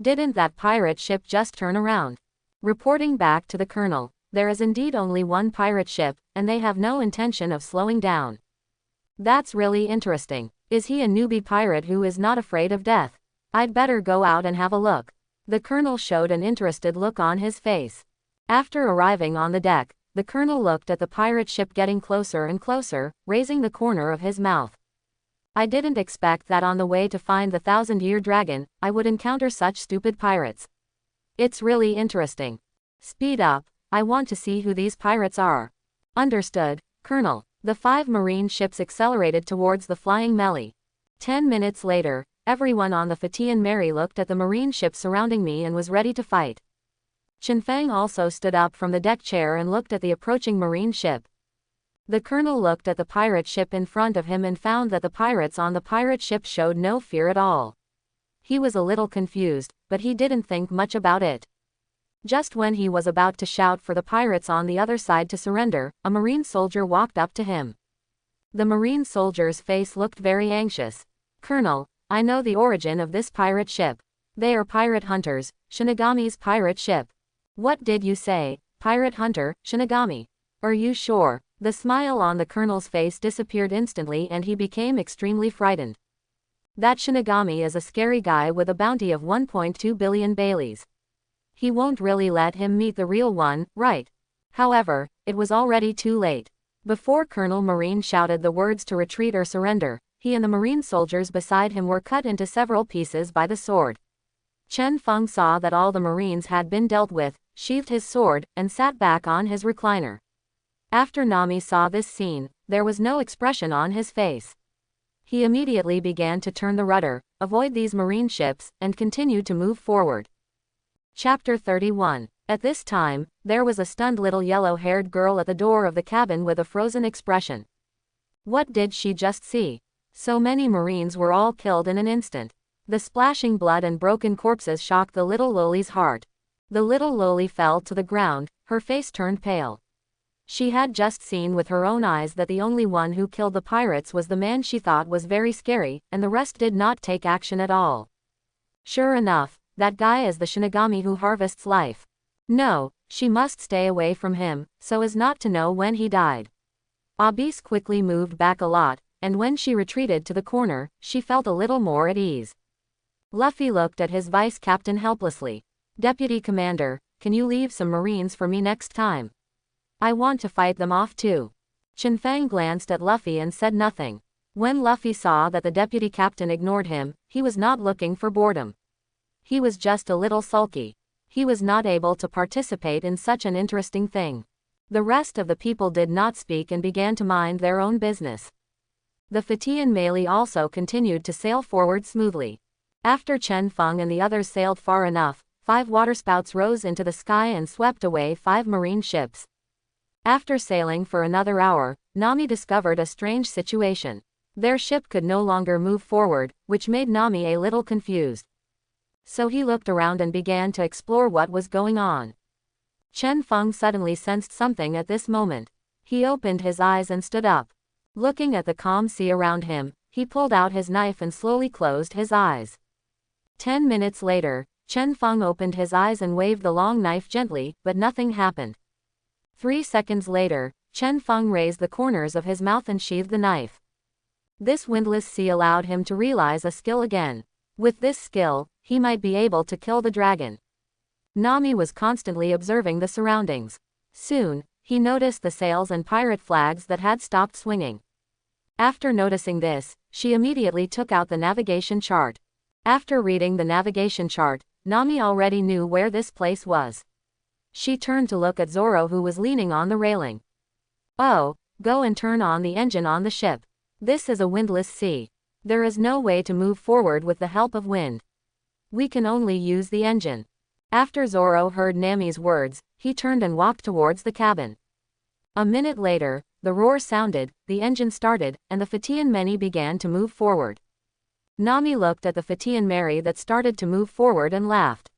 Didn't that pirate ship just turn around? Reporting back to the colonel, there is indeed only one pirate ship, and they have no intention of slowing down. That's really interesting. Is he a newbie pirate who is not afraid of death? I'd better go out and have a look. The colonel showed an interested look on his face. After arriving on the deck, the colonel looked at the pirate ship getting closer and closer, raising the corner of his mouth. I didn't expect that on the way to find the 1,000-year dragon, I would encounter such stupid pirates. It's really interesting. Speed up, I want to see who these pirates are. Understood, Colonel. The 5 marine ships accelerated towards the Flying Melly. 10 minutes later, everyone on the Fatian Mary looked at the marine ship surrounding me and was ready to fight. Chen Fang also stood up from the deck chair and looked at the approaching marine ship. The colonel looked at the pirate ship in front of him and found that the pirates on the pirate ship showed no fear at all. He was a little confused, but he didn't think much about it. Just when he was about to shout for the pirates on the other side to surrender, a marine soldier walked up to him. The marine soldier's face looked very anxious. Colonel, I know the origin of this pirate ship. They are pirate hunters, Shinigami's pirate ship. What did you say, pirate hunter, Shinigami? Are you sure? The smile on the colonel's face disappeared instantly and he became extremely frightened. That Shinigami is a scary guy with a bounty of 1.2 billion Baileys. He won't really let him meet the real one, right? However, it was already too late. Before Colonel Marine shouted the words to retreat or surrender, he and the Marine soldiers beside him were cut into several pieces by the sword. Chen Fang saw that all the Marines had been dealt with, sheathed his sword, and sat back on his recliner. After Nami saw this scene, there was no expression on his face. He immediately began to turn the rudder, avoid these Marine ships, and continue to move forward. Chapter 31. At this time, there was a stunned little yellow-haired girl at the door of the cabin with a frozen expression. What did she just see? So many Marines were all killed in an instant. The splashing blood and broken corpses shocked the little Loli's heart. The little Loli fell to the ground, her face turned pale. She had just seen with her own eyes that the only one who killed the pirates was the man she thought was very scary, and the rest did not take action at all. Sure enough, that guy is the Shinigami who harvests life. No, she must stay away from him, so as not to know when he died. Abyss quickly moved back a lot, and when she retreated to the corner, she felt a little more at ease. Luffy looked at his vice captain helplessly. Deputy Commander, can you leave some Marines for me next time? I want to fight them off too. Chen Fang glanced at Luffy and said nothing. When Luffy saw that the deputy captain ignored him, he was not looking for boredom. He was just a little sulky. He was not able to participate in such an interesting thing. The rest of the people did not speak and began to mind their own business. The Fatian melee also continued to sail forward smoothly. After Chen Fang and the others sailed far enough, 5 waterspouts rose into the sky and swept away 5 Marine ships. After sailing for another hour, Nami discovered a strange situation. Their ship could no longer move forward, which made Nami a little confused. So he looked around and began to explore what was going on. Chen Fang suddenly sensed something at this moment. He opened his eyes and stood up. Looking at the calm sea around him, he pulled out his knife and slowly closed his eyes. 10 minutes later, Chen Fang opened his eyes and waved the long knife gently, but nothing happened. 3 seconds later, Chen Fang raised the corners of his mouth and sheathed the knife. This windless sea allowed him to realize a skill again. With this skill, he might be able to kill the dragon. Nami was constantly observing the surroundings. Soon, he noticed the sails and pirate flags that had stopped swinging. After noticing this, she immediately took out the navigation chart. After reading the navigation chart, Nami already knew where this place was. She turned to look at Zoro, who was leaning on the railing. Oh, go and turn on the engine on the ship. This is a windless sea. There is no way to move forward with the help of wind. We can only use the engine. After Zoro heard Nami's words, he turned and walked towards the cabin. A minute later, the roar sounded, the engine started, and the Fatian Many began to move forward. Nami looked at the Fatian Mary that started to move forward and laughed.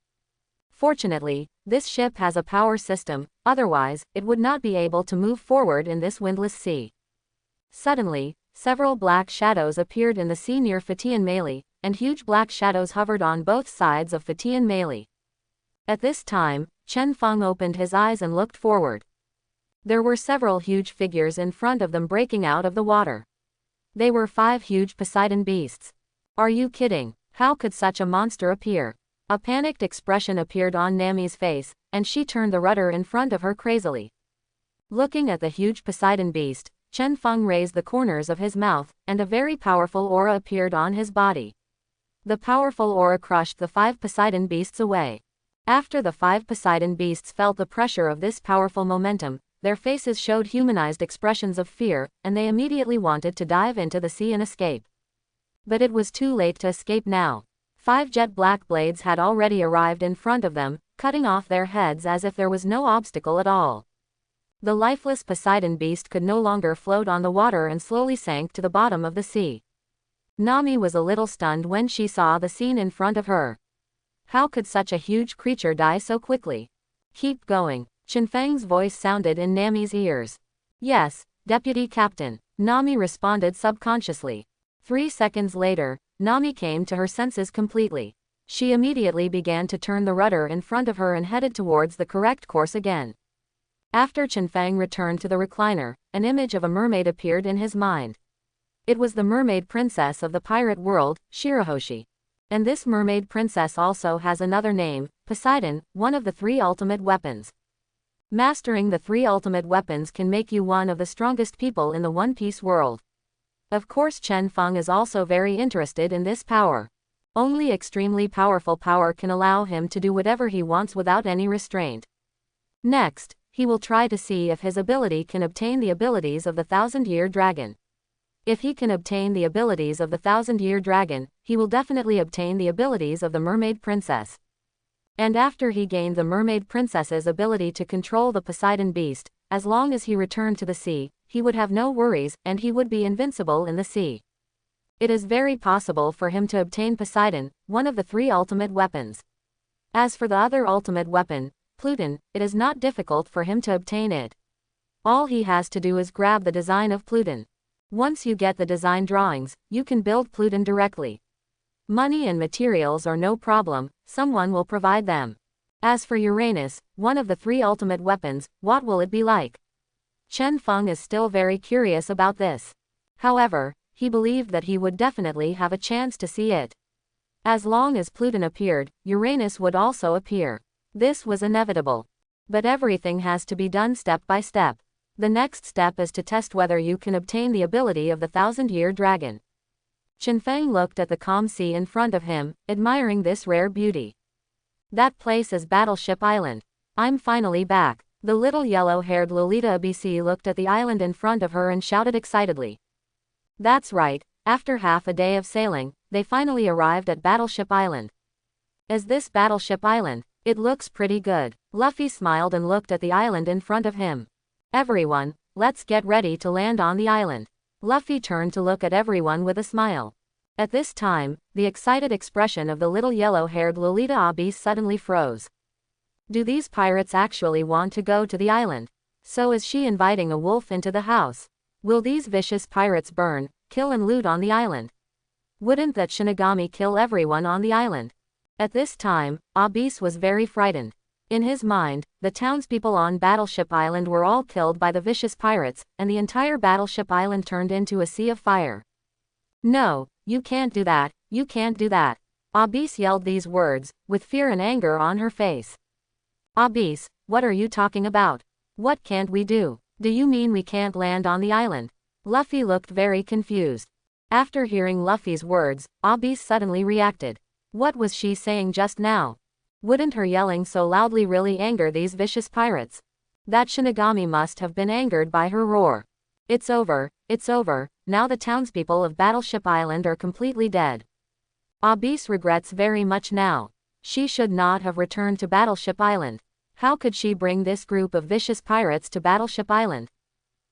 Fortunately, this ship has a power system, otherwise, it would not be able to move forward in this windless sea. Suddenly, several black shadows appeared in the sea near Fatian Melee, and huge black shadows hovered on both sides of Fatian Melee. At this time, Chen Fang opened his eyes and looked forward. There were several huge figures in front of them breaking out of the water. They were 5 huge Poseidon beasts. Are you kidding? How could such a monster appear? A panicked expression appeared on Nami's face, and she turned the rudder in front of her crazily. Looking at the huge Poseidon beast, Chen Fang raised the corners of his mouth, and a very powerful aura appeared on his body. The powerful aura crushed the 5 Poseidon beasts away. After the 5 Poseidon beasts felt the pressure of this powerful momentum, their faces showed humanized expressions of fear, and they immediately wanted to dive into the sea and escape. But it was too late to escape now. 5 jet black blades had already arrived in front of them, cutting off their heads as if there was no obstacle at all. The lifeless Poseidon beast could no longer float on the water and slowly sank to the bottom of the sea. Nami was a little stunned when she saw the scene in front of her. How could such a huge creature die so quickly? Keep going. Chen Fang's voice sounded in Nami's ears. Yes, Deputy Captain, Nami responded subconsciously. 3 seconds later, Nami came to her senses completely. She immediately began to turn the rudder in front of her and headed towards the correct course again. After Chen Fang returned to the recliner, an image of a mermaid appeared in his mind. It was the mermaid princess of the pirate world, Shirahoshi. And this mermaid princess also has another name, Poseidon, one of the 3 ultimate weapons. Mastering the 3 ultimate weapons can make you one of the strongest people in the One Piece world. Of course Chen Fang is also very interested in this power. Only extremely powerful power can allow him to do whatever he wants without any restraint. Next, he will try to see if his ability can obtain the abilities of the 1,000-year dragon. If he can obtain the abilities of the 1,000-year dragon, he will definitely obtain the abilities of the mermaid princess. And after he gained the mermaid princess's ability to control the Poseidon beast, as long as he returned to the sea, he would have no worries and he would be invincible in the sea. It is very possible for him to obtain Poseidon, one of the 3 ultimate weapons. As for the other ultimate weapon, Pluton, it is not difficult for him to obtain it. All he has to do is grab the design of Pluton. Once you get the design drawings, you can build Pluton directly. Money and materials are no problem, someone will provide them. As for Uranus, one of the 3 ultimate weapons, what will it be like? Chen Fang is still very curious about this. However, he believed that he would definitely have a chance to see it. As long as Pluton appeared, Uranus would also appear. This was inevitable. But everything has to be done step by step. The next step is to test whether you can obtain the ability of the 1,000-year dragon. Chen Fang looked at the calm sea in front of him, admiring this rare beauty. That place is Battleship Island. I'm finally back. The little yellow-haired Lolita BC looked at the island in front of her and shouted excitedly. That's right, after half a day of sailing, they finally arrived at Battleship Island. Is this Battleship Island? It looks pretty good. Luffy smiled and looked at the island in front of him. Everyone, let's get ready to land on the island. Luffy turned to look at everyone with a smile. At this time, the excited expression of the little yellow-haired Lolita Abyss suddenly froze. Do these pirates actually want to go to the island? So is she inviting a wolf into the house? Will these vicious pirates burn, kill and loot on the island? Wouldn't that Shinigami kill everyone on the island? At this time, Abyss was very frightened. In his mind, the townspeople on Battleship Island were all killed by the vicious pirates, and the entire Battleship Island turned into a sea of fire. No, you can't do that, you can't do that. Abyss yelled these words, with fear and anger on her face. Abyss, what are you talking about? What can't we do? Do you mean we can't land on the island? Luffy looked very confused. After hearing Luffy's words, Abyss suddenly reacted. What was she saying just now? Wouldn't her yelling so loudly really anger these vicious pirates? That Shinigami must have been angered by her roar. It's over, now the townspeople of Battleship Island are completely dead. Abyss regrets very much now. She should not have returned to Battleship Island. How could she bring this group of vicious pirates to Battleship Island?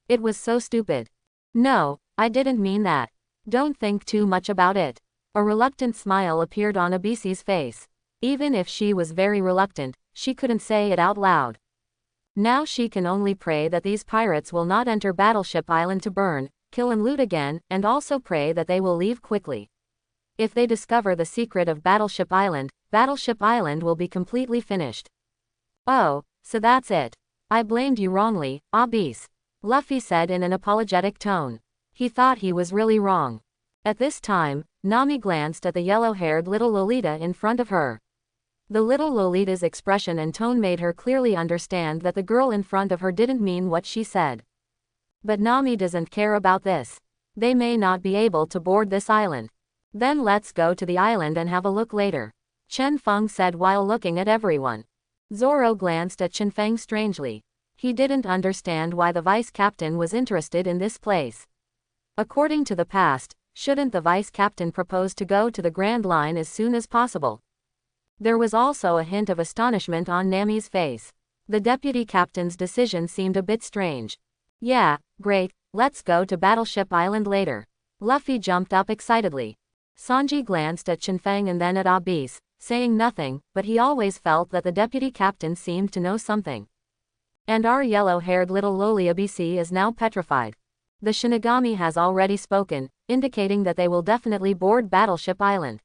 It was so stupid. No, I didn't mean that. Don't think too much about it. A reluctant smile appeared on Abyss's face. Even if she was very reluctant, she couldn't say it out loud. Now she can only pray that these pirates will not enter Battleship Island to burn, kill and loot again, and also pray that they will leave quickly. If they discover the secret of Battleship Island will be completely finished. Oh, so that's it. I blamed you wrongly, Abyss. Luffy said in an apologetic tone. He thought he was really wrong. At this time, Nami glanced at the yellow-haired little Lolita in front of her. The little Lolita's expression and tone made her clearly understand that the girl in front of her didn't mean what she said. But Nami doesn't care about this. They may not be able to board this island. Then let's go to the island and have a look later. Chen Fang said while looking at everyone. Zoro glanced at Chen Fang strangely. He didn't understand why the vice captain was interested in this place. According to the past, shouldn't the vice captain propose to go to the Grand Line as soon as possible? There was also a hint of astonishment on Nami's face. The deputy captain's decision seemed a bit strange. Yeah, great, let's go to Battleship Island later. Luffy jumped up excitedly. Sanji glanced at Chen Fang and then at Abyss, saying nothing, but he always felt that the deputy captain seemed to know something. And our yellow-haired little Loli Abyss is now petrified. The Shinigami has already spoken, indicating that they will definitely board Battleship Island.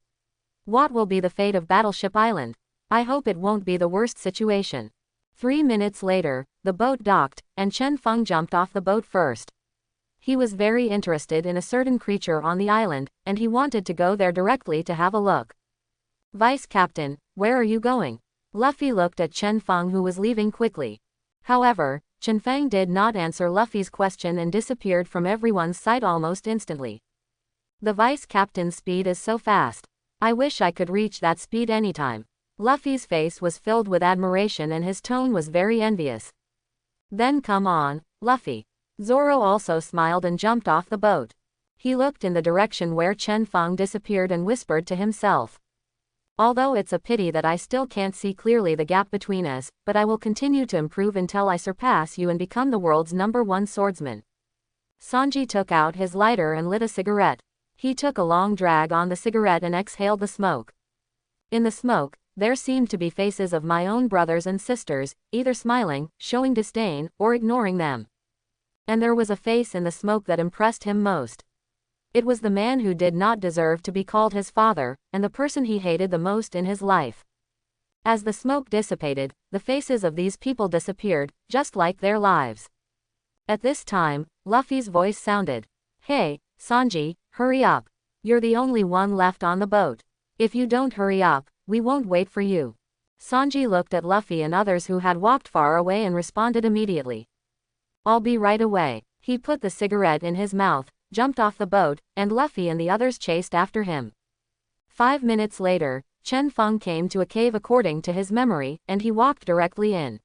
What will be the fate of Battleship Island? I hope it won't be the worst situation. 3 minutes later, the boat docked, and Chen Fang jumped off the boat first. He was very interested in a certain creature on the island, and he wanted to go there directly to have a look. Vice Captain, where are you going? Luffy looked at Chen Fang who was leaving quickly. However, Chen Fang did not answer Luffy's question and disappeared from everyone's sight almost instantly. The vice captain's speed is so fast. I wish I could reach that speed anytime. Luffy's face was filled with admiration and his tone was very envious. Then come on, Luffy. Zoro also smiled and jumped off the boat. He looked in the direction where Chen Fang disappeared and whispered to himself. Although it's a pity that I still can't see clearly the gap between us, but I will continue to improve until I surpass you and become the world's #1 swordsman. Sanji took out his lighter and lit a cigarette. He took a long drag on the cigarette and exhaled the smoke. In the smoke, there seemed to be faces of my own brothers and sisters, either smiling, showing disdain, or ignoring them. And there was a face in the smoke that impressed him most. It was the man who did not deserve to be called his father, and the person he hated the most in his life. As the smoke dissipated, the faces of these people disappeared, just like their lives. At this time, Luffy's voice sounded. Hey, Sanji, hurry up. You're the only one left on the boat. If you don't hurry up, we won't wait for you. Sanji looked at Luffy and others who had walked far away and responded immediately. I'll be right away. He put the cigarette in his mouth, jumped off the boat, and Luffy and the others chased after him. 5 minutes later, Chen Fang came to a cave according to his memory, and he walked directly in.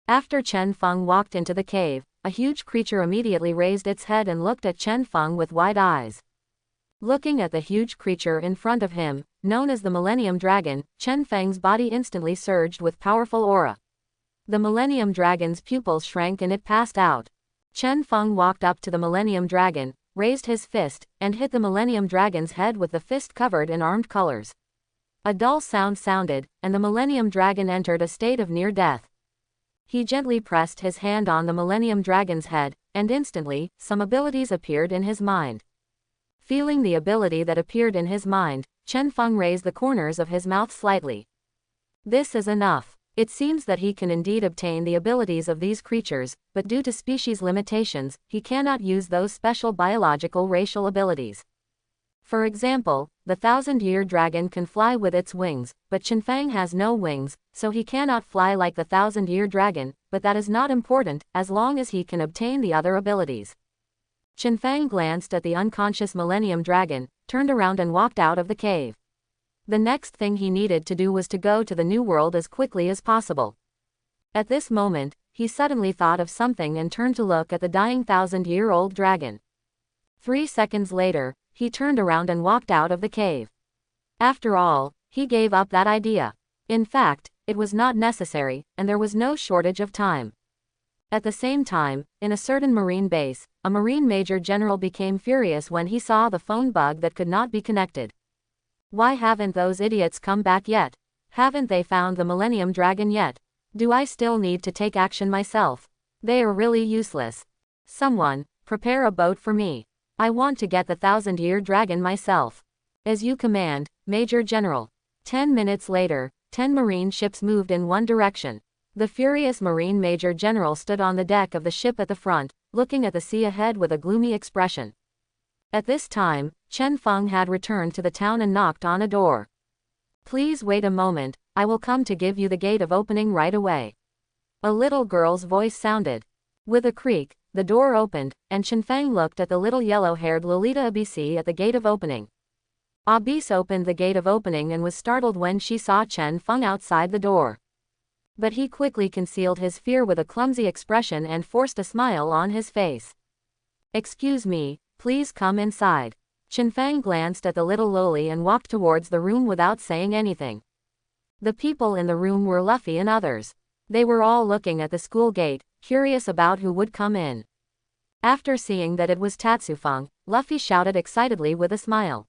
After Chen Fang walked into the cave, a huge creature immediately raised its head and looked at Chen Fang with wide eyes. Looking at the huge creature in front of him, known as the Millennium Dragon, Chen Fang's body instantly surged with powerful aura. The Millennium Dragon's pupils shrank and it passed out. Chen Fang walked up to the Millennium Dragon, raised his fist, and hit the Millennium Dragon's head with the fist covered in armed colors. A dull sound sounded, and the Millennium Dragon entered a state of near death. He gently pressed his hand on the Millennium Dragon's head, and instantly, some abilities appeared in his mind. Feeling the ability that appeared in his mind, Chen Fang raised the corners of his mouth slightly. This is enough. It seems that he can indeed obtain the abilities of these creatures, but due to species limitations, he cannot use those special biological racial abilities. For example, the 1,000-year dragon can fly with its wings, but Chen Fang has no wings, so he cannot fly like the 1,000-year dragon, but that is not important, as long as he can obtain the other abilities. Chen Fang glanced at the unconscious Millennium Dragon, turned around and walked out of the cave. The next thing he needed to do was to go to the New World as quickly as possible. At this moment, he suddenly thought of something and turned to look at the dying 1,000-year-old dragon. 3 seconds later, he turned around and walked out of the cave. After all, he gave up that idea. In fact, it was not necessary, and there was no shortage of time. At the same time, in a certain marine base, a marine major general became furious when he saw the phone bug that could not be connected. Why haven't those idiots come back yet? Haven't they found the Millennium Dragon yet? Do I still need to take action myself? They are really useless. Someone, prepare a boat for me. I want to get the 1,000-year dragon myself. As you command, Major General. 10 minutes later, 10 marine ships moved in one direction. The furious Marine Major General stood on the deck of the ship at the front, looking at the sea ahead with a gloomy expression. At this time, Chen Fang had returned to the town and knocked on a door. Please wait a moment, I will come to give you the gate of opening right away. A little girl's voice sounded. With a creak, the door opened, and Chen Fang looked at the little yellow-haired Lolita Abisi at the gate of opening. Abis opened the gate of opening and was startled when she saw Chen Fang outside the door. But he quickly concealed his fear with a clumsy expression and forced a smile on his face. Excuse me, please come inside. Chen Fang glanced at the little loli and walked towards the room without saying anything. The people in the room were Luffy and others. They were all looking at the school gate, curious about who would come in. After seeing that it was Tatsufang, Luffy shouted excitedly with a smile.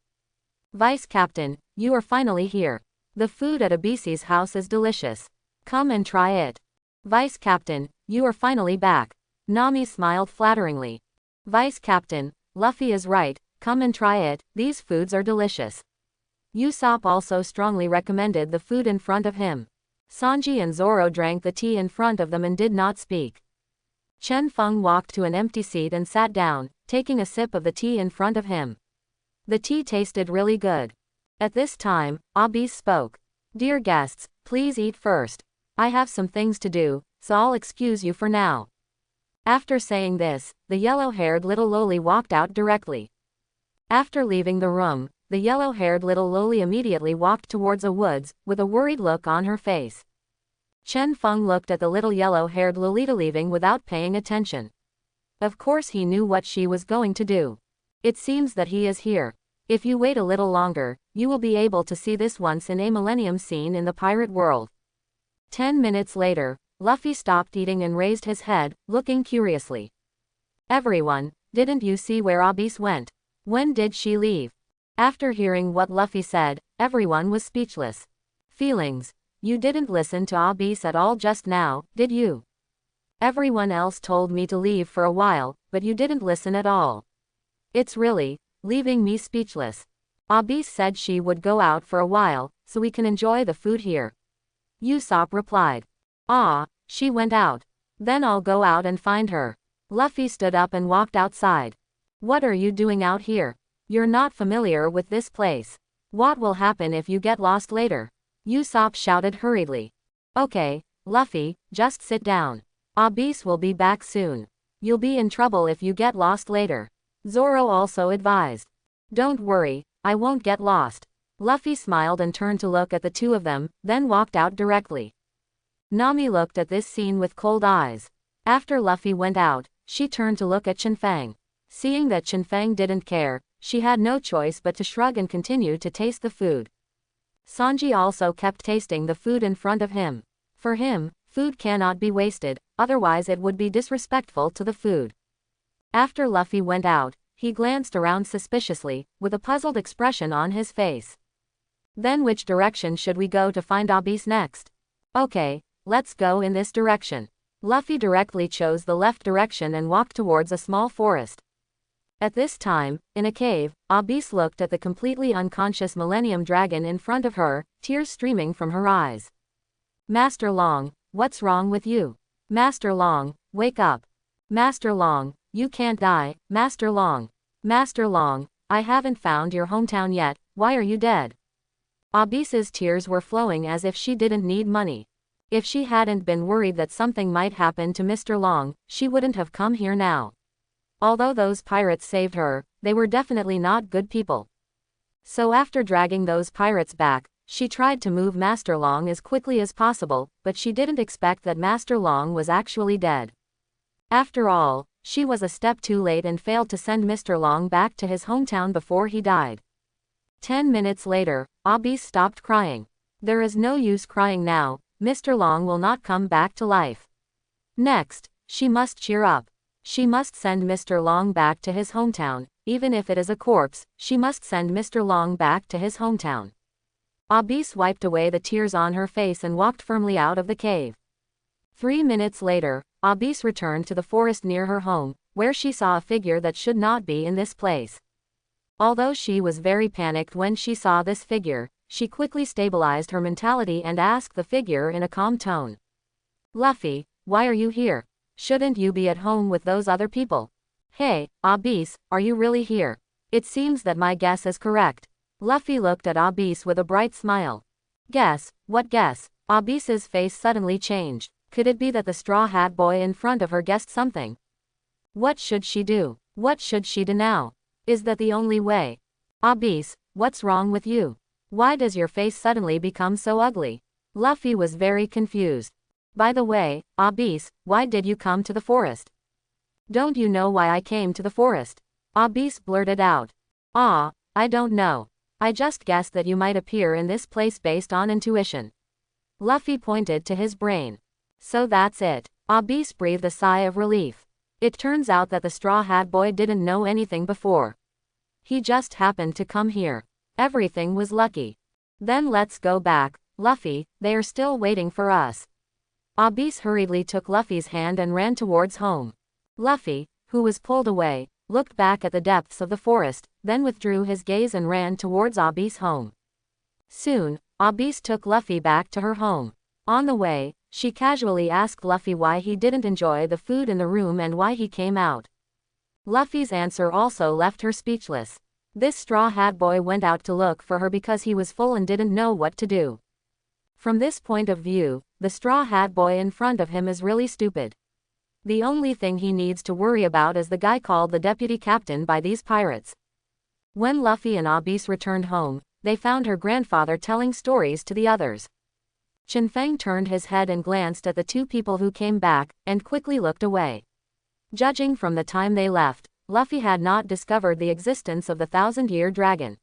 Vice Captain, you are finally here. The food at Abisi's house is delicious. Come and try it. Vice Captain, you are finally back. Nami smiled flatteringly. Vice Captain, Luffy is right, come and try it, these foods are delicious. Usopp also strongly recommended the food in front of him. Sanji and Zoro drank the tea in front of them and did not speak. Chen Fang walked to an empty seat and sat down, taking a sip of the tea in front of him. The tea tasted really good. At this time, Abis spoke. Dear guests, please eat first. I have some things to do, so I'll excuse you for now. After saying this, the yellow-haired little loli walked out directly. After leaving the room, the yellow-haired little loli immediately walked towards a woods, with a worried look on her face. Chen Fang looked at the little yellow-haired lolita leaving without paying attention. Of course he knew what she was going to do. It seems that he is here. If you wait a little longer, you will be able to see this once in a millennium scene in the pirate world. 10 minutes later, Luffy stopped eating and raised his head, looking curiously. Everyone, didn't you see where Abyss went? When did she leave? After hearing what Luffy said, everyone was speechless. Feelings. You didn't listen to Abyss at all just now, did you? Everyone else told me to leave for a while, but you didn't listen at all. It's really leaving me speechless. Abyss said she would go out for a while, so we can enjoy the food here. Usopp replied. Ah, she went out. Then I'll go out and find her. Luffy stood up and walked outside. What are you doing out here? You're not familiar with this place. What will happen if you get lost later? Usopp shouted hurriedly. Okay, Luffy, just sit down. Abyss will be back soon. You'll be in trouble if you get lost later. Zoro also advised. Don't worry, I won't get lost. Luffy smiled and turned to look at the two of them, then walked out directly. Nami looked at this scene with cold eyes. After Luffy went out, she turned to look at Chen Fang. Seeing that Chen Fang didn't care, she had no choice but to shrug and continue to taste the food. Sanji also kept tasting the food in front of him. For him, food cannot be wasted, otherwise it would be disrespectful to the food. After Luffy went out, he glanced around suspiciously, with a puzzled expression on his face. Then which direction should we go to find Abyss next? Okay, let's go in this direction. Luffy directly chose the left direction and walked towards a small forest. At this time, in a cave, Abyss looked at the completely unconscious Millennium Dragon in front of her, tears streaming from her eyes. Master Long, what's wrong with you? Master Long, wake up. Master Long, you can't die, Master Long. Master Long, I haven't found your hometown yet, why are you dead? Abyss's tears were flowing as if she didn't need money. If she hadn't been worried that something might happen to Mr. Long, she wouldn't have come here now. Although those pirates saved her, they were definitely not good people. So after dragging those pirates back, she tried to move Master Long as quickly as possible, but she didn't expect that Master Long was actually dead. After all, she was a step too late and failed to send Mr. Long back to his hometown before he died. 10 minutes later, Abyss stopped crying. There is no use crying now, Mr. Long will not come back to life. Next, she must cheer up. She must send Mr. Long back to his hometown, even if it is a corpse, she must send Mr. Long back to his hometown. Abyss wiped away the tears on her face and walked firmly out of the cave. 3 minutes later, Abyss returned to the forest near her home, where she saw a figure that should not be in this place. Although she was very panicked when she saw this figure, she quickly stabilized her mentality and asked the figure in a calm tone. Luffy, why are you here? Shouldn't you be at home with those other people? Hey, Abyss, are you really here? It seems that my guess is correct. Luffy looked at Abyss with a bright smile. Guess? What guess? Abyss's face suddenly changed. Could it be that the Straw Hat Boy in front of her guessed something? What should she do? What should she do now? Is that the only way? Abyss, what's wrong with you? Why does your face suddenly become so ugly? Luffy was very confused. By the way, Abyss, why did you come to the forest? Don't you know why I came to the forest? Abyss blurted out. I don't know. I just guessed that you might appear in this place based on intuition. Luffy pointed to his brain. So that's it. Abyss breathed a sigh of relief. It turns out that the Straw Hat Boy didn't know anything before. He just happened to come here. Everything was lucky. Then let's go back, Luffy, they are still waiting for us. Abyss hurriedly took Luffy's hand and ran towards home. Luffy, who was pulled away, looked back at the depths of the forest, then withdrew his gaze and ran towards Abyss' home. Soon, Abyss took Luffy back to her home. On the way, she casually asked Luffy why he didn't enjoy the food in the room and why he came out. Luffy's answer also left her speechless. This Straw Hat Boy went out to look for her because he was full and didn't know what to do. From this point of view, the straw hat boy in front of him is really stupid. The only thing he needs to worry about is the guy called the deputy captain by these pirates. When Luffy and Abyss returned home, they found her grandfather telling stories to the others. Chen Fang turned his head and glanced at the two people who came back, and quickly looked away. Judging from the time they left, Luffy had not discovered the existence of the 1,000-year dragon.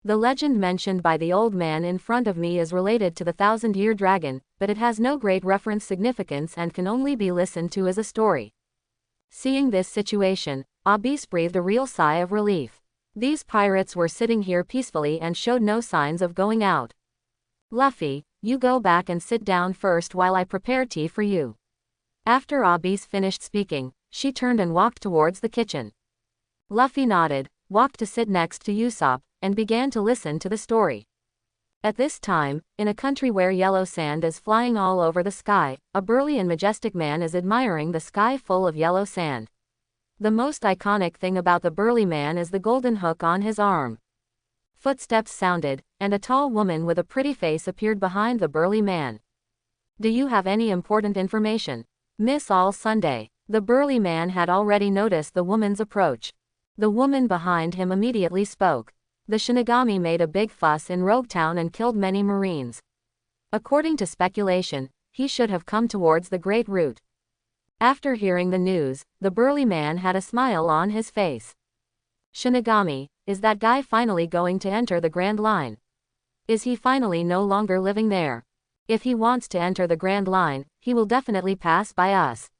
The legend mentioned by the old man in front of me is related to the 1,000-year dragon, but it has no great reference significance and can only be listened to as a story. Seeing this situation, Abyss breathed a real sigh of relief. These pirates were sitting here peacefully and showed no signs of going out. Luffy, you go back and sit down first while I prepare tea for you. After Abyss finished speaking, she turned and walked towards the kitchen. Luffy nodded, walked to sit next to Usopp, and began to listen to the story. At this time, in a country where yellow sand is flying all over the sky, a burly and majestic man is admiring the sky full of yellow sand. The most iconic thing about the burly man is the golden hook on his arm. Footsteps sounded, and a tall woman with a pretty face appeared behind the burly man. Do you have any important information, Miss All Sunday? The burly man had already noticed the woman's approach. The woman behind him immediately spoke. The Shinigami made a big fuss in Loguetown and killed many Marines. According to speculation, he should have come towards the Great Route. After hearing the news, the burly man had a smile on his face. Shinigami, is that guy finally going to enter the Grand Line? Is he finally no longer living there? If he wants to enter the Grand Line, he will definitely pass by us.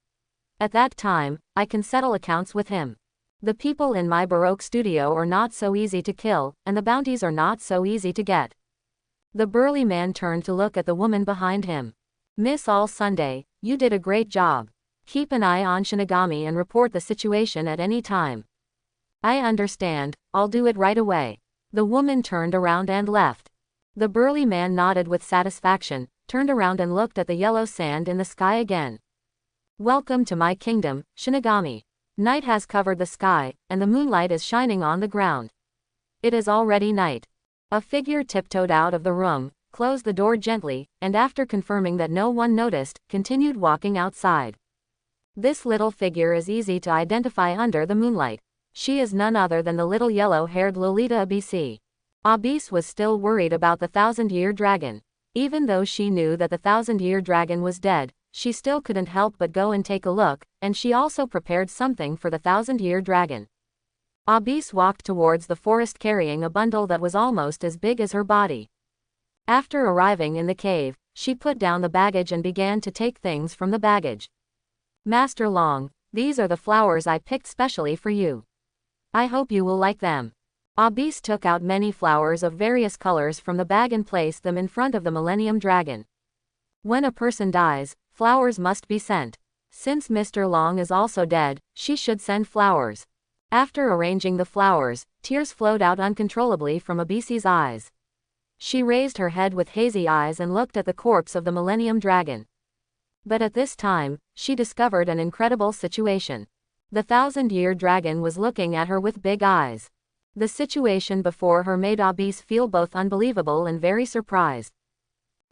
At that time, I can settle accounts with him. The people in my Baroque studio are not so easy to kill, and the bounties are not so easy to get. The burly man turned to look at the woman behind him. Miss All Sunday, you did a great job. Keep an eye on Shinigami and report the situation at any time. I understand, I'll do it right away. The woman turned around and left. The burly man nodded with satisfaction, turned around and looked at the yellow sand in the sky again. Welcome to my kingdom, Shinigami. Night has covered the sky, and the moonlight is shining on the ground. It is already night. A figure tiptoed out of the room, closed the door gently, and after confirming that no one noticed, continued walking outside. This little figure is easy to identify under the moonlight. She is none other than the little yellow-haired Lolita Abyss. Abyss was still worried about the 1,000-year dragon. Even though she knew that the 1,000-year dragon was dead, she still couldn't help but go and take a look, and she also prepared something for the 1,000-year dragon. Abyss walked towards the forest carrying a bundle that was almost as big as her body. After arriving in the cave, she put down the baggage and began to take things from the baggage. Master Long, these are the flowers I picked specially for you. I hope you will like them. Abyss took out many flowers of various colors from the bag and placed them in front of the Millennium Dragon. When a person dies, flowers must be sent. Since Mr. Long is also dead, she should send flowers. After arranging the flowers, tears flowed out uncontrollably from Abyss's eyes. She raised her head with hazy eyes and looked at the corpse of the Millennium Dragon. But at this time, she discovered an incredible situation. The 1,000-year dragon was looking at her with big eyes. The situation before her made Abyss feel both unbelievable and very surprised.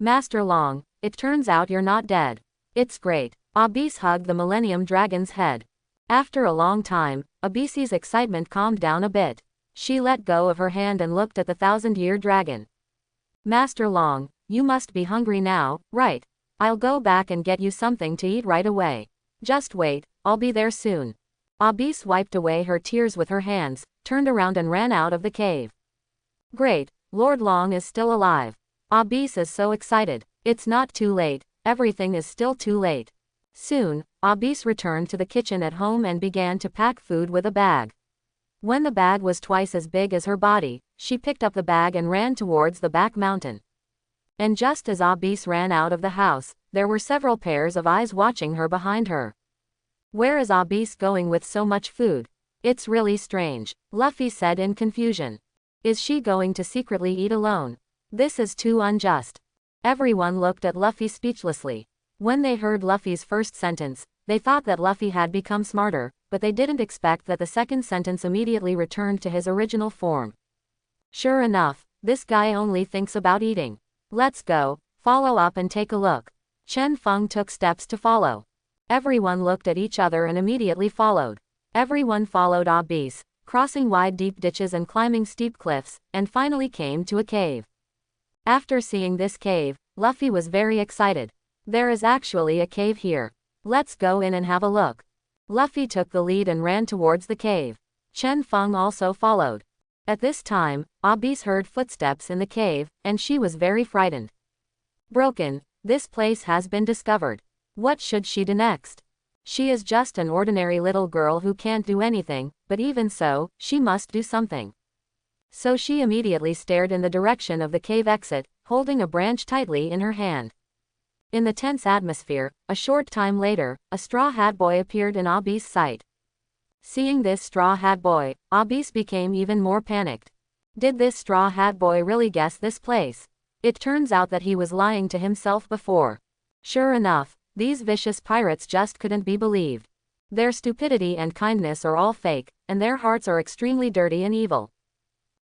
Master Long, it turns out you're not dead. It's great. Abyss hugged the Millennium Dragon's head. After a long time, Abyss's excitement calmed down a bit. She let go of her hand and looked at the 1,000-year dragon. Master Long, you must be hungry now, right? I'll go back and get you something to eat right away. Just wait, I'll be there soon. Abyss wiped away her tears with her hands, turned around and ran out of the cave. Great, Lord Long is still alive. Abyss is so excited. It's not too late, everything is still too late. Soon, Abyss returned to the kitchen at home and began to pack food with a bag. When the bag was twice as big as her body, she picked up the bag and ran towards the back mountain. And just as Abyss ran out of the house, there were several pairs of eyes watching her behind her. Where is Abyss going with so much food? It's really strange, Luffy said in confusion. Is she going to secretly eat alone? This is too unjust. Everyone looked at Luffy speechlessly. When they heard Luffy's first sentence, they thought that Luffy had become smarter, but they didn't expect that the second sentence immediately returned to his original form. Sure enough, this guy only thinks about eating. Let's go, follow up and take a look. Chen Fang took steps to follow. Everyone looked at each other and immediately followed. Everyone followed Abyss, crossing wide deep ditches and climbing steep cliffs, and finally came to a cave. After seeing this cave, Luffy was very excited. There is actually a cave here. Let's go in and have a look. Luffy took the lead and ran towards the cave. Chen Fang also followed. At this time, Abyss heard footsteps in the cave, and she was very frightened. Broken, this place has been discovered. What should she do next? She is just an ordinary little girl who can't do anything, but even so, she must do something. So she immediately stared in the direction of the cave exit, holding a branch tightly in her hand. In the tense atmosphere, a short time later, a straw hat boy appeared in Abyss' sight. Seeing this straw hat boy, Abyss became even more panicked. Did this straw hat boy really guess this place? It turns out that he was lying to himself before. Sure enough, these vicious pirates just couldn't be believed. Their stupidity and kindness are all fake, and their hearts are extremely dirty and evil.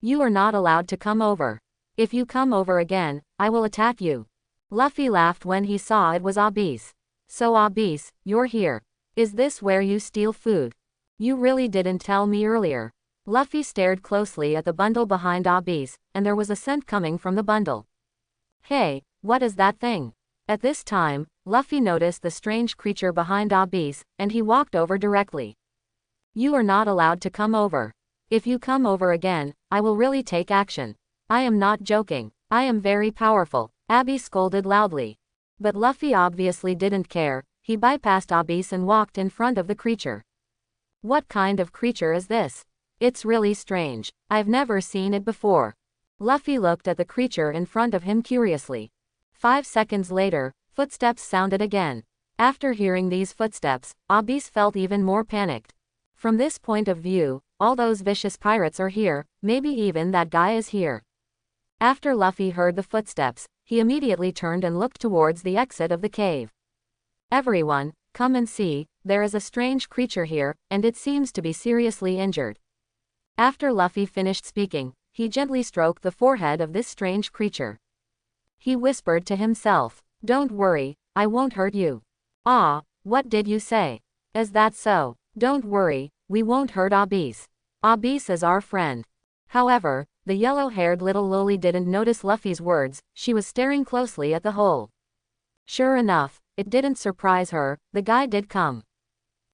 You are not allowed to come over. If you come over again, I will attack you. Luffy laughed when he saw it was Abyss. So Abyss, you're here. Is this where you steal food? You really didn't tell me earlier. Luffy stared closely at the bundle behind Abyss, and there was a scent coming from the bundle. Hey, what is that thing? At this time, Luffy noticed the strange creature behind Abyss, and he walked over directly. You are not allowed to come over. If you come over again, I will really take action. I am not joking. I am very powerful, Abyss scolded loudly. But Luffy obviously didn't care. He bypassed Abyss and walked in front of the creature. What kind of creature is this? It's really strange. I've never seen it before. Luffy looked at the creature in front of him curiously. 5 seconds later, footsteps sounded again. After hearing these footsteps, Abyss felt even more panicked. From this point of view, all those vicious pirates are here, maybe even that guy is here. After Luffy heard the footsteps, he immediately turned and looked towards the exit of the cave. Everyone, come and see, there is a strange creature here, and it seems to be seriously injured. After Luffy finished speaking, he gently stroked the forehead of this strange creature. He whispered to himself, "Don't worry, I won't hurt you." "Ah, what did you say? Is that so? Don't worry, we won't hurt Abyss. Abyss is our friend." However, the yellow-haired little loli didn't notice Luffy's words. She was staring closely at the hole. Sure enough, it didn't surprise her, the guy did come.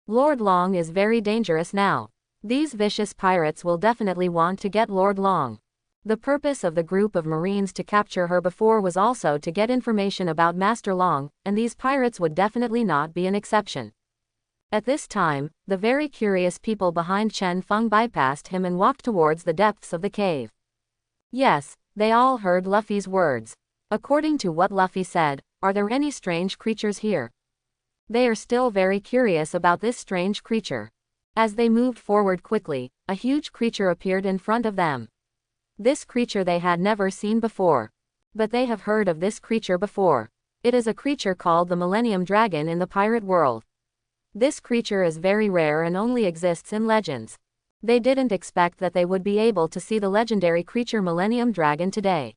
Lord Long is very dangerous now. These vicious pirates will definitely want to get Lord Long. The purpose of the group of marines to capture her before was also to get information about Master Long, and these pirates would definitely not be an exception. At this time, the very curious people behind Chen Fang bypassed him and walked towards the depths of the cave. Yes, they all heard Luffy's words. According to what Luffy said, are there any strange creatures here? They are still very curious about this strange creature. As they moved forward quickly, a huge creature appeared in front of them. This creature they had never seen before. But they have heard of this creature before. It is a creature called the Millennium Dragon in the pirate world. This creature is very rare and only exists in legends. They didn't expect that they would be able to see the legendary creature Millennium Dragon today.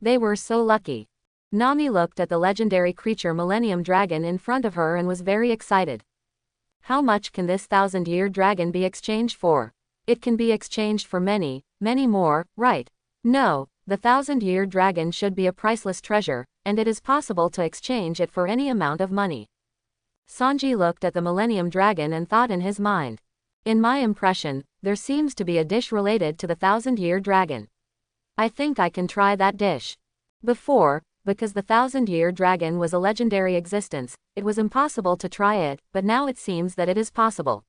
They were so lucky. Nami looked at the legendary creature Millennium Dragon in front of her and was very excited. How much can this 1,000-year dragon be exchanged for? It can be exchanged for many, many more, right? No, the 1,000-year dragon should be a priceless treasure, and it is possible to exchange it for any amount of money. Sanji looked at the Millennium Dragon and thought in his mind. In my impression, there seems to be a dish related to the 1,000-year dragon. I think I can try that dish. Before, because the 1,000-year dragon was a legendary existence, it was impossible to try it, but now it seems that it is possible.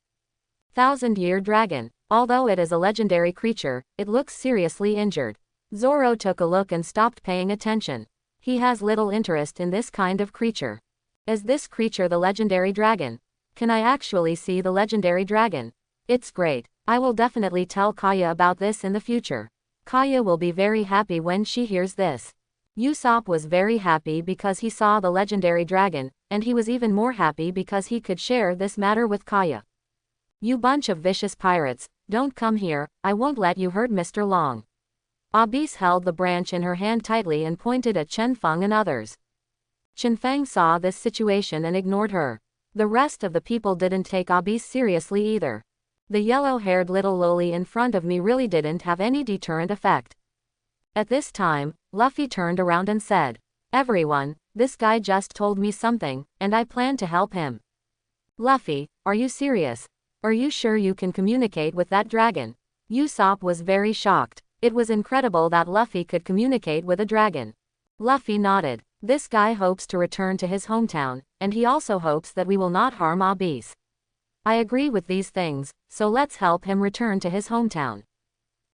1,000-year dragon. Although it is a legendary creature, it looks seriously injured. Zoro took a look and stopped paying attention. He has little interest in this kind of creature. Is this creature the legendary dragon? Can I actually see the legendary dragon? It's great. I will definitely tell Kaya about this in the future. Kaya will be very happy when she hears this. Usopp was very happy because he saw the legendary dragon, and he was even more happy because he could share this matter with Kaya. You bunch of vicious pirates, don't come here, I won't let you hurt Mr. Long. Abyss held the branch in her hand tightly and pointed at Chen Fang and others. Chen Fang saw this situation and ignored her. The rest of the people didn't take Abyss seriously either. The yellow-haired little loli in front of me really didn't have any deterrent effect. At this time, Luffy turned around and said, "Everyone, this guy just told me something, and I plan to help him." "Luffy, are you serious? Are you sure you can communicate with that dragon?" Usopp was very shocked. It was incredible that Luffy could communicate with a dragon. Luffy nodded. This guy hopes to return to his hometown, and he also hopes that we will not harm Abyss. I agree with these things, so let's help him return to his hometown.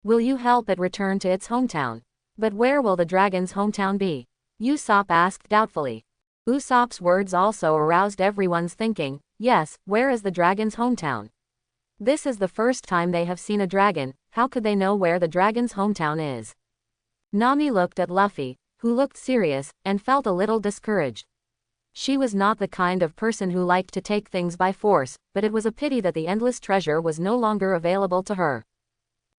Will you help it return to its hometown? But where will the dragon's hometown be? Usopp asked doubtfully. Usopp's words also aroused everyone's thinking. Yes, where is the dragon's hometown? This is the first time they have seen a dragon, how could they know where the dragon's hometown is? Nami looked at Luffy, who looked serious, and felt a little discouraged. She was not the kind of person who liked to take things by force, but it was a pity that the endless treasure was no longer available to her.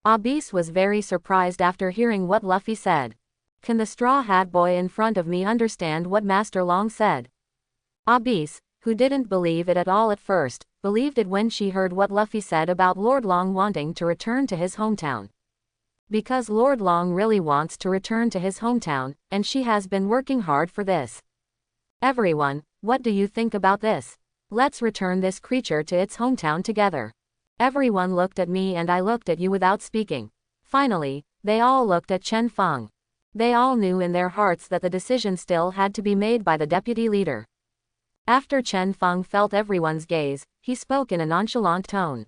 Abyss was very surprised after hearing what Luffy said. Can the Straw Hat Boy in front of me understand what Master Long said? Abyss, who didn't believe it at all at first, believed it when she heard what Luffy said about Lord Long wanting to return to his hometown. Because Lord Long really wants to return to his hometown, and she has been working hard for this. Everyone, what do you think about this? Let's return this creature to its hometown together. Everyone looked at me and I looked at you without speaking. Finally, they all looked at Chen Fang. They all knew in their hearts that the decision still had to be made by the deputy leader. After Chen Fang felt everyone's gaze, he spoke in a nonchalant tone.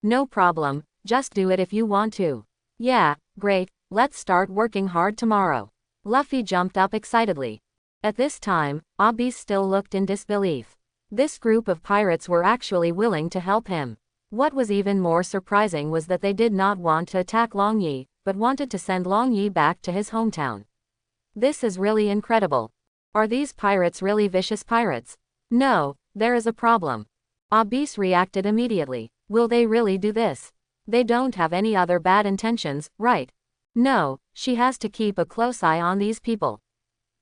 No problem, just do it if you want to. Yeah, great, let's start working hard tomorrow. Luffy jumped up excitedly. At this time, Abyss still looked in disbelief. This group of pirates were actually willing to help him. What was even more surprising was that they did not want to attack Long Yi, but wanted to send Long Yi back to his hometown. This is really incredible. Are these pirates really vicious pirates? No, there is a problem. Abyss reacted immediately. Will they really do this? They don't have any other bad intentions, right? No, she has to keep a close eye on these people.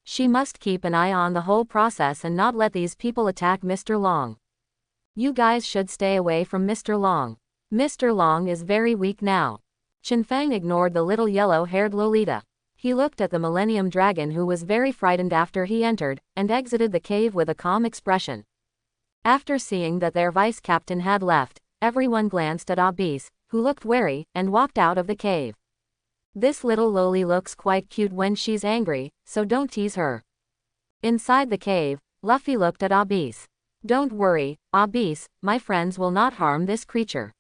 She must keep an eye on the whole process and not let these people attack Mr. Long. You guys should stay away from Mr. Long. Mr. Long is very weak now. Chen Fang ignored the little yellow-haired Lolita. He looked at the Millennium Dragon who was very frightened after he entered, and exited the cave with a calm expression. After seeing that their vice-captain had left, everyone glanced at Abyss, who looked wary, and walked out of the cave. This little loli looks quite cute when she's angry, so don't tease her. Inside the cave, Luffy looked at Abyss. Don't worry, Abyss, my friends will not harm this creature.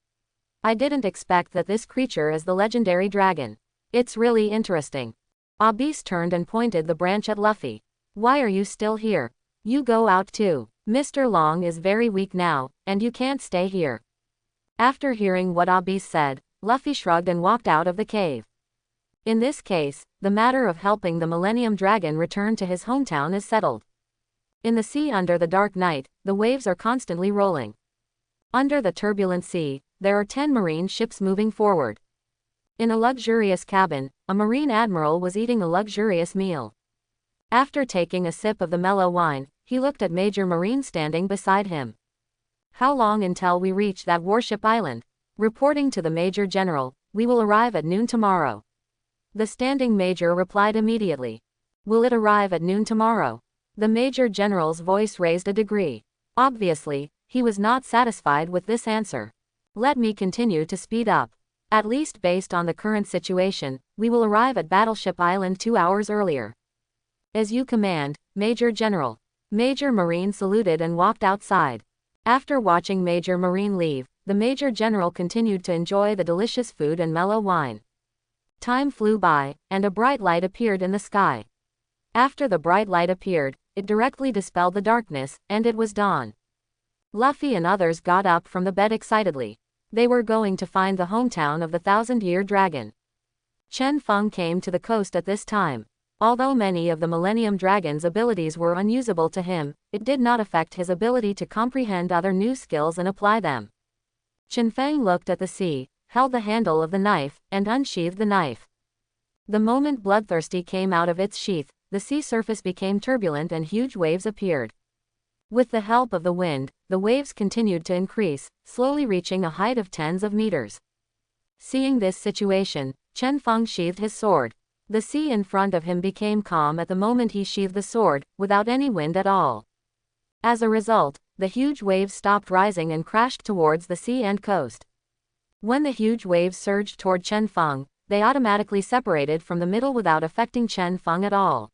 I didn't expect that this creature is the legendary dragon. It's really interesting. Abyss turned and pointed the branch at Luffy. Why are you still here? You go out too. Mr. Long is very weak now, and you can't stay here. After hearing what Abyss said, Luffy shrugged and walked out of the cave. In this case, the matter of helping the Millennium Dragon return to his hometown is settled. In the sea under the dark night, the waves are constantly rolling. Under the turbulent sea, there are 10 marine ships moving forward. In a luxurious cabin, a marine admiral was eating a luxurious meal. After taking a sip of the mellow wine, he looked at Major Marine standing beside him. How long until we reach that warship island? Reporting to the Major General, we will arrive at noon tomorrow. The standing major replied immediately. Will it arrive at noon tomorrow? The Major General's voice raised a degree. Obviously, he was not satisfied with this answer. Let me continue to speed up. At least based on the current situation, we will arrive at Battleship Island 2 hours earlier. As you command, Major General. Major Marine saluted and walked outside. After watching Major Marine leave, the Major General continued to enjoy the delicious food and mellow wine. Time flew by, and a bright light appeared in the sky. After the bright light appeared, it directly dispelled the darkness, and it was dawn. Luffy and others got up from the bed excitedly. They were going to find the hometown of the 1,000-year dragon. Chen Fang came to the coast at this time. Although many of the Millennium Dragon's abilities were unusable to him, it did not affect his ability to comprehend other new skills and apply them. Chen Fang looked at the sea, held the handle of the knife, and unsheathed the knife. The moment Bloodthirsty came out of its sheath, the sea surface became turbulent and huge waves appeared. With the help of the wind, the waves continued to increase, slowly reaching a height of tens of meters. Seeing this situation, Chen Fang sheathed his sword. The sea in front of him became calm at the moment he sheathed the sword, without any wind at all. As a result, the huge waves stopped rising and crashed towards the sea and coast. When the huge waves surged toward Chen Fang, they automatically separated from the middle without affecting Chen Fang at all.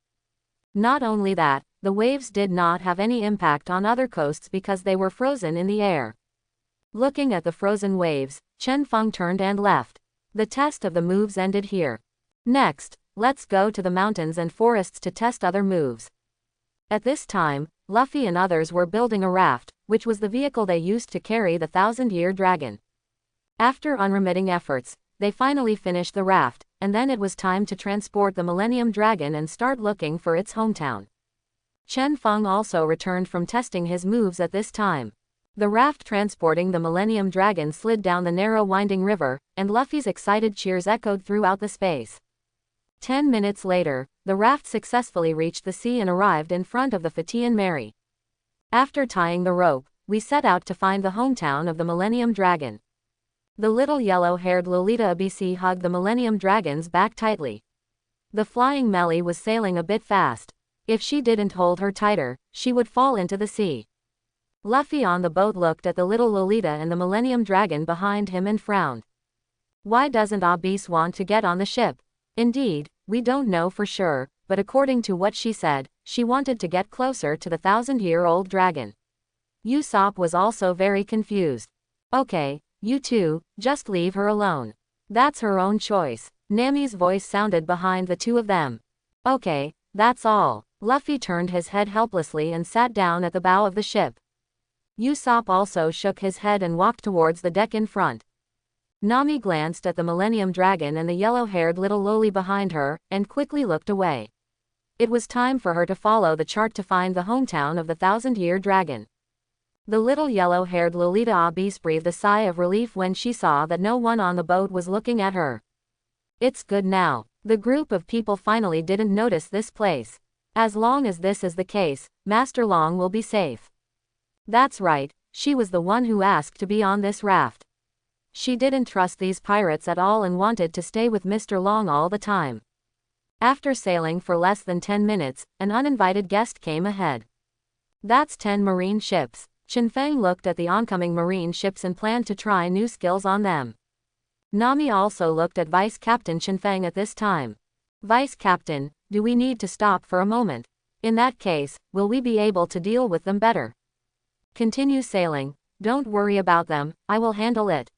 Not only that, the waves did not have any impact on other coasts because they were frozen in the air. Looking at the frozen waves, Chen Fang turned and left. The test of the moves ended here. Next, let's go to the mountains and forests to test other moves. At this time, Luffy and others were building a raft, which was the vehicle they used to carry the 1,000-year dragon. After unremitting efforts, they finally finished the raft, and then it was time to transport the Millennium Dragon and start looking for its hometown. Chen Fang also returned from testing his moves at this time. The raft transporting the Millennium Dragon slid down the narrow winding river, and Luffy's excited cheers echoed throughout the space. 10 minutes later, the raft successfully reached the sea and arrived in front of the Fatian Mary. After tying the rope, we set out to find the hometown of the Millennium Dragon. The little yellow-haired Lolita ABC hugged the Millennium Dragon's back tightly. The flying Melly was sailing a bit fast. If she didn't hold her tighter, she would fall into the sea. Luffy on the boat looked at the little Lolita and the Millennium Dragon behind him and frowned. Why doesn't Abis want to get on the ship? Indeed, we don't know for sure, but according to what she said, she wanted to get closer to the 1,000-year-old dragon. Usopp was also very confused. Okay, you two, just leave her alone. That's her own choice. Nami's voice sounded behind the two of them. Okay, that's all. Luffy turned his head helplessly and sat down at the bow of the ship. Usopp also shook his head and walked towards the deck in front. Nami glanced at the Millennium Dragon and the yellow-haired little Loli behind her, and quickly looked away. It was time for her to follow the chart to find the hometown of the 1,000-year dragon. The little yellow-haired Lolita Abis breathed a sigh of relief when she saw that no one on the boat was looking at her. It's good now. The group of people finally didn't notice this place. As long as this is the case, Master Long will be safe. That's right, she was the one who asked to be on this raft. She didn't trust these pirates at all and wanted to stay with Mr. Long all the time. After sailing for less than 10 minutes, an uninvited guest came ahead. That's 10 marine ships. Chen Fang looked at the oncoming marine ships and planned to try new skills on them. Nami also looked at Vice Captain Chen Fang at this time. Vice Captain, do we need to stop for a moment? In that case, will we be able to deal with them better? Continue sailing, don't worry about them, I will handle it.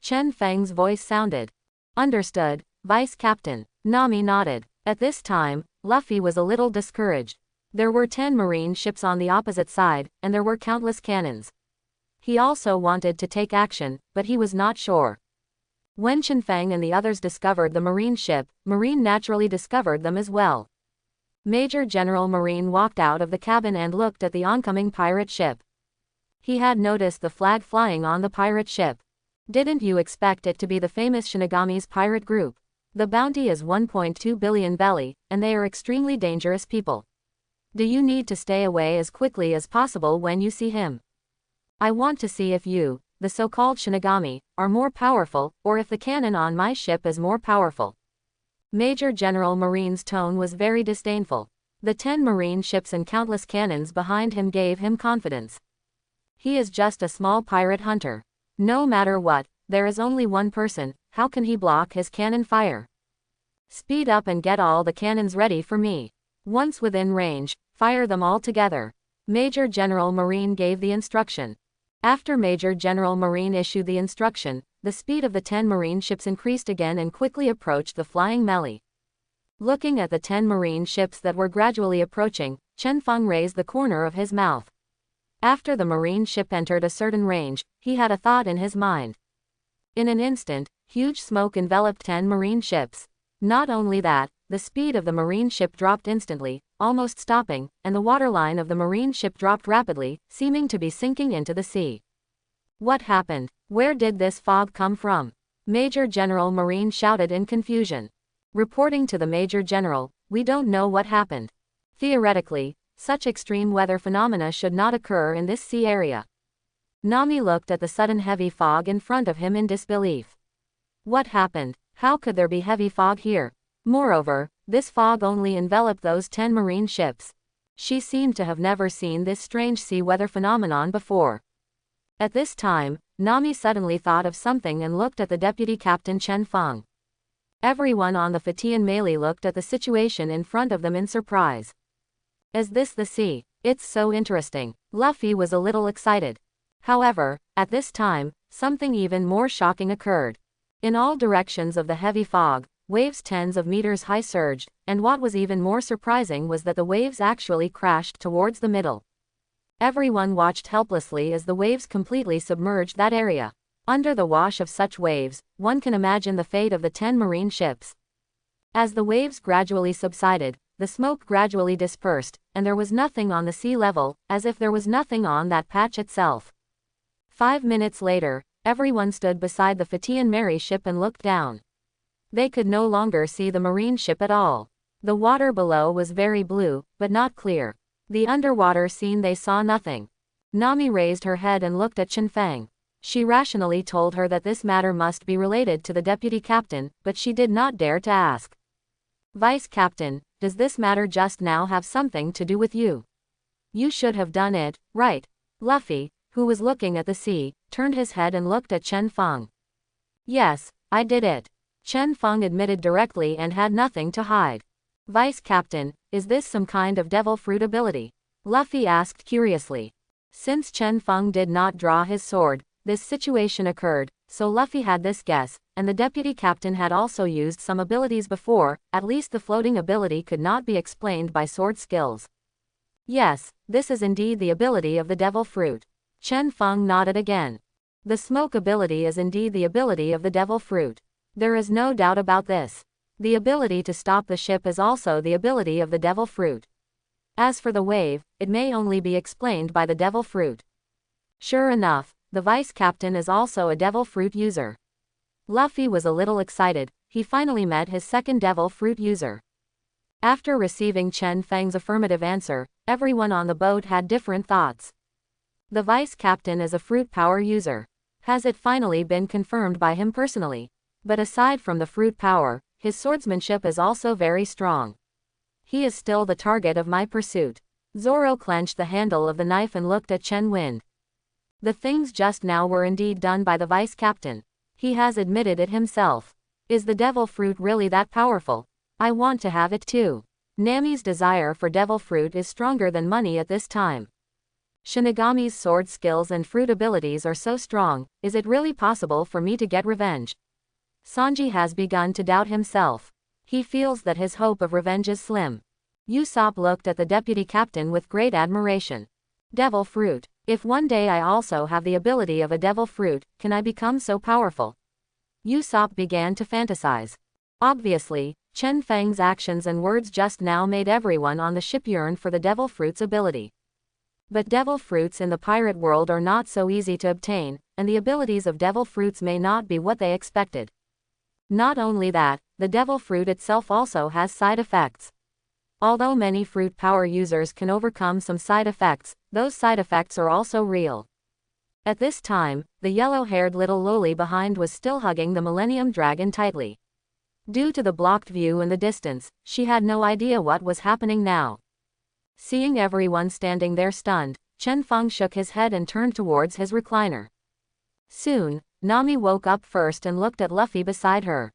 Chen Fang's voice sounded. Understood, Vice Captain. Nami nodded. At this time, Luffy was a little discouraged. There were 10 marine ships on the opposite side, and there were countless cannons. He also wanted to take action, but he was not sure. When Chen Fang and the others discovered the marine ship, Marine naturally discovered them as well. Major General Marine walked out of the cabin and looked at the oncoming pirate ship. He had noticed the flag flying on the pirate ship. Didn't you expect it to be the famous Shinigami's pirate group? The bounty is 1.2 billion belly, and they are extremely dangerous people. Do you need to stay away as quickly as possible when you see him? I want to see if you, the so-called Shinigami, are more powerful, or if the cannon on my ship is more powerful. Major General Marine's tone was very disdainful. The 10 marine ships and countless cannons behind him gave him confidence. He is just a small pirate hunter. No matter what, there is only one person, how can he block his cannon fire? Speed up and get all the cannons ready for me. Once within range, fire them all together. Major General Marine gave the instruction. After Major General Marine issued the instruction, the speed of the 10 marine ships increased again and quickly approached the flying melee. Looking at the 10 marine ships that were gradually approaching, Chen Fang raised the corner of his mouth. After the marine ship entered a certain range, he had a thought in his mind. In an instant, huge smoke enveloped 10 marine ships. Not only that, the speed of the marine ship dropped instantly, almost stopping, and the waterline of the marine ship dropped rapidly, seeming to be sinking into the sea. What happened? Where did this fog come from? Major General Marine shouted in confusion. Reporting to the Major General, we don't know what happened. Theoretically, such extreme weather phenomena should not occur in this sea area. Nami looked at the sudden heavy fog in front of him in disbelief. What happened? How could there be heavy fog here? Moreover, this fog only enveloped those 10 marine ships. She seemed to have never seen this strange sea weather phenomenon before. At this time, Nami suddenly thought of something and looked at the deputy captain Chen Fang. Everyone on the Fatian Melee looked at the situation in front of them in surprise. Is this the sea? It's so interesting. Luffy was a little excited. However, at this time, something even more shocking occurred. In all directions of the heavy fog, waves tens of meters high surged, and what was even more surprising was that the waves actually crashed towards the middle. Everyone watched helplessly as the waves completely submerged that area. Under the wash of such waves, one can imagine the fate of the 10 marine ships. As the waves gradually subsided, the smoke gradually dispersed, and there was nothing on the sea level, as if there was nothing on that patch itself. 5 minutes later, everyone stood beside the Fatian Mary ship and looked down. They could no longer see the marine ship at all. The water below was very blue, but not clear. The underwater scene they saw nothing. Nami raised her head and looked at Chen Fang. She rationally told her that this matter must be related to the deputy captain, but she did not dare to ask. Vice Captain, does this matter just now have something to do with you? You should have done it, right? Luffy, who was looking at the sea, turned his head and looked at Chen Fang. Yes, I did it. Chen Fang admitted directly and had nothing to hide. Vice Captain, is this some kind of devil fruit ability? Luffy asked curiously. Since Chen Fang did not draw his sword, this situation occurred, so Luffy had this guess, and the deputy captain had also used some abilities before, at least the floating ability could not be explained by sword skills. Yes, this is indeed the ability of the devil fruit. Chen Fang nodded again. The smoke ability is indeed the ability of the devil fruit. There is no doubt about this. The ability to stop the ship is also the ability of the devil fruit. As for the wave, it may only be explained by the devil fruit. Sure enough, the vice captain is also a devil fruit user. Luffy was a little excited. He finally met his second devil fruit user. After receiving Chen Fang's affirmative answer, everyone on the boat had different thoughts. The vice captain is a fruit power user. Has it finally been confirmed by him personally? But aside from the fruit power, his swordsmanship is also very strong. He is still the target of my pursuit. Zoro clenched the handle of the knife and looked at Chen Wind. The things just now were indeed done by the vice captain. He has admitted it himself. Is the devil fruit really that powerful? I want to have it too. Nami's desire for devil fruit is stronger than money at this time. Shinigami's sword skills and fruit abilities are so strong, is it really possible for me to get revenge? Sanji has begun to doubt himself. He feels that his hope of revenge is slim. Usopp looked at the deputy captain with great admiration. Devil fruit. If one day I also have the ability of a devil fruit, can I become so powerful? Usopp began to fantasize. Obviously, Chen Fang's actions and words just now made everyone on the ship yearn for the devil fruit's ability. But devil fruits in the pirate world are not so easy to obtain, and the abilities of devil fruits may not be what they expected. Not only that, the devil fruit itself also has side effects. Although many fruit power users can overcome some side effects, those side effects are also real. At this time, the yellow-haired little loli behind was still hugging the Millennium Dragon tightly. Due to the blocked view in the distance, she had no idea what was happening now. Seeing everyone standing there stunned, Chen Fang shook his head and turned towards his recliner. Soon, Nami woke up first and looked at Luffy beside her.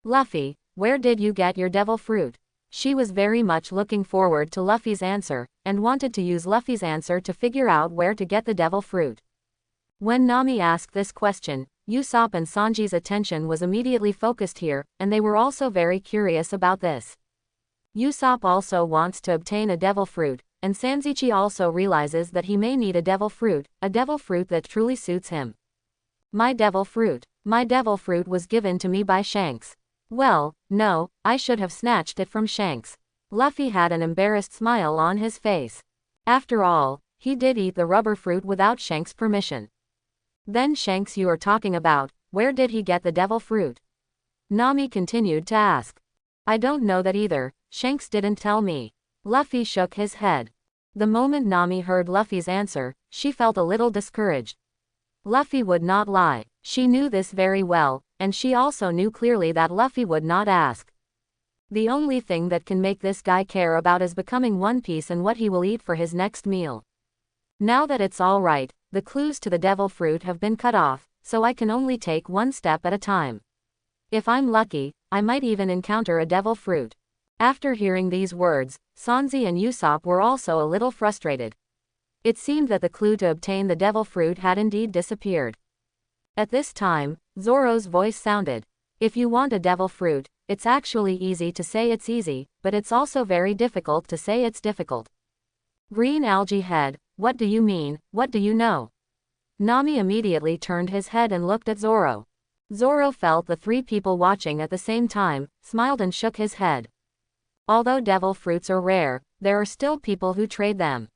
Luffy, where did you get your devil fruit? She was very much looking forward to Luffy's answer, and wanted to use Luffy's answer to figure out where to get the devil fruit. When Nami asked this question, Usopp and Sanji's attention was immediately focused here, and they were also very curious about this. Usopp also wants to obtain a devil fruit, and Sanzichi also realizes that he may need a devil fruit that truly suits him. My devil fruit was given to me by Shanks. Well, no, I should have snatched it from Shanks. Luffy had an embarrassed smile on his face. After all, he did eat the rubber fruit without Shanks' permission. Then Shanks you are talking about, where did he get the devil fruit? Nami continued to ask. I don't know that either, Shanks didn't tell me. Luffy shook his head. The moment Nami heard Luffy's answer, she felt a little discouraged. Luffy would not lie, she knew this very well, and she also knew clearly that Luffy would not ask. The only thing that can make this guy care about is becoming One Piece and what he will eat for his next meal. Now that it's all right, the clues to the devil fruit have been cut off, so I can only take one step at a time. If I'm lucky, I might even encounter a devil fruit. After hearing these words, Sanji and Usopp were also a little frustrated. It seemed that the clue to obtain the devil fruit had indeed disappeared. At this time, Zoro's voice sounded. If you want a devil fruit, it's actually easy to say it's easy, but it's also very difficult to say it's difficult. Green Algae Head, what do you mean, what do you know? Nami immediately turned his head and looked at Zoro. Zoro felt the three people watching at the same time, smiled and shook his head. Although devil fruits are rare, there are still people who trade them.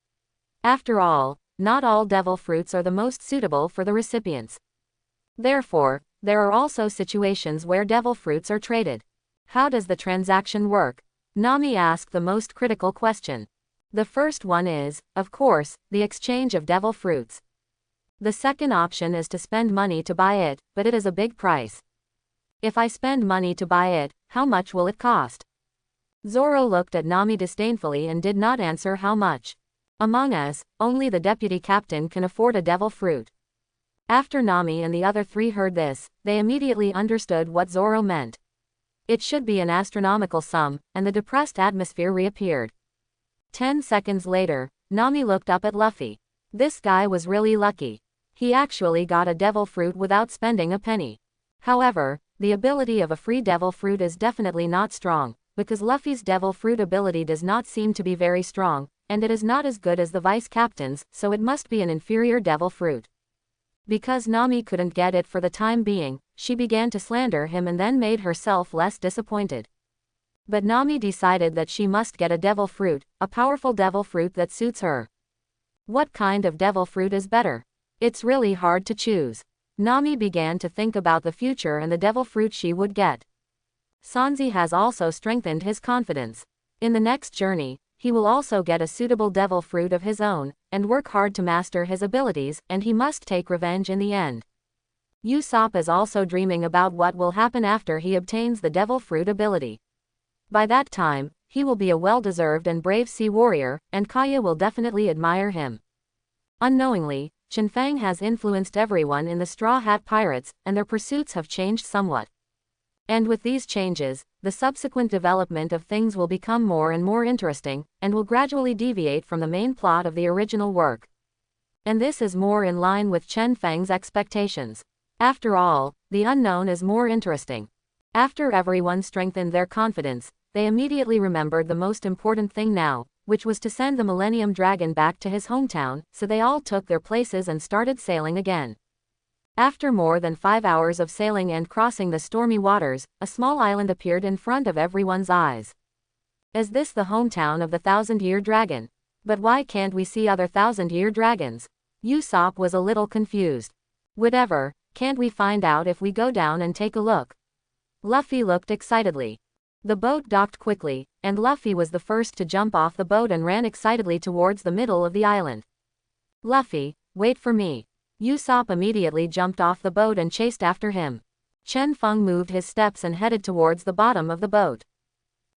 After all, not all devil fruits are the most suitable for the recipients. Therefore, there are also situations where devil fruits are traded. How does the transaction work? Nami asked the most critical question. The first one is, of course, the exchange of devil fruits. The second option is to spend money to buy it, but it is a big price. If I spend money to buy it, how much will it cost? Zoro looked at Nami disdainfully and did not answer how much. Among us, only the deputy captain can afford a devil fruit. After Nami and the other three heard this, they immediately understood what Zoro meant. It should be an astronomical sum, and the depressed atmosphere reappeared. 10 seconds later, Nami looked up at Luffy. This guy was really lucky. He actually got a devil fruit without spending a penny. However, the ability of a free devil fruit is definitely not strong, because Luffy's devil fruit ability does not seem to be very strong, and it is not as good as the vice captain's, so it must be an inferior devil fruit. Because Nami couldn't get it for the time being, she began to slander him and then made herself less disappointed. But Nami decided that she must get a devil fruit, a powerful devil fruit that suits her. What kind of devil fruit is better? It's really hard to choose. Nami began to think about the future and the devil fruit she would get. Sanji has also strengthened his confidence. In the next journey, he will also get a suitable devil fruit of his own, and work hard to master his abilities, and he must take revenge in the end. Usopp is also dreaming about what will happen after he obtains the devil fruit ability. By that time, he will be a well-deserved and brave sea warrior, and Kaya will definitely admire him. Unknowingly, Chen Fang has influenced everyone in the Straw Hat Pirates, and their pursuits have changed somewhat. And with these changes, the subsequent development of things will become more and more interesting, and will gradually deviate from the main plot of the original work. And this is more in line with Chen Fang's expectations. After all, the unknown is more interesting. After everyone strengthened their confidence, they immediately remembered the most important thing now, which was to send the Millennium Dragon back to his hometown, so they all took their places and started sailing again. After more than 5 hours of sailing and crossing the stormy waters, a small island appeared in front of everyone's eyes. Is this the hometown of the Thousand-Year Dragon? But why can't we see other Thousand-Year Dragons? Usopp was a little confused. Whatever, can't we find out if we go down and take a look? Luffy looked excitedly. The boat docked quickly, and Luffy was the first to jump off the boat and ran excitedly towards the middle of the island. Luffy, wait for me. Usopp immediately jumped off the boat and chased after him. Chen Fang moved his steps and headed towards the bottom of the boat.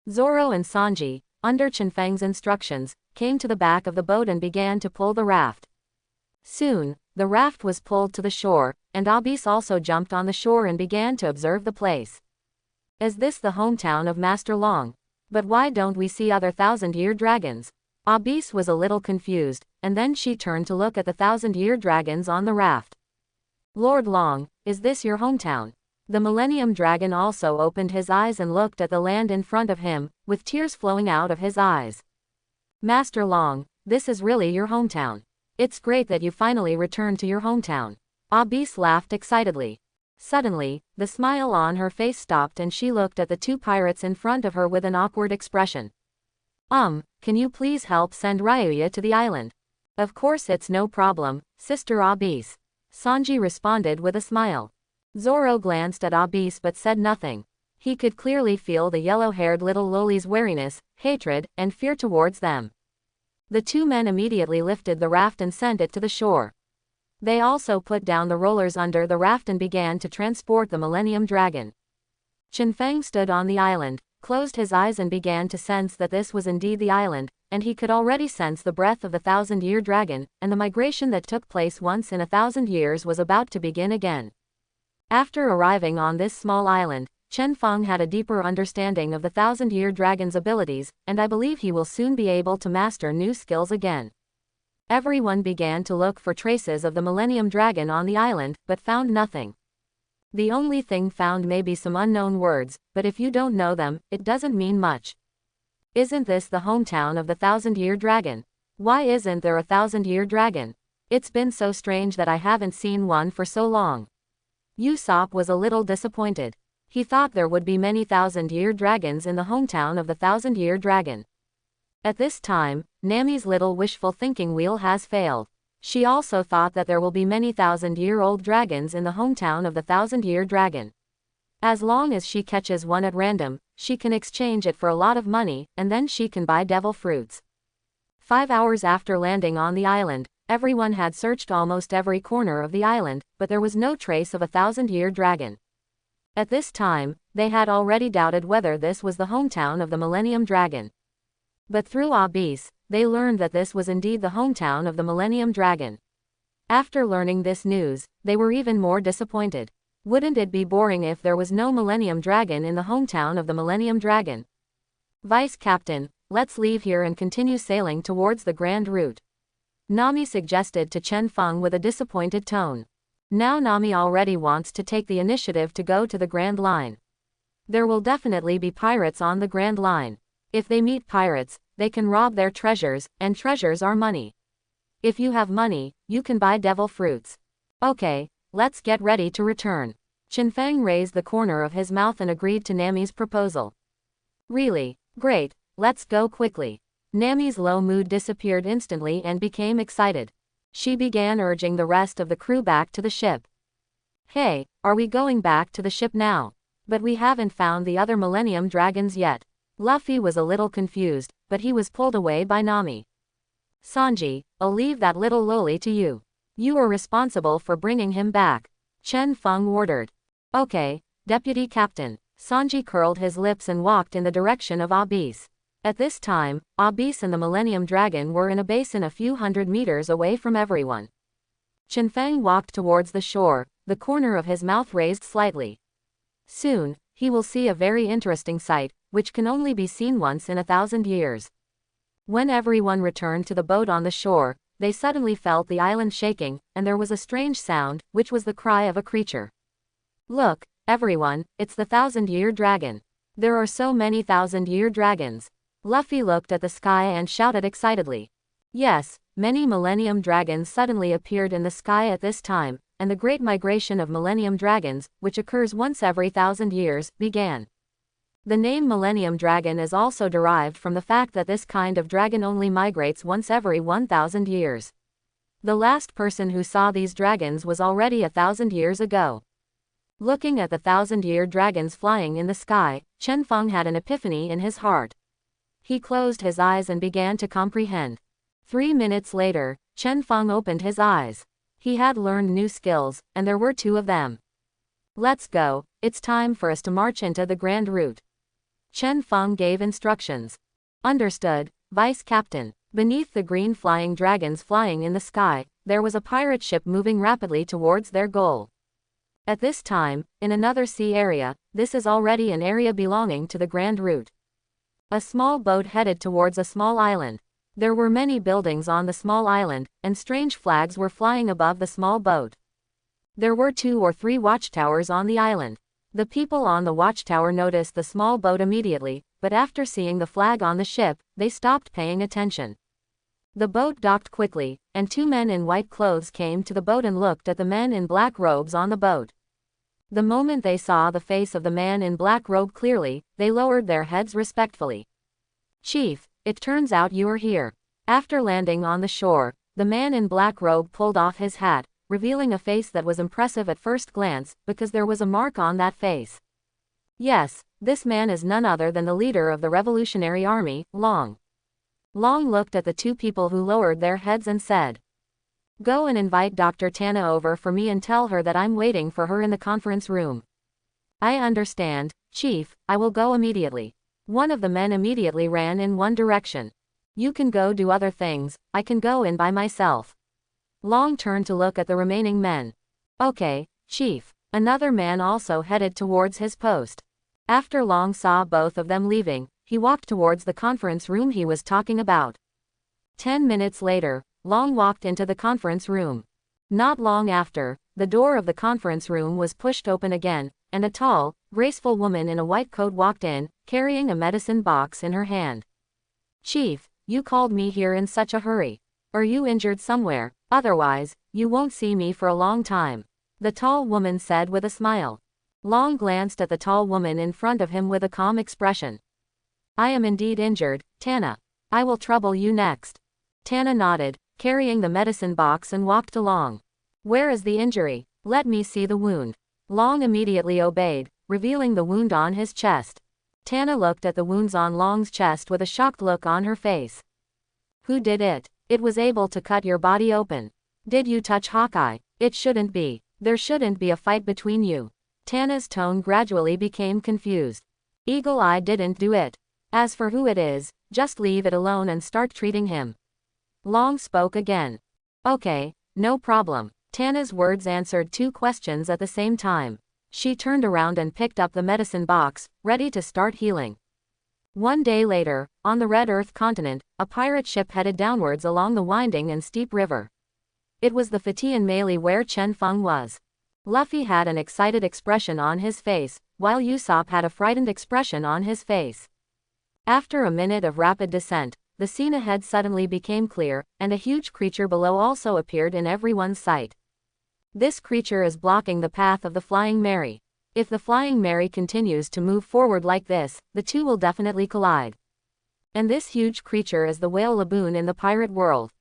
Zoro and Sanji, under Chen Fang's instructions, came to the back of the boat and began to pull the raft. Soon, the raft was pulled to the shore, and Abyss also jumped on the shore and began to observe the place. Is this the hometown of Master Long? But why don't we see other Thousand-Year Dragons? Abyss was a little confused, and then she turned to look at the Thousand-Year Dragons on the raft. Lord Long, is this your hometown? The Millennium Dragon also opened his eyes and looked at the land in front of him, with tears flowing out of his eyes. Master Long, this is really your hometown. It's great that you finally returned to your hometown. Abyss laughed excitedly. Suddenly, the smile on her face stopped and she looked at the two pirates in front of her with an awkward expression. Can you please help send Ryuya to the island? Of course it's no problem, Sister Abyss. Sanji responded with a smile. Zoro glanced at Abyss but said nothing. He could clearly feel the yellow-haired little loli's wariness, hatred, and fear towards them. The two men immediately lifted the raft and sent it to the shore. They also put down the rollers under the raft and began to transport the Millennium Dragon. Chen Fang stood on the island, closed his eyes and began to sense that this was indeed the island, and he could already sense the breath of the 1,000-year dragon, and the migration that took place once in 1,000 years was about to begin again. After arriving on this small island, Chen Fang had a deeper understanding of the 1,000-year dragon's abilities, and I believe he will soon be able to master new skills again. Everyone began to look for traces of the Millennium Dragon on the island, but found nothing. The only thing found may be some unknown words, but if you don't know them, it doesn't mean much. Isn't this the hometown of the 1,000-year dragon? Why isn't there a 1,000-year dragon? It's been so strange that I haven't seen one for so long. Usopp was a little disappointed. He thought there would be many 1,000-year dragons in the hometown of the 1,000-year dragon. At this time, Nami's little wishful thinking wheel has failed. She also thought that there will be many 1,000-year-old dragons in the hometown of the 1,000-year dragon. As long as she catches one at random, she can exchange it for a lot of money, and then she can buy devil fruits. 5 hours after landing on the island, everyone had searched almost every corner of the island, but there was no trace of a 1,000-year dragon. At this time, they had already doubted whether this was the hometown of the Millennium Dragon. But through Abyss, they learned that this was indeed the hometown of the Millennium Dragon. After learning this news, they were even more disappointed. Wouldn't it be boring if there was no Millennium Dragon in the hometown of the Millennium Dragon? Vice Captain, let's leave here and continue sailing towards the Grand Route. Nami suggested to Chen Fang with a disappointed tone. Now Nami already wants to take the initiative to go to the Grand Line. There will definitely be pirates on the Grand Line. If they meet pirates, they can rob their treasures, and treasures are money. If you have money, you can buy devil fruits. Okay, let's get ready to return. Chen Fang raised the corner of his mouth and agreed to Nami's proposal. Really? Great, let's go quickly. Nami's low mood disappeared instantly and became excited. She began urging the rest of the crew back to the ship. Hey, are we going back to the ship now? But we haven't found the other Millennium Dragons yet. Luffy was a little confused, but he was pulled away by Nami. Sanji, I'll leave that little loli to you. You are responsible for bringing him back. Chen Fang ordered. Okay, Deputy Captain. Sanji curled his lips and walked in the direction of Abyss. At this time, Abyss and the Millennium Dragon were in a basin a few hundred meters away from everyone. Chen Fang walked towards the shore, the corner of his mouth raised slightly. Soon, he will see a very interesting sight, which can only be seen once in 1,000 years. When everyone returned to the boat on the shore, they suddenly felt the island shaking, and there was a strange sound, which was the cry of a creature. Look, everyone, it's the 1,000-year dragon. There are so many 1,000-year dragons. Luffy looked at the sky and shouted excitedly. Yes, many Millennium Dragons suddenly appeared in the sky at this time, and the great migration of Millennium Dragons, which occurs once every 1,000 years, began. The name Millennium Dragon is also derived from the fact that this kind of dragon only migrates once every 1,000 years. The last person who saw these dragons was already 1,000 years ago. Looking at the 1,000-year dragons flying in the sky, Chen Fang had an epiphany in his heart. He closed his eyes and began to comprehend. 3 minutes later, Chen Fang opened his eyes. He had learned new skills, and there were 2 of them. Let's go, it's time for us to march into the Grand Route. Chen Fang gave instructions. Understood, Vice Captain. Beneath the green flying dragons flying in the sky, there was a pirate ship moving rapidly towards their goal. At this time, in another sea area, this is already an area belonging to the Grand Route. A small boat headed towards a small island. There were many buildings on the small island, and strange flags were flying above the small boat. There were 2 or 3 watchtowers on the island. The people on the watchtower noticed the small boat immediately, but after seeing the flag on the ship, they stopped paying attention. The boat docked quickly, and 2 men in white clothes came to the boat and looked at the men in black robes on the boat. The moment they saw the face of the man in black robe clearly, they lowered their heads respectfully. Chief, it turns out you are here. After landing on the shore, the man in black robe pulled off his hat, revealing a face that was impressive at first glance, because there was a mark on that face. Yes, this man is none other than the leader of the Revolutionary Army, Long. Long looked at the two people who lowered their heads and said, "Go and invite Dr. Tana over for me and tell her that I'm waiting for her in the conference room." "I understand, Chief, I will go immediately." One of the men immediately ran in one direction. "You can go do other things, I can go in by myself." Long turned to look at the remaining men. "Okay, Chief." Another man also headed towards his post. After Long saw both of them leaving, he walked towards the conference room he was talking about. 10 minutes later, Long walked into the conference room. Not long after, the door of the conference room was pushed open again, and a tall, graceful woman in a white coat walked in, carrying a medicine box in her hand. "Chief, you called me here in such a hurry. Are you injured somewhere? Otherwise, you won't see me for a long time," the tall woman said with a smile. Long glanced at the tall woman in front of him with a calm expression. "I am indeed injured, Tana. I will trouble you next." Tana nodded, carrying the medicine box, and walked along. "Where is the injury? Let me see the wound." Long immediately obeyed, revealing the wound on his chest. Tana looked at the wounds on Long's chest with a shocked look on her face. "Who did it? It was able to cut your body open. Did you touch Hawkeye? It shouldn't be. There shouldn't be a fight between you." Tana's tone gradually became confused. "Eagle Eye didn't do it. As for who it is, just leave it alone and start treating him." Long spoke again. "Okay, no problem." Tana's words answered two questions at the same time. She turned around and picked up the medicine box, ready to start healing. One day later, on the Red Earth continent, a pirate ship headed downwards along the winding and steep river. It was the Fatian Melee where Chen Fang was. Luffy had an excited expression on his face, while Usopp had a frightened expression on his face. After a minute of rapid descent, the scene ahead suddenly became clear, and a huge creature below also appeared in everyone's sight. This creature is blocking the path of the Flying Mary. If the Flying Mary continues to move forward like this, the two will definitely collide. And this huge creature is the whale Laboon in the pirate world.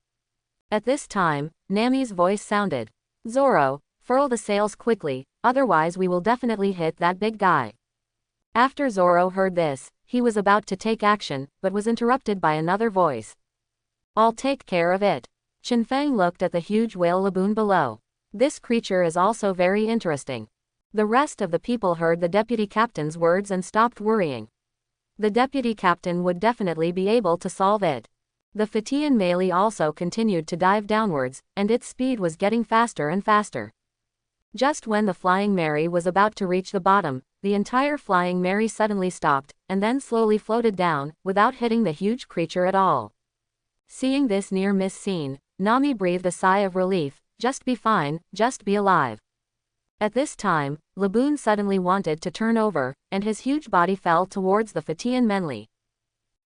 At this time, Nami's voice sounded. "Zoro, furl the sails quickly, otherwise we will definitely hit that big guy." After Zoro heard this, he was about to take action, but was interrupted by another voice. "I'll take care of it." Chen Fang looked at the huge whale Laboon below. This creature is also very interesting. The rest of the people heard the deputy captain's words and stopped worrying. The deputy captain would definitely be able to solve it. The Fatian Melee also continued to dive downwards, and its speed was getting faster and faster. Just when the Flying Mary was about to reach the bottom, the entire Flying Mary suddenly stopped, and then slowly floated down, without hitting the huge creature at all. Seeing this near-miss scene, Nami breathed a sigh of relief. Just be fine, just be alive. At this time, Laboon suddenly wanted to turn over, and his huge body fell towards the Fatian Melee.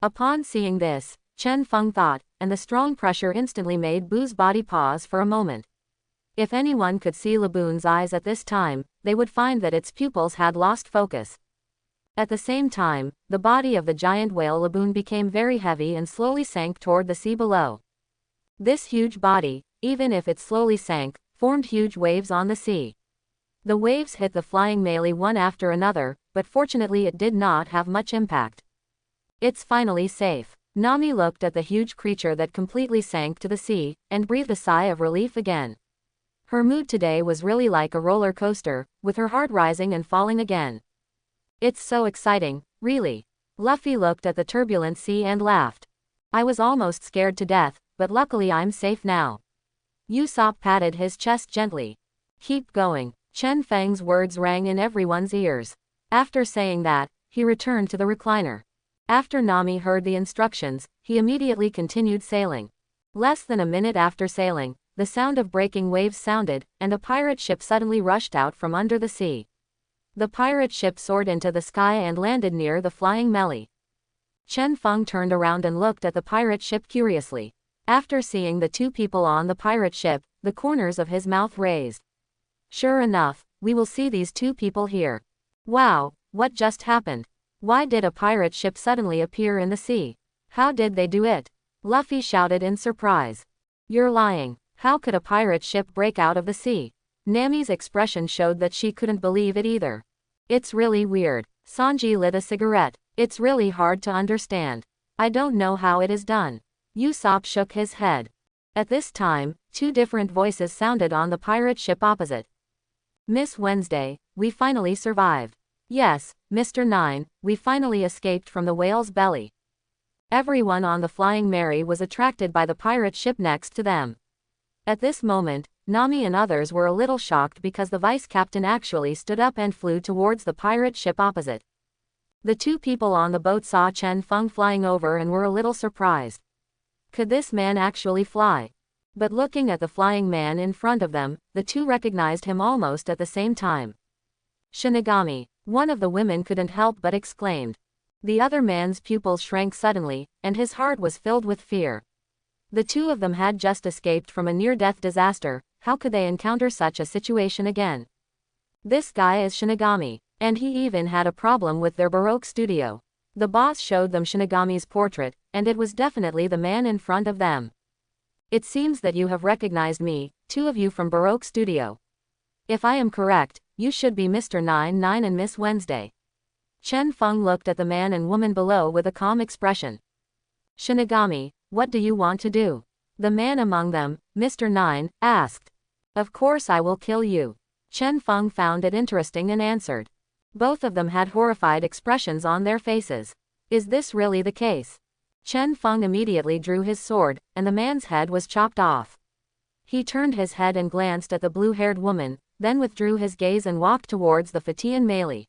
Upon seeing this, Chen Fang thought, and the strong pressure instantly made Boo's body pause for a moment. If anyone could see Laboon's eyes at this time, they would find that its pupils had lost focus. At the same time, the body of the giant whale Laboon became very heavy and slowly sank toward the sea below. This huge body, even if it slowly sank, formed huge waves on the sea. The waves hit the Flying Melee one after another, but fortunately it did not have much impact. "It's finally safe." Nami looked at the huge creature that completely sank to the sea, and breathed a sigh of relief again. Her mood today was really like a roller coaster, with her heart rising and falling again. "It's so exciting, really." Luffy looked at the turbulent sea and laughed. "I was almost scared to death, but luckily I'm safe now." Usopp patted his chest gently. "Keep going." Chen Fang's words rang in everyone's ears. After saying that, he returned to the recliner. After Nami heard the instructions, he immediately continued sailing. Less than a minute after sailing, the sound of breaking waves sounded, and a pirate ship suddenly rushed out from under the sea. The pirate ship soared into the sky and landed near the Flying Melee. Chen Fang turned around and looked at the pirate ship curiously. After seeing the two people on the pirate ship, the corners of his mouth raised. "Sure enough, we will see these two people here. Wow, what just happened? Why did a pirate ship suddenly appear in the sea? How did they do it?" Luffy shouted in surprise. "You're lying. How could a pirate ship break out of the sea?" Nami's expression showed that she couldn't believe it either. "It's really weird," Sanji lit a cigarette. It's really hard to understand. I don't know how it is done. Usopp shook his head. At this time, two different voices sounded on the pirate ship opposite. Miss Wednesday, we finally survived. Yes, Mr. Nine, we finally escaped from the whale's belly. Everyone on the Flying Mary was attracted by the pirate ship next to them. At this moment, Nami and others were a little shocked because the vice captain actually stood up and flew towards the pirate ship opposite. The two people on the boat saw Chen Fang flying over and were a little surprised. Could this man actually fly? But looking at the flying man in front of them, the two recognized him almost at the same time. Shinigami, one of the women couldn't help but exclaimed. The other man's pupils shrank suddenly, and his heart was filled with fear. The two of them had just escaped from a near-death disaster. How could they encounter such a situation again? This guy is Shinigami, and he even had a problem with their Baroque studio. The boss showed them Shinigami's portrait, and it was definitely the man in front of them. It seems that you have recognized me, two of you from Baroque studio. If I am correct, you should be Mr. 99 and Miss Wednesday. Chen Fang looked at the man and woman below with a calm expression. Shinigami, what do you want to do? The man among them, Mr. 9, asked. Of course I will kill you. Chen Fang found it interesting and answered. Both of them had horrified expressions on their faces. Is this really the case? Chen Fang immediately drew his sword, and the man's head was chopped off. He turned his head and glanced at the blue-haired woman, then withdrew his gaze and walked towards the Fatian Melee.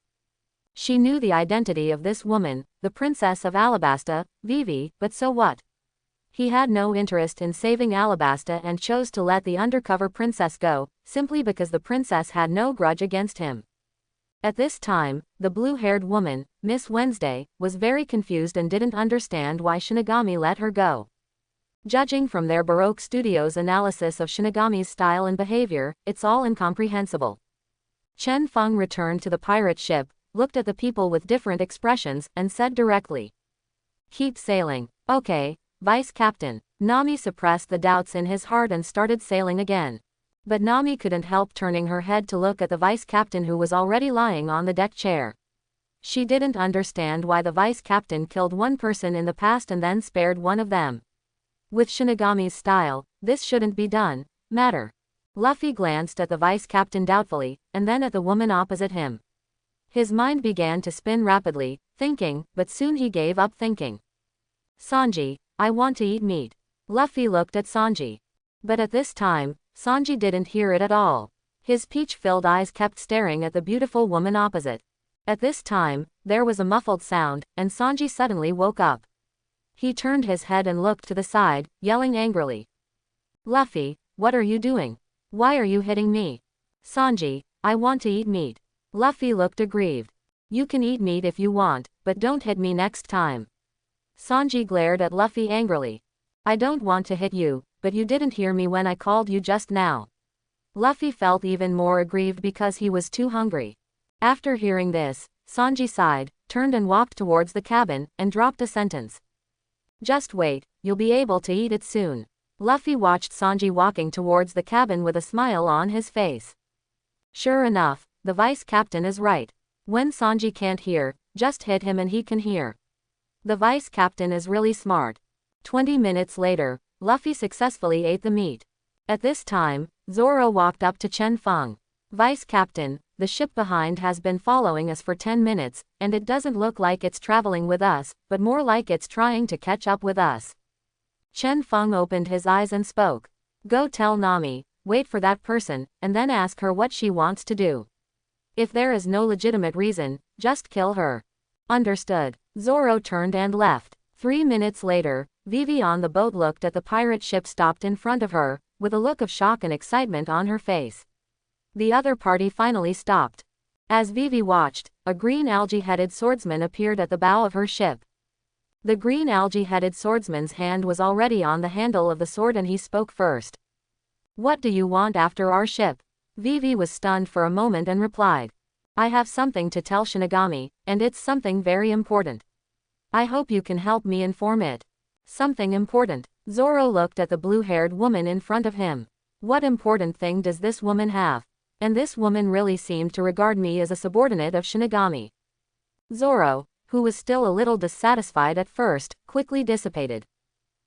She knew the identity of this woman, the Princess of Alabasta, Vivi, but so what? He had no interest in saving Alabasta and chose to let the undercover princess go, simply because the princess had no grudge against him. At this time, the blue-haired woman, Miss Wednesday, was very confused and didn't understand why Shinigami let her go. Judging from their Baroque studio's analysis of Shinigami's style and behavior, it's all incomprehensible. Chen Fang returned to the pirate ship, looked at the people with different expressions, and said directly. Keep sailing. Okay, Vice Captain. Nami suppressed the doubts in his heart and started sailing again. But Nami couldn't help turning her head to look at the vice captain who was already lying on the deck chair. She didn't understand why the vice captain killed one person in the past and then spared one of them. With Shinigami's style, this shouldn't be done. Luffy glanced at the vice captain doubtfully, and then at the woman opposite him. His mind began to spin rapidly, thinking, but soon he gave up thinking. Sanji, I want to eat meat. Luffy looked at Sanji. But at this time, Sanji didn't hear it at all. His peach-filled eyes kept staring at the beautiful woman opposite. At this time, there was a muffled sound, and Sanji suddenly woke up. He turned his head and looked to the side, yelling angrily. Luffy, what are you doing? Why are you hitting me? Sanji, I want to eat meat. Luffy looked aggrieved. You can eat meat if you want, but don't hit me next time. Sanji glared at Luffy angrily. I don't want to hit you, but you didn't hear me when I called you just now. Luffy felt even more aggrieved because he was too hungry. After hearing this, Sanji sighed, turned and walked towards the cabin, and dropped a sentence. Just wait, you'll be able to eat it soon. Luffy watched Sanji walking towards the cabin with a smile on his face. Sure enough, the vice captain is right. When Sanji can't hear, just hit him and he can hear. The vice captain is really smart. 20 minutes later, Luffy successfully ate the meat. At this time, Zoro walked up to Chen Fang. Vice Captain, the ship behind has been following us for 10 minutes, and it doesn't look like it's traveling with us, but more like it's trying to catch up with us. Chen Fang opened his eyes and spoke. Go tell Nami, wait for that person, and then ask her what she wants to do. If there is no legitimate reason, just kill her. Understood. Zoro turned and left. 3 minutes later, Vivi on the boat looked at the pirate ship stopped in front of her, with a look of shock and excitement on her face. The other party finally stopped. As Vivi watched, a green algae-headed swordsman appeared at the bow of her ship. The green algae-headed swordsman's hand was already on the handle of the sword and he spoke first. What do you want after our ship? Vivi was stunned for a moment and replied. I have something to tell Shinigami, and it's something very important. I hope you can help me inform it. Something important. Zoro looked at the blue-haired woman in front of him. What important thing does this woman have? And this woman really seemed to regard me as a subordinate of Shinigami. Zoro, who was still a little dissatisfied at first, quickly dissipated.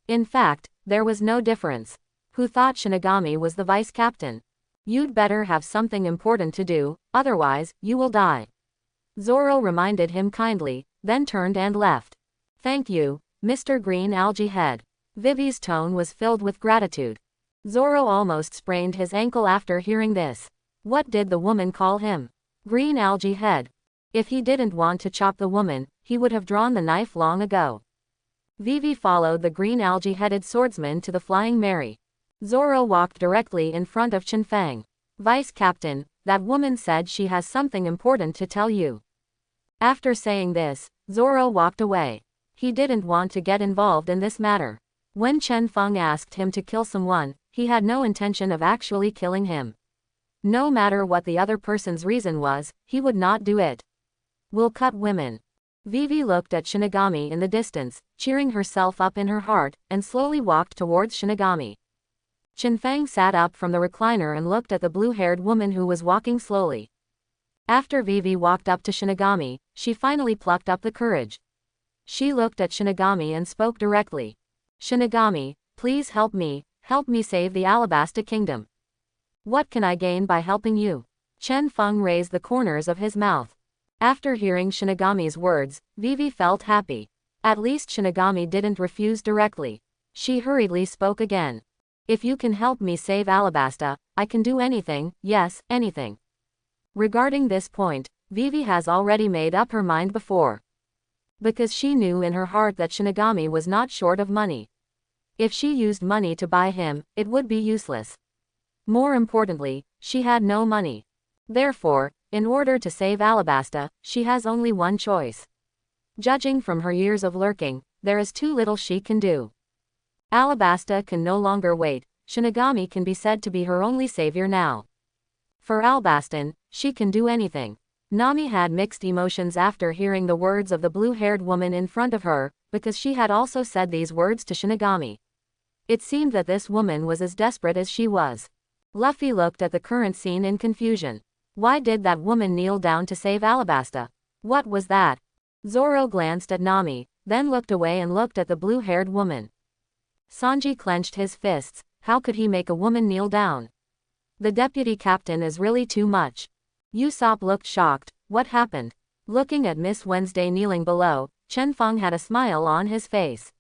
In fact, there was no difference. Who thought Shinigami was the vice captain? You'd better have something important to do, otherwise, you will die. Zoro reminded him kindly, then turned and left. Thank you, Mr. Green Algae Head. Vivi's tone was filled with gratitude. Zoro almost sprained his ankle after hearing this. What did the woman call him? Green Algae Head. If he didn't want to chop the woman, he would have drawn the knife long ago. Vivi followed the green algae-headed swordsman to the Flying Mary. Zoro walked directly in front of Chen Fang. Vice Captain, that woman said she has something important to tell you. After saying this, Zoro walked away. He didn't want to get involved in this matter. When Chen Fang asked him to kill someone, he had no intention of actually killing him. No matter what the other person's reason was, he would not do it. We'll cut women. Vivi looked at Shinigami in the distance, cheering herself up in her heart, and slowly walked towards Shinigami. Chen Fang sat up from the recliner and looked at the blue-haired woman who was walking slowly. After Vivi walked up to Shinigami, she finally plucked up the courage. She looked at Shinigami and spoke directly. Shinigami, please help me save the Alabasta Kingdom. What can I gain by helping you? Chen Fang raised the corners of his mouth. After hearing Shinigami's words, Vivi felt happy. At least Shinigami didn't refuse directly. She hurriedly spoke again. If you can help me save Alabasta, I can do anything, yes, anything. Regarding this point, Vivi has already made up her mind before. Because she knew in her heart that Shinigami was not short of money. If she used money to buy him, it would be useless. More importantly, she had no money. Therefore, in order to save Alabasta, she has only one choice. Judging from her years of lurking, there is too little she can do. Alabasta can no longer wait. Shinigami can be said to be her only savior now. For Alabastan, she can do anything. Nami had mixed emotions after hearing the words of the blue-haired woman in front of her, because she had also said these words to Shinigami. It seemed that this woman was as desperate as she was. Luffy looked at the current scene in confusion. Why did that woman kneel down to save Alabasta? What was that? Zoro glanced at Nami, then looked away and looked at the blue-haired woman. Sanji clenched his fists. How could he make a woman kneel down? The deputy captain is really too much. Usopp looked shocked. What happened? Looking at Miss Wednesday kneeling below, Chen Fang had a smile on his face.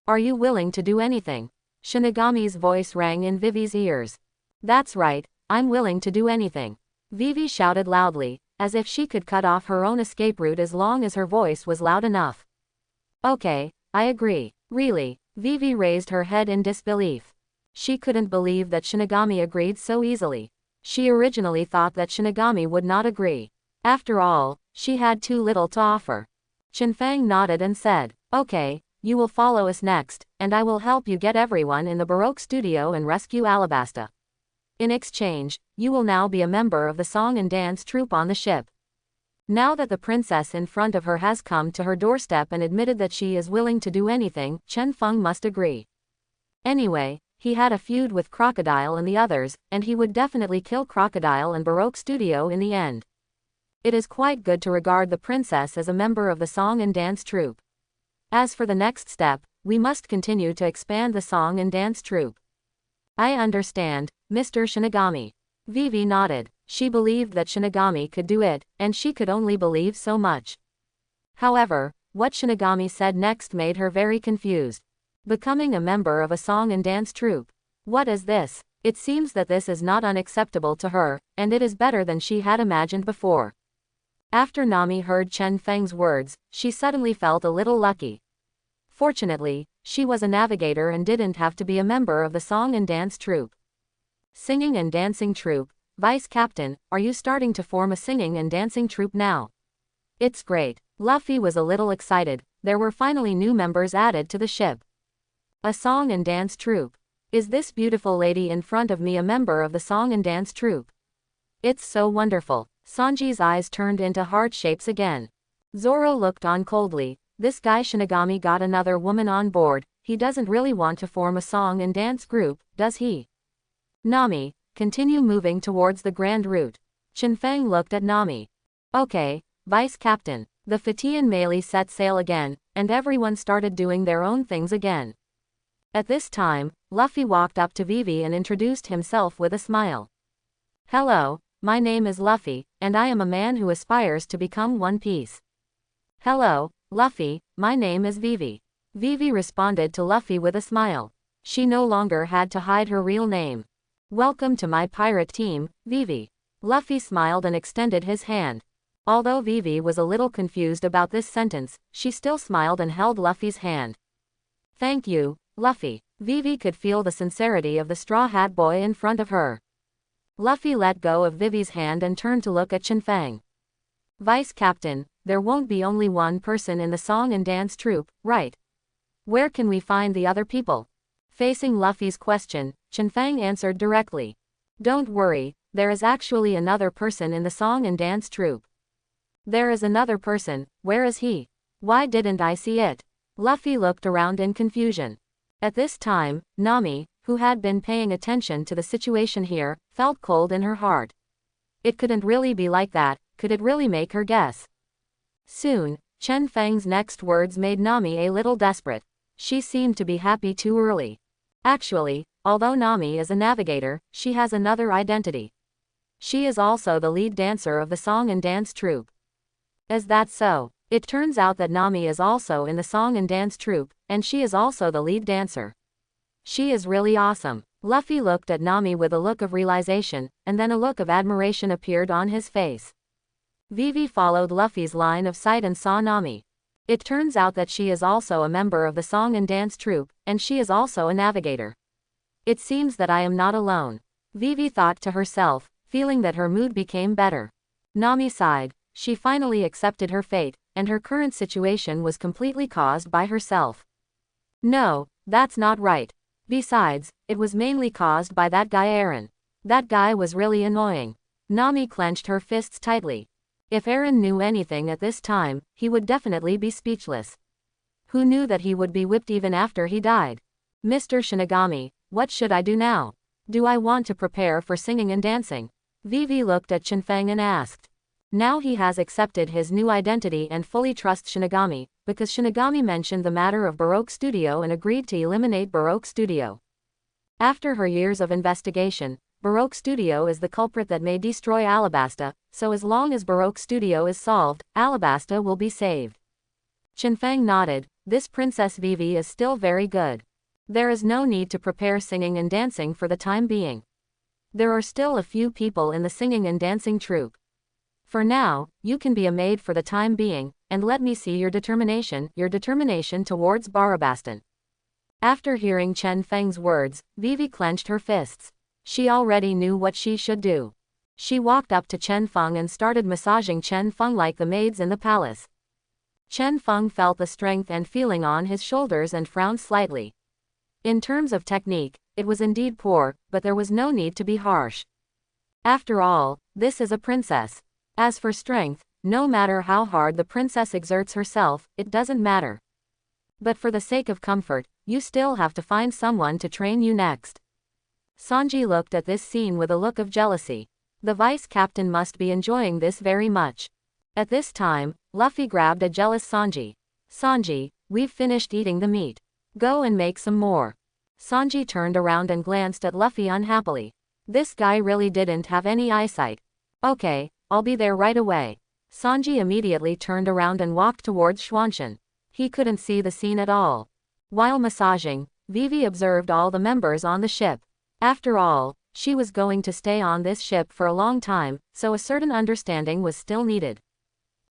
Are you willing to do anything? Shinigami's voice rang in Vivi's ears. That's right, I'm willing to do anything. Vivi shouted loudly, as if she could cut off her own escape route as long as her voice was loud enough. Okay, I agree. Really? Vivi raised her head in disbelief. She couldn't believe that Shinigami agreed so easily. She originally thought that Shinigami would not agree. After all, she had too little to offer. Chen Fang nodded and said, okay, you will follow us next, and I will help you get everyone in the Baroque studio and rescue Alabasta. In exchange, you will now be a member of the song and dance troupe on the ship. Now that the princess in front of her has come to her doorstep and admitted that she is willing to do anything, Chen Fang must agree. Anyway, he had a feud with Crocodile and the others, and he would definitely kill Crocodile and Baroque Studio in the end. It is quite good to regard the princess as a member of the song and dance troupe. As for the next step, we must continue to expand the song and dance troupe. I understand, Mr. Shinigami. Vivi nodded. She believed that Shinigami could do it, and she could only believe so much. However, what Shinigami said next made her very confused. Becoming a member of a song and dance troupe. What is this? It seems that this is not unacceptable to her, and it is better than she had imagined before. After Nami heard Chen Fang's words, she suddenly felt a little lucky. Fortunately, she was a navigator and didn't have to be a member of the song and dance troupe. Singing and dancing troupe. Vice Captain, are you starting to form a singing and dancing troupe now? It's great. Luffy was a little excited. There were finally new members added to the ship. A song and dance troupe. Is this beautiful lady in front of me a member of the song and dance troupe? It's so wonderful. Sanji's eyes turned into heart shapes again. Zoro looked on coldly. This guy Shinigami got another woman on board. He doesn't really want to form a song and dance group, does he? Nami, continue moving towards the grand route. Chen Fang looked at Nami. Okay, Vice Captain. The Fatian Melee set sail again, and everyone started doing their own things again. At this time, Luffy walked up to Vivi and introduced himself with a smile. Hello, my name is Luffy, and I am a man who aspires to become One Piece. Hello, Luffy, my name is Vivi. Vivi responded to Luffy with a smile. She no longer had to hide her real name. Welcome to my pirate team, Vivi. Luffy smiled and extended his hand. Although Vivi was a little confused about this sentence, she still smiled and held Luffy's hand. Thank you, Luffy. Vivi could feel the sincerity of the Straw Hat Boy in front of her. Luffy let go of Vivi's hand and turned to look at Chen Fang. Vice Captain, there won't be only one person in the song and dance troupe, right? Where can we find the other people? Facing Luffy's question, Chen Fang answered directly. Don't worry, there is actually another person in the song and dance troupe. There is another person, where is he? Why didn't I see it? Luffy looked around in confusion. At this time, Nami, who had been paying attention to the situation here, felt cold in her heart. It couldn't really be like that, could it really make her guess? Soon, Chen Fang's next words made Nami a little desperate. She seemed to be happy too early. Actually, although Nami is a navigator, she has another identity. She is also the lead dancer of the song and dance troupe. Is that so? It turns out that Nami is also in the song and dance troupe, and she is also the lead dancer. She is really awesome. Luffy looked at Nami with a look of realization, and then a look of admiration appeared on his face. Vivi followed Luffy's line of sight and saw Nami. It turns out that she is also a member of the song and dance troupe, and she is also a navigator. It seems that I am not alone. Vivi thought to herself, feeling that her mood became better. Nami sighed. She finally accepted her fate, and her current situation was completely caused by herself. No, that's not right. Besides, it was mainly caused by that guy Aaron. That guy was really annoying. Nami clenched her fists tightly. If Aaron knew anything at this time, he would definitely be speechless. Who knew that he would be whipped even after he died? Mr. Shinigami, what should I do now? Do I want to prepare for singing and dancing? Vivi looked at Chen Fang and asked. Now he has accepted his new identity and fully trusts Shinigami, because Shinigami mentioned the matter of Baroque Studio and agreed to eliminate Baroque Studio. After her years of investigation, Baroque Studio is the culprit that may destroy Alabasta, so as long as Baroque Studio is solved, Alabasta will be saved. Chen Fang nodded. This Princess Vivi is still very good. There is no need to prepare singing and dancing for the time being. There are still a few people in the singing and dancing troupe. For now, you can be a maid for the time being, and let me see your determination towards Barabastan. After hearing Chen Feng's words, Vivi clenched her fists. She already knew what she should do. She walked up to Chen Feng and started massaging Chen Feng like the maids in the palace. Chen Feng felt the strength and feeling on his shoulders and frowned slightly. In terms of technique, it was indeed poor, but there was no need to be harsh. After all, this is a princess. As for strength, no matter how hard the princess exerts herself, it doesn't matter. But for the sake of comfort, you still have to find someone to train you next. Sanji looked at this scene with a look of jealousy. The vice captain must be enjoying this very much. At this time, Luffy grabbed a jealous Sanji. Sanji, we've finished eating the meat. Go and make some more. Sanji turned around and glanced at Luffy unhappily. This guy really didn't have any eyesight. Okay, I'll be there right away. Sanji immediately turned around and walked towards Xuanshan. He couldn't see the scene at all. While massaging, Vivi observed all the members on the ship. After all, she was going to stay on this ship for a long time, so a certain understanding was still needed.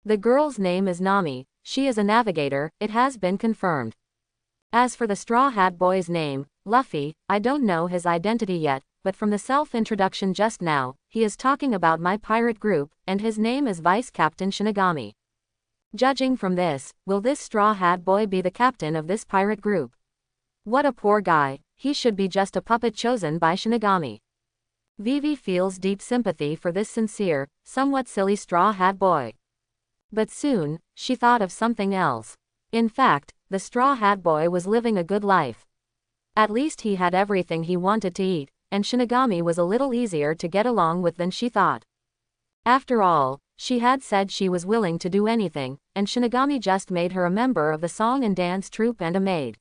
The girl's name is Nami. She is a navigator, it has been confirmed. As for the Straw Hat Boy's name, Luffy, I don't know his identity yet, but from the self-introduction just now, he is talking about my pirate group, and his name is Vice Captain Shinigami. Judging from this, will this Straw Hat Boy be the captain of this pirate group? What a poor guy, he should be just a puppet chosen by Shinigami. Vivi feels deep sympathy for this sincere, somewhat silly Straw Hat Boy. But soon, she thought of something else. In fact, the Straw Hat Boy was living a good life. At least he had everything he wanted to eat, and Shinigami was a little easier to get along with than she thought. After all, She had said she was willing to do anything, and Shinigami just made her a member of the song and dance troupe and a maid.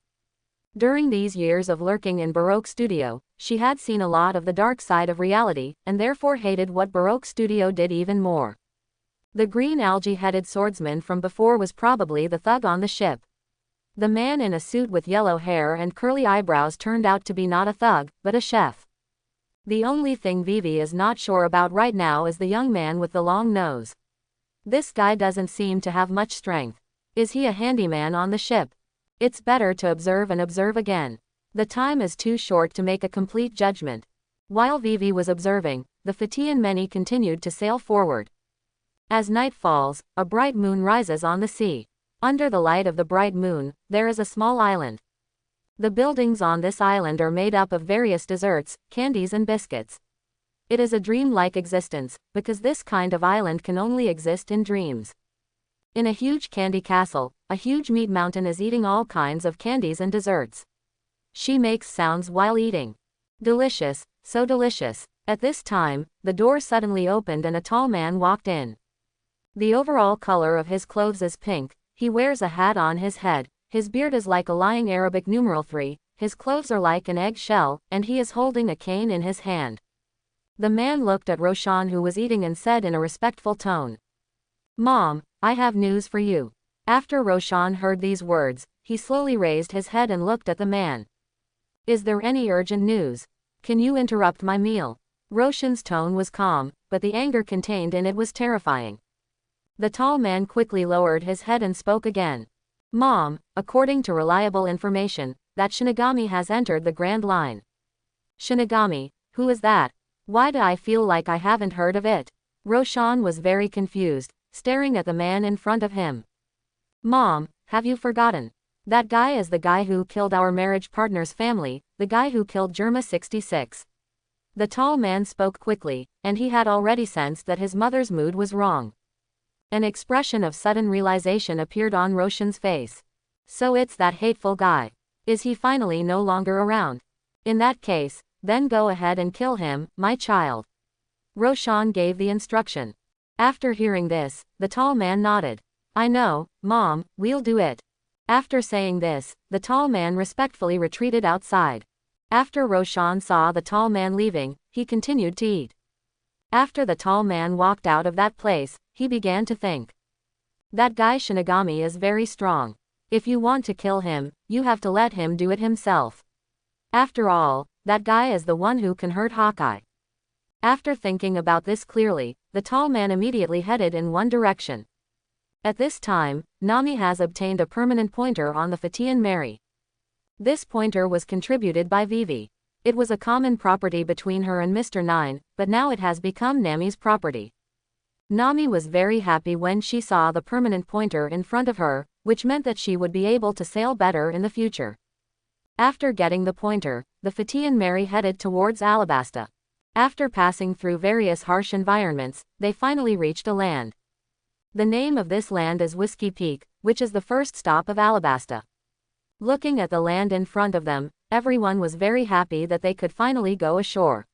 During these years of lurking in Baroque Studio, she had seen a lot of the dark side of reality, and therefore hated what Baroque Studio did even more. The green algae-headed swordsman from before was probably the thug on the ship. The man in a suit with yellow hair and curly eyebrows turned out to be not a thug, but a chef. The only thing Vivi is not sure about right now is the young man with the long nose. This guy doesn't seem to have much strength. Is he a handyman on the ship? It's better to observe and observe again. The time is too short to make a complete judgment. While Vivi was observing, the Fatian many continued to sail forward. As night falls, a bright moon rises on the sea. Under the light of the bright moon, there is a small island. The buildings on this island are made up of various desserts, candies and biscuits. It is a dream-like existence, because this kind of island can only exist in dreams. In a huge candy castle, a huge meat mountain is eating all kinds of candies and desserts. She makes sounds while eating. Delicious, so delicious. At this time, the door suddenly opened and a tall man walked in. The overall color of his clothes is pink, he wears a hat on his head, his beard is like a lying Arabic numeral 3, his clothes are like an egg shell, and he is holding a cane in his hand. The man looked at Roshan who was eating and said in a respectful tone, "Mom, I have news for you." After Roshan heard these words, he slowly raised his head and looked at the man. "Is there any urgent news? Can you interrupt my meal?" Roshan's tone was calm, but the anger contained in it was terrifying. The tall man quickly lowered his head and spoke again. "Mom, according to reliable information, that Shinigami has entered the Grand Line." "Shinigami? Who is that? Why do I feel like I haven't heard of it?" Roshan was very confused, staring at the man in front of him. "Mom, have you forgotten? That guy is the guy who killed our marriage partner's family, the guy who killed Germa 66. The tall man spoke quickly, and he had already sensed that his mother's mood was wrong. An expression of sudden realization appeared on Roshan's face. "So it's that hateful guy. Is he finally no longer around? In that case, then go ahead and kill him, my child." Roshan gave the instruction. After hearing this, the tall man nodded. "I know, Mom, we'll do it." After saying this, the tall man respectfully retreated outside. After Roshan saw the tall man leaving, he continued to eat. After the tall man walked out of that place, he began to think. That guy Shinigami is very strong. If you want to kill him, you have to let him do it himself. After all, that guy is the one who can hurt Hawkeye. After thinking about this clearly, the tall man immediately headed in one direction. At this time, Nami has obtained a permanent pointer on the Fatian Mary. This pointer was contributed by Vivi. It was a common property between her and Mr. 9, but now it has become Nami's property. Nami was very happy when she saw the permanent pointer in front of her, which meant that she would be able to sail better in the future. After getting the pointer, the Fatian Mary headed towards Alabasta. After passing through various harsh environments, they finally reached a land. The name of this land is Whiskey Peak, which is the first stop of Alabasta. Looking at the land in front of them, everyone was very happy that they could finally go ashore.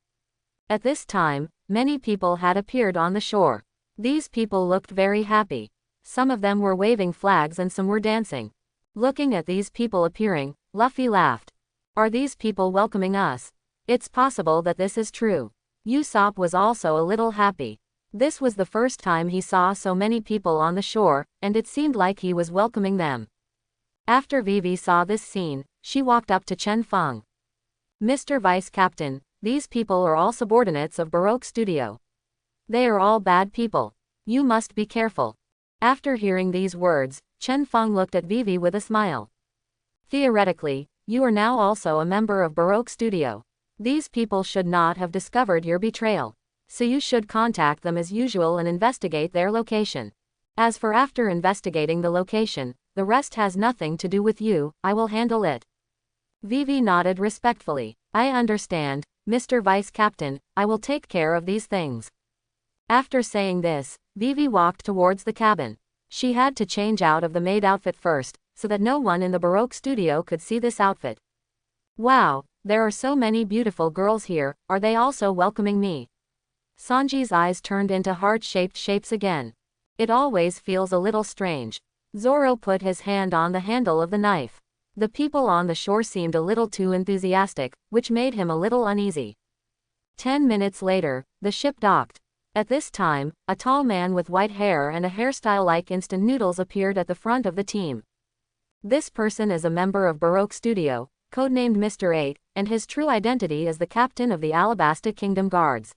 At this time, many people had appeared on the shore. These people looked very happy. Some of them were waving flags and some were dancing. Looking at these people appearing, Luffy laughed. "Are these people welcoming us? It's possible that this is true." Usopp was also a little happy. This was the first time he saw so many people on the shore, and it seemed like he was welcoming them. After Vivi saw this scene, she walked up to Chen Fang. "Mr. Vice Captain, these people are all subordinates of Baroque Studio. They are all bad people. You must be careful." After hearing these words, Chen Fang looked at Vivi with a smile. "Theoretically, you are now also a member of Baroque Studio. These people should not have discovered your betrayal. So you should contact them as usual and investigate their location. As for after investigating the location, the rest has nothing to do with you, I will handle it." Vivi nodded respectfully. "I understand, Mr. Vice Captain, I will take care of these things." After saying this, Vivi walked towards the cabin. She had to change out of the maid outfit first, so that no one in the Baroque Studio could see this outfit. "Wow, there are so many beautiful girls here, are they also welcoming me?" Sanji's eyes turned into heart-shaped shapes again. It always feels a little strange. Zoro put his hand on the handle of the knife. The people on the shore seemed a little too enthusiastic, which made him a little uneasy. 10 minutes later, the ship docked. At this time, a tall man with white hair and a hairstyle like instant noodles appeared at the front of the team. This person is a member of Baroque Studio, codenamed Mr. 8, and his true identity is the captain of the Alabasta Kingdom Guards.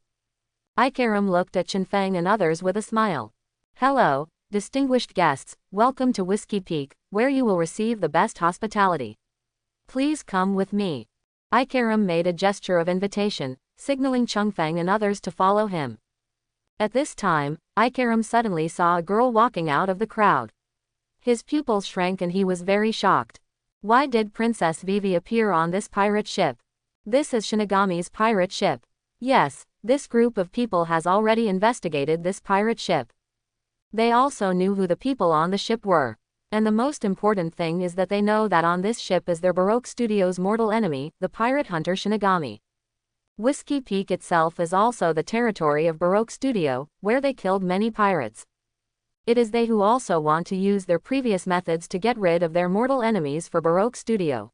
Ikaram looked at Chen Fang and others with a smile. Hello, distinguished guests, welcome to Whiskey Peak, where you will receive the best hospitality. Please come with me. Ikaram made a gesture of invitation, signaling Chen Fang and others to follow him. At this time, Ikaram suddenly saw a girl walking out of the crowd. His pupils shrank and he was very shocked. Why did Princess Vivi appear on this pirate ship? This is Shinigami's pirate ship. Yes, this group of people has already investigated this pirate ship. They also knew who the people on the ship were. And the most important thing is that they know that on this ship is their Baroque Studio's mortal enemy, the pirate hunter Shinigami. Whiskey Peak itself is also the territory of Baroque Studio, where they killed many pirates. It is they who also want to use their previous methods to get rid of their mortal enemies for Baroque Studio.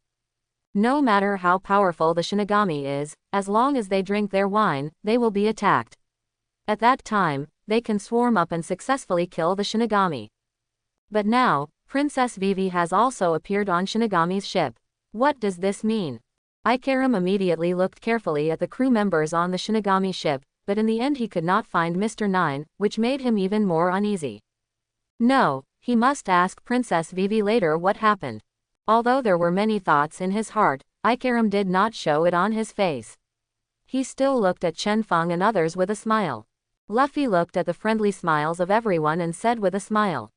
No matter how powerful the Shinigami is, as long as they drink their wine, they will be attacked. At that time, they can swarm up and successfully kill the Shinigami. But now, Princess Vivi has also appeared on Shinigami's ship. What does this mean? Ikaram immediately looked carefully at the crew members on the Shinigami ship, but in the end he could not find Mr. 9, which made him even more uneasy. No, he must ask Princess Vivi later what happened. Although there were many thoughts in his heart, Ikaram did not show it on his face. He still looked at Chen Fang and others with a smile. Luffy looked at the friendly smiles of everyone and said with a smile.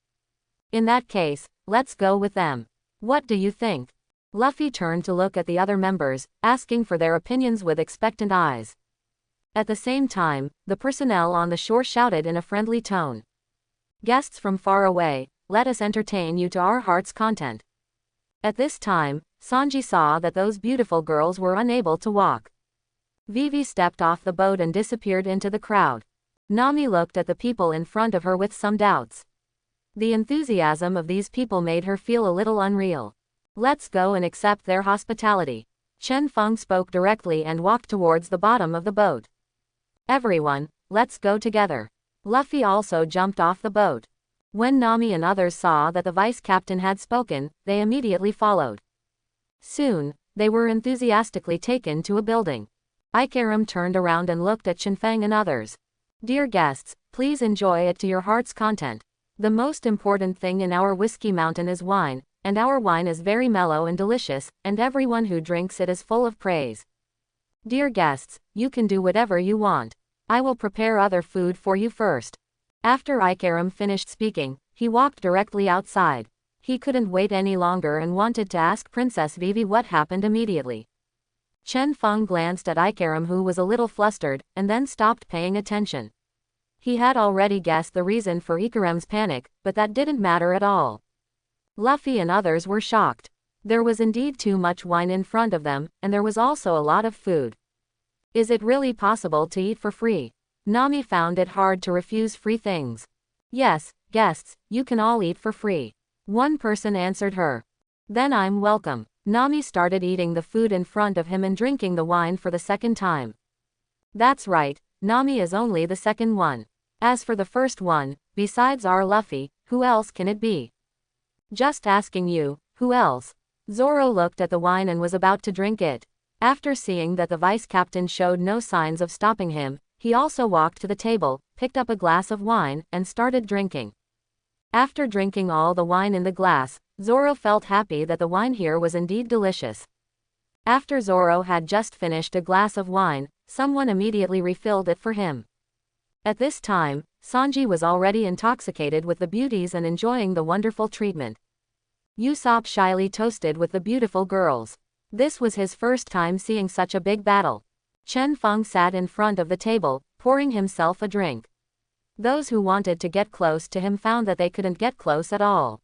In that case, let's go with them. What do you think? Luffy turned to look at the other members, asking for their opinions with expectant eyes. At the same time, the personnel on the shore shouted in a friendly tone. Guests from far away, let us entertain you to our heart's content. At this time, Sanji saw that those beautiful girls were unable to walk. Vivi stepped off the boat and disappeared into the crowd. Nami looked at the people in front of her with some doubts. The enthusiasm of these people made her feel a little unreal. Let's go and accept their hospitality. Chen Fang spoke directly and walked towards the bottom of the boat. Everyone, let's go together. Luffy also jumped off the boat. When Nami and others saw that the vice captain had spoken, they immediately followed. Soon, they were enthusiastically taken to a building. Ikaram turned around and looked at Chen Fang and others. Dear guests, please enjoy it to your heart's content. The most important thing in our whiskey mountain is wine, and our wine is very mellow and delicious, and everyone who drinks it is full of praise. Dear guests, you can do whatever you want. I will prepare other food for you first. After Ikaram finished speaking, he walked directly outside. He couldn't wait any longer and wanted to ask Princess Vivi what happened immediately. Chen Fang glanced at Ikaram, who was a little flustered, and then stopped paying attention. He had already guessed the reason for Ikaram's panic, but that didn't matter at all. Luffy and others were shocked. There was indeed too much wine in front of them, and there was also a lot of food. Is it really possible to eat for free? Nami found it hard to refuse free things. Yes, guests, you can all eat for free. One person answered her. Then I'm welcome. Nami started eating the food in front of him and drinking the wine for the second time. That's right, Nami is only the second one. As for the first one, besides our Luffy, who else can it be? Just asking you, who else? Zoro looked at the wine and was about to drink it. After seeing that the vice captain showed no signs of stopping him, he also walked to the table, picked up a glass of wine, and started drinking. After drinking all the wine in the glass, Zoro felt happy that the wine here was indeed delicious. After Zoro had just finished a glass of wine, someone immediately refilled it for him. At this time, Sanji was already intoxicated with the beauties and enjoying the wonderful treatment. Usopp shyly toasted with the beautiful girls. This was his first time seeing such a big battle. Chen Fang sat in front of the table, pouring himself a drink. Those who wanted to get close to him found that they couldn't get close at all.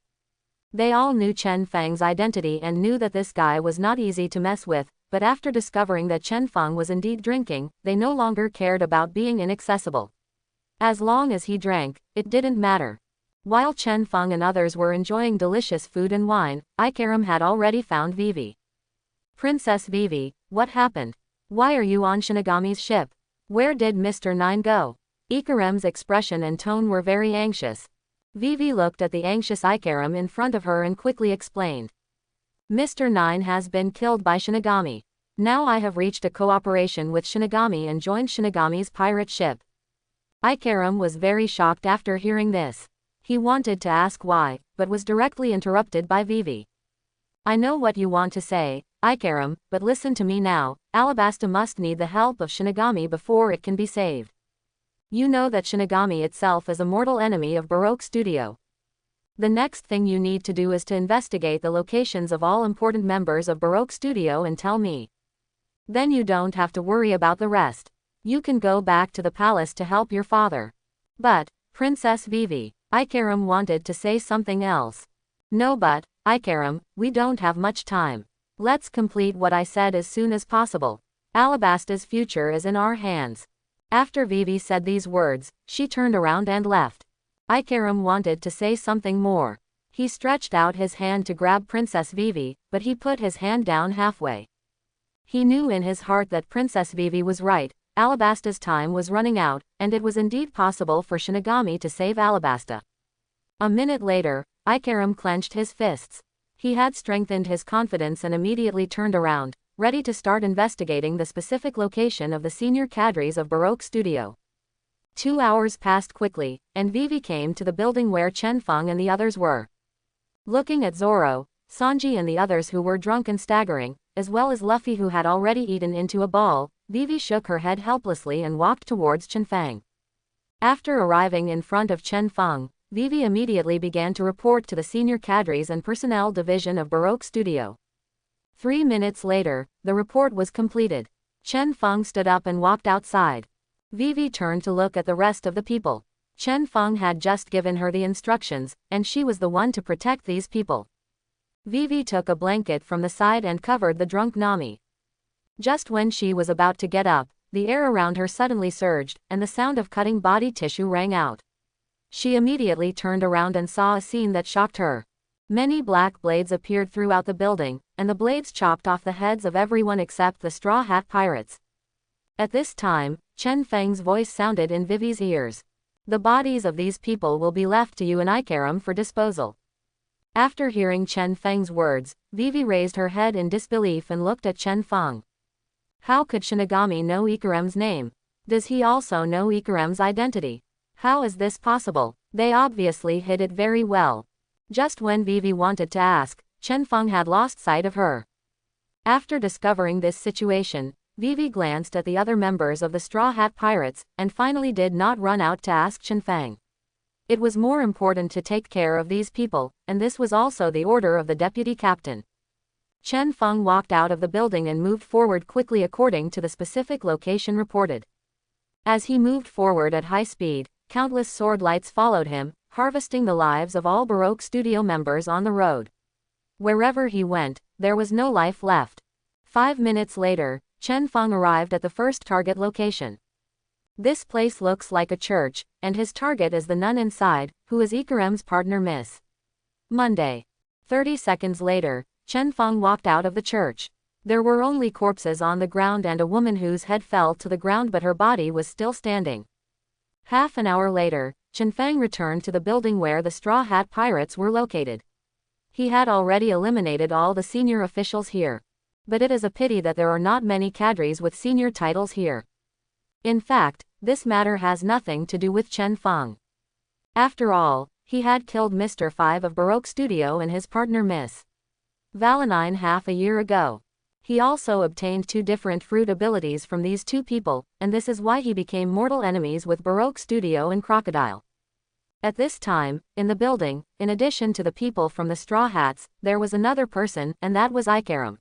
They all knew Chen Fang's identity and knew that this guy was not easy to mess with, but after discovering that Chen Fang was indeed drinking, they no longer cared about being inaccessible. As long as he drank, it didn't matter. While Chen Fang and others were enjoying delicious food and wine, Ikaram had already found Vivi. Princess Vivi, what happened? Why are you on Shinigami's ship? Where did Mr. Nine go? Ikaram's expression and tone were very anxious. Vivi looked at the anxious Ikaram in front of her and quickly explained. Mr. Nine has been killed by Shinigami. Now I have reached a cooperation with Shinigami and joined Shinigami's pirate ship. Ikaram was very shocked after hearing this. He wanted to ask why, but was directly interrupted by Vivi. I know what you want to say, Ikaram, but listen to me now. Alabasta must need the help of Shinigami before it can be saved. You know that Shinigami itself is a mortal enemy of Baroque Studio. The next thing you need to do is to investigate the locations of all important members of Baroque Studio and tell me. Then you don't have to worry about the rest. You can go back to the palace to help your father. But, Princess Vivi, Ikaram wanted to say something else. No, but, Ikaram, we don't have much time. Let's complete what I said as soon as possible. Alabasta's future is in our hands. After Vivi said these words, she turned around and left. Ikaram wanted to say something more. He stretched out his hand to grab Princess Vivi, but he put his hand down halfway. He knew in his heart that Princess Vivi was right. Alabasta's time was running out, and it was indeed possible for Shinigami to save Alabasta. A minute later, Ikaram clenched his fists. He had strengthened his confidence and immediately turned around, ready to start investigating the specific location of the senior cadres of Baroque Studio. 2 hours passed quickly, and Vivi came to the building where Chen Fang and the others were. Looking at Zoro, Sanji and the others who were drunk and staggering, as well as Luffy who had already eaten into a ball, Vivi shook her head helplessly and walked towards Chen Fang. After arriving in front of Chen Fang, Vivi immediately began to report to the senior cadres and personnel division of Baroque Studio. 3 minutes later, the report was completed. Chen Fang stood up and walked outside. Vivi turned to look at the rest of the people. Chen Fang had just given her the instructions, and she was the one to protect these people. Vivi took a blanket from the side and covered the drunk Nami. Just when she was about to get up, the air around her suddenly surged, and the sound of cutting body tissue rang out. She immediately turned around and saw a scene that shocked her. Many black blades appeared throughout the building, and the blades chopped off the heads of everyone except the Straw Hat Pirates. At this time, Chen Fang's voice sounded in Vivi's ears. The bodies of these people will be left to you and Ikaram for disposal. After hearing Chen Fang's words, Vivi raised her head in disbelief and looked at Chen Fang. How could Shinigami know Ikaram's name? Does he also know Ikaram's identity? How is this possible? They obviously hid it very well. Just when Vivi wanted to ask, Chen Fang had lost sight of her. After discovering this situation, Vivi glanced at the other members of the Straw Hat Pirates, and finally did not run out to ask Chen Fang. It was more important to take care of these people, and this was also the order of the deputy captain. Chen Fang walked out of the building and moved forward quickly according to the specific location reported. As he moved forward at high speed, countless sword lights followed him, harvesting the lives of all Baroque Studio members on the road. Wherever he went, there was no life left. 5 minutes later, Chen Fang arrived at the first target location. This place looks like a church, and his target is the nun inside, who is Ikaram's partner Miss Monday. 30 seconds later, Chen Fang walked out of the church. There were only corpses on the ground and a woman whose head fell to the ground but her body was still standing. Half an hour later, Chen Fang returned to the building where the Straw Hat Pirates were located. He had already eliminated all the senior officials here. But it is a pity that there are not many cadres with senior titles here. In fact, this matter has nothing to do with Chen Fang. After all, he had killed Mr. 5 of Baroque Studio and his partner Miss Valentine half a year ago. He also obtained 2 different fruit abilities from these 2 people, and this is why he became mortal enemies with Baroque Studio and Crocodile. At this time, in the building, in addition to the people from the Straw Hats, there was another person, and that was Ikaram.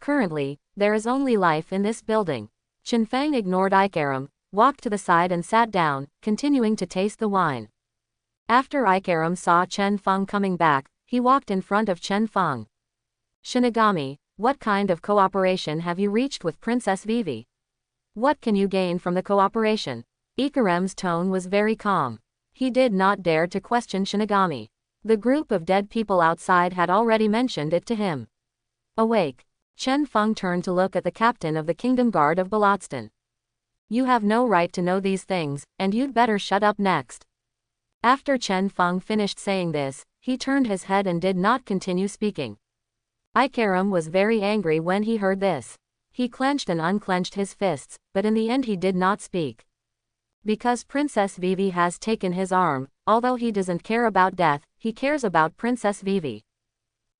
Currently, there is only life in this building. Chen Fang ignored Ikaram, walked to the side and sat down, continuing to taste the wine. After Ikaram saw Chen Fang coming back, he walked in front of Chen Fang. Shinigami, What kind of cooperation have you reached with Princess Vivi? What can you gain from the cooperation? Ikarem's tone was very calm. He did not dare to question Shinigami. The group of dead people outside had already mentioned it to him. Awake. Chen Fang turned to look at the captain of the Kingdom Guard of Balotston. You have no right to know these things, and you'd better shut up next. After Chen Fang finished saying this, he turned his head and did not continue speaking. Ikarem was very angry when he heard this. He clenched and unclenched his fists, but in the end he did not speak. Because Princess Vivi has taken his arm, although he doesn't care about death, he cares about Princess Vivi.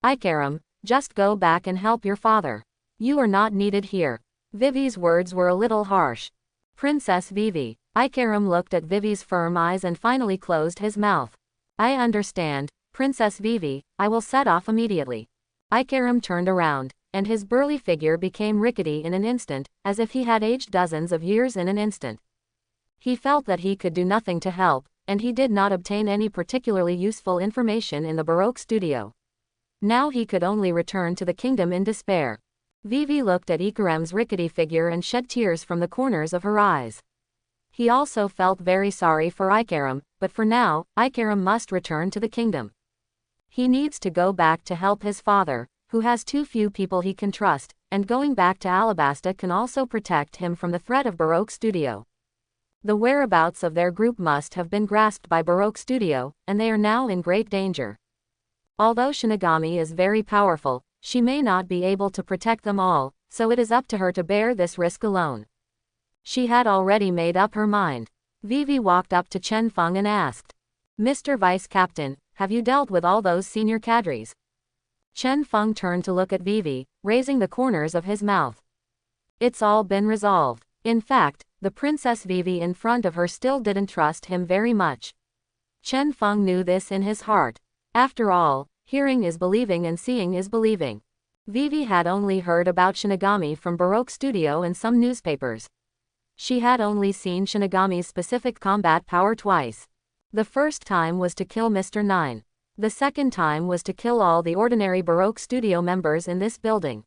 Ikarem, just go back and help your father. You are not needed here. Vivi's words were a little harsh. Princess Vivi. Ikarem looked at Vivi's firm eyes and finally closed his mouth. I understand, Princess Vivi, I will set off immediately. Ikarem turned around, and his burly figure became rickety in an instant, as if he had aged dozens of years in an instant. He felt that he could do nothing to help, and he did not obtain any particularly useful information in the Baroque studio. Now he could only return to the kingdom in despair. Vivi looked at Ikarem's rickety figure and shed tears from the corners of her eyes. He also felt very sorry for Ikarem, but for now, Ikarem must return to the kingdom. He needs to go back to help his father, who has too few people he can trust, and going back to Alabasta can also protect him from the threat of Baroque Studio. The whereabouts of their group must have been grasped by Baroque Studio, and they are now in great danger. Although Shinigami is very powerful, she may not be able to protect them all, so it is up to her to bear this risk alone. She had already made up her mind. Vivi walked up to Chen Fang and asked, Mr. Vice Captain, have you dealt with all those senior cadres? Chen Fang turned to look at Vivi, raising the corners of his mouth. It's all been resolved. In fact, the Princess Vivi in front of her still didn't trust him very much. Chen Fang knew this in his heart. After all, hearing is believing and seeing is believing. Vivi had only heard about Shinigami from Baroque Studio and some newspapers. She had only seen Shinigami's specific combat power twice. The first time was to kill Mr. Nine. The second time was to kill all the ordinary Baroque Studio members in this building.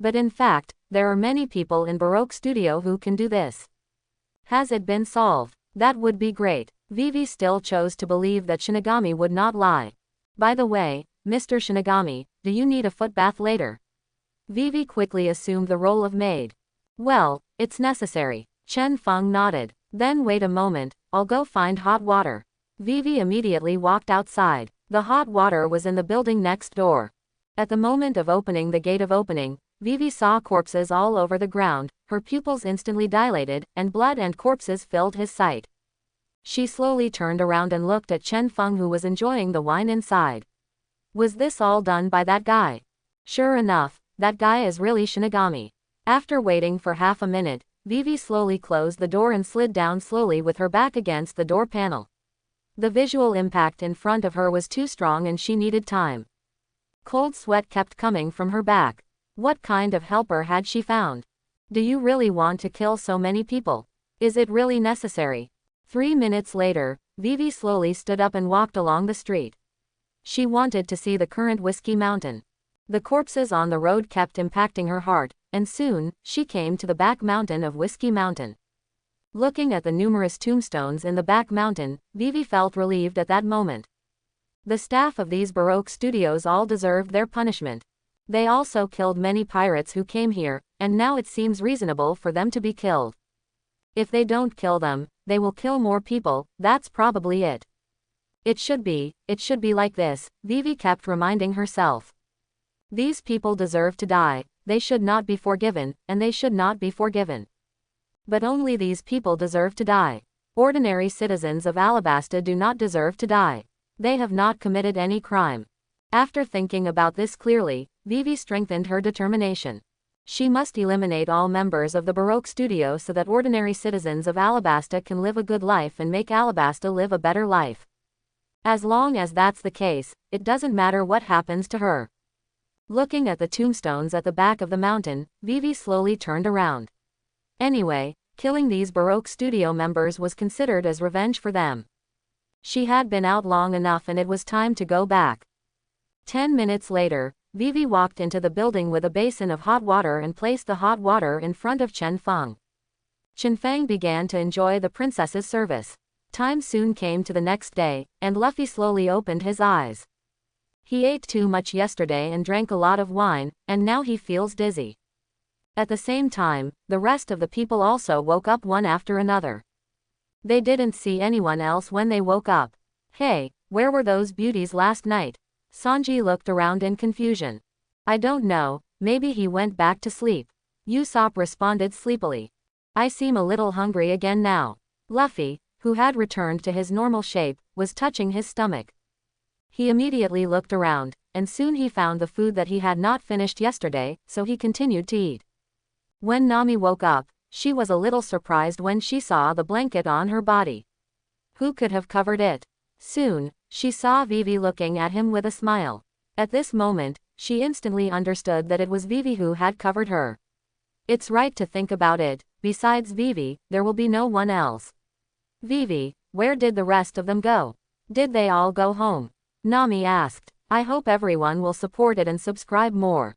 But in fact, there are many people in Baroque Studio who can do this. Has it been solved? That would be great. Vivi still chose to believe that Shinigami would not lie. By the way, Mr. Shinigami, do you need a foot bath later? Vivi quickly assumed the role of maid. Well, it's necessary. Chen Fang nodded. Then wait a moment, I'll go find hot water. Vivi immediately walked outside. The hot water was in the building next door. At the moment of opening the gate of opening, Vivi saw corpses all over the ground, her pupils instantly dilated, and blood and corpses filled his sight. She slowly turned around and looked at Chen Fang, who was enjoying the wine inside. Was this all done by that guy? Sure enough, that guy is really Shinigami. After waiting for half a minute, Vivi slowly closed the door and slid down slowly with her back against the door panel. The visual impact in front of her was too strong and she needed time. Cold sweat kept coming from her back. What kind of helper had she found? Do you really want to kill so many people? Is it really necessary? 3 minutes later, Vivi slowly stood up and walked along the street. She wanted to see the current Whiskey Mountain. The corpses on the road kept impacting her heart, and soon, she came to the back mountain of Whiskey Mountain. Looking at the numerous tombstones in the back mountain, Vivi felt relieved at that moment. The staff of these Baroque studios all deserved their punishment. They also killed many pirates who came here, and now it seems reasonable for them to be killed. If they don't kill them, they will kill more people, that's probably it. It should be like this, Vivi kept reminding herself. These people deserve to die, they should not be forgiven, and they should not be forgiven. But only these people deserve to die. Ordinary citizens of Alabasta do not deserve to die. They have not committed any crime. After thinking about this clearly, Vivi strengthened her determination. She must eliminate all members of the Baroque studio so that ordinary citizens of Alabasta can live a good life and make Alabasta live a better life. As long as that's the case, it doesn't matter what happens to her. Looking at the tombstones at the back of the mountain, Vivi slowly turned around. Anyway, killing these Baroque studio members was considered as revenge for them. She had been out long enough and it was time to go back. 10 minutes later, Vivi walked into the building with a basin of hot water and placed the hot water in front of Chen Fang. Chen Fang began to enjoy the princess's service. Time soon came to the next day, and Luffy slowly opened his eyes. He ate too much yesterday and drank a lot of wine, and now he feels dizzy. At the same time, the rest of the people also woke up one after another. They didn't see anyone else when they woke up. Hey, where were those beauties last night? Sanji looked around in confusion. I don't know, maybe he went back to sleep. Usopp responded sleepily. I seem a little hungry again now. Luffy, who had returned to his normal shape, was touching his stomach. He immediately looked around, and soon he found the food that he had not finished yesterday, so he continued to eat. When Nami woke up, she was a little surprised when she saw the blanket on her body. Who could have covered it? Soon, she saw Vivi looking at him with a smile. At this moment, she instantly understood that it was Vivi who had covered her. It's right to think about it, besides Vivi, there will be no one else. Vivi, where did the rest of them go? Did they all go home? Nami asked. I hope everyone will support it and subscribe more.